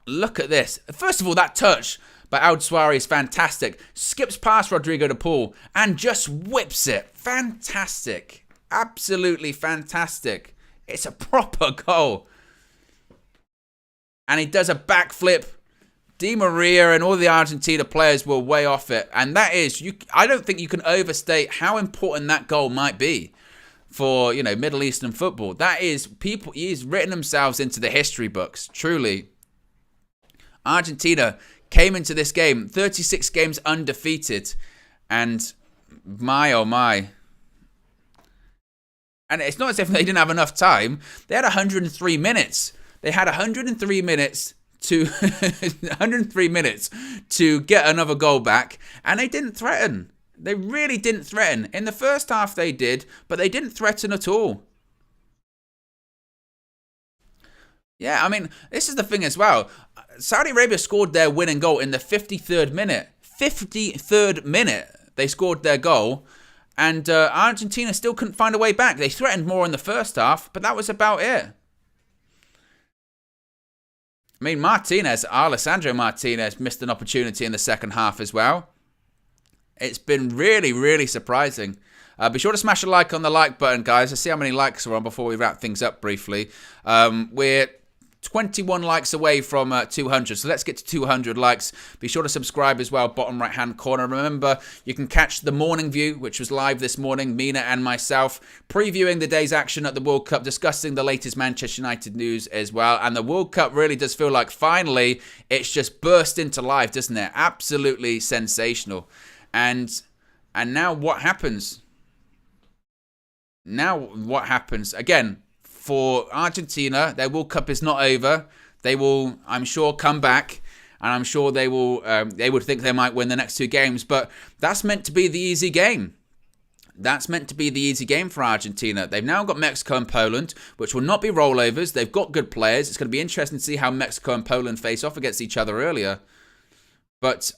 B: Look at this. First of all, that touch by Al-Dawsari is fantastic. Skips past Rodrigo de Paul and just whips it. Fantastic. Absolutely fantastic. It's a proper goal. And he does a backflip. Di Maria and all the Argentina players were way off it. And that is, I don't think you can overstate how important that goal might be for, Middle Eastern football. That is, he's written themselves into the history books, truly. Argentina came into this game, 36 games undefeated. And my, oh my. And it's not as if they didn't have enough time. They had 103 minutes. They had 103 minutes to 103 minutes to get another goal back, and they didn't threaten. They really didn't threaten. In the first half they did, but they didn't threaten at all. Yeah, I mean, this is the thing as well. Saudi Arabia scored their winning goal in the 53rd minute. 53rd minute they scored their goal, and Argentina still couldn't find a way back. They threatened more in the first half, but that was about it. I mean, Alessandro Martinez missed an opportunity in the second half as well. It's been really, really surprising. Be sure to smash a like on the like button, guys. Let's see how many likes are on before we wrap things up briefly. We're 21 likes away from 200, so let's get to 200 likes. Be sure to subscribe as well, bottom right hand corner. Remember, you can catch the morning view, which was live this morning, Mina and myself previewing the day's action at the World Cup, discussing the latest Manchester United news as well. And the World Cup really does feel like finally it's just burst into life, doesn't it? Absolutely sensational. And now what happens? Again, for Argentina, their World Cup is not over. They will, I'm sure, come back, and I'm sure they will. They would think they might win the next two games, but that's meant to be the easy game. That's meant to be the easy game for Argentina. They've now got Mexico and Poland, which will not be rollovers. They've got good players. It's going to be interesting to see how Mexico and Poland face off against each other earlier. But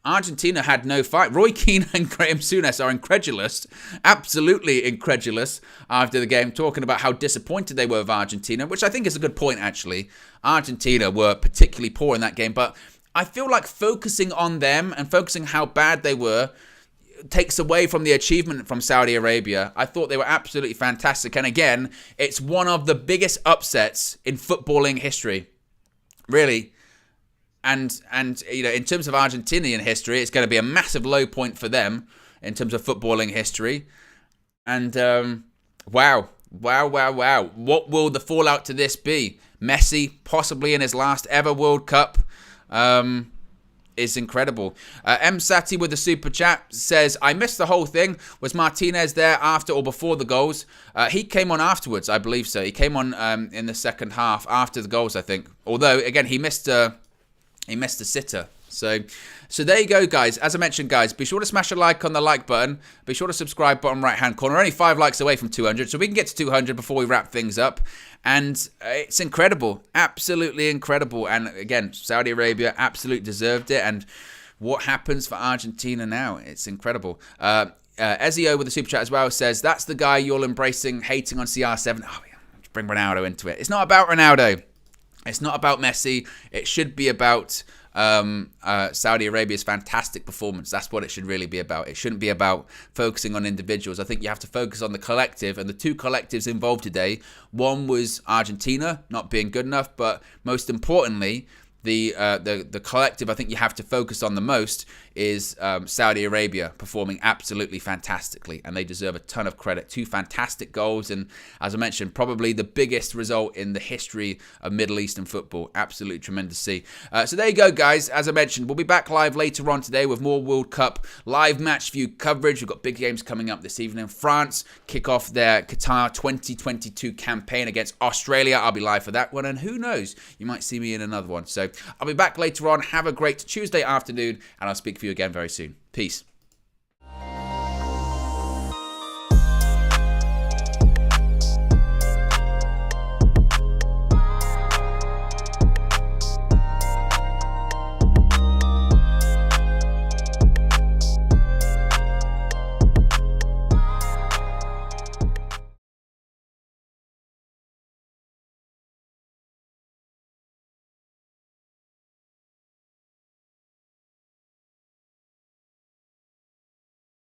B: Argentina had no fight. Roy Keane and Graham Souness are incredulous, absolutely incredulous after the game, talking about how disappointed they were with Argentina, which I think is a good point, actually. Argentina were particularly poor in that game, but I feel like focusing on them and focusing how bad they were takes away from the achievement from Saudi Arabia. I thought they were absolutely fantastic, and again, it's one of the biggest upsets in footballing history, really. And in terms of Argentinian history, it's going to be a massive low point for them in terms of footballing history. And wow. What will the fallout to this be? Messi, possibly in his last ever World Cup, is incredible. M. Sati with the super chat says, I missed the whole thing. Was Martinez there after or before the goals? He came on afterwards, I believe so. He came on in the second half after the goals, I think. Although, again, he missed a sitter. So there you go, guys. As I mentioned, guys, be sure to smash a like on the like button. Be sure to subscribe, bottom right-hand corner. We're only 5 likes away from 200, so we can get to 200 before we wrap things up. And it's incredible. Absolutely incredible. And again, Saudi Arabia absolutely deserved it. And what happens for Argentina now? It's incredible. Ezio with the super chat as well says, that's the guy you're embracing, hating on CR7. Oh, yeah. Bring Ronaldo into it. It's not about Ronaldo. It's not about Messi. It should be about Saudi Arabia's fantastic performance. That's what it should really be about. It shouldn't be about focusing on individuals. I think you have to focus on the collective, and the two collectives involved today, one was Argentina not being good enough, but most importantly, the collective I think you have to focus on the most is Saudi Arabia performing absolutely fantastically, and they deserve a ton of credit. 2 fantastic goals, and as I mentioned, probably the biggest result in the history of Middle Eastern football. Absolutely tremendous to see. So there you go, guys. As I mentioned, we'll be back live later on today with more World Cup live match view coverage. We've got big games coming up this evening. France kick off their Qatar 2022 campaign against Australia. I'll be live for that one, and who knows, you might see me in another one. So I'll be back later on. Have a great Tuesday afternoon, and I'll speak for you again very soon. Peace.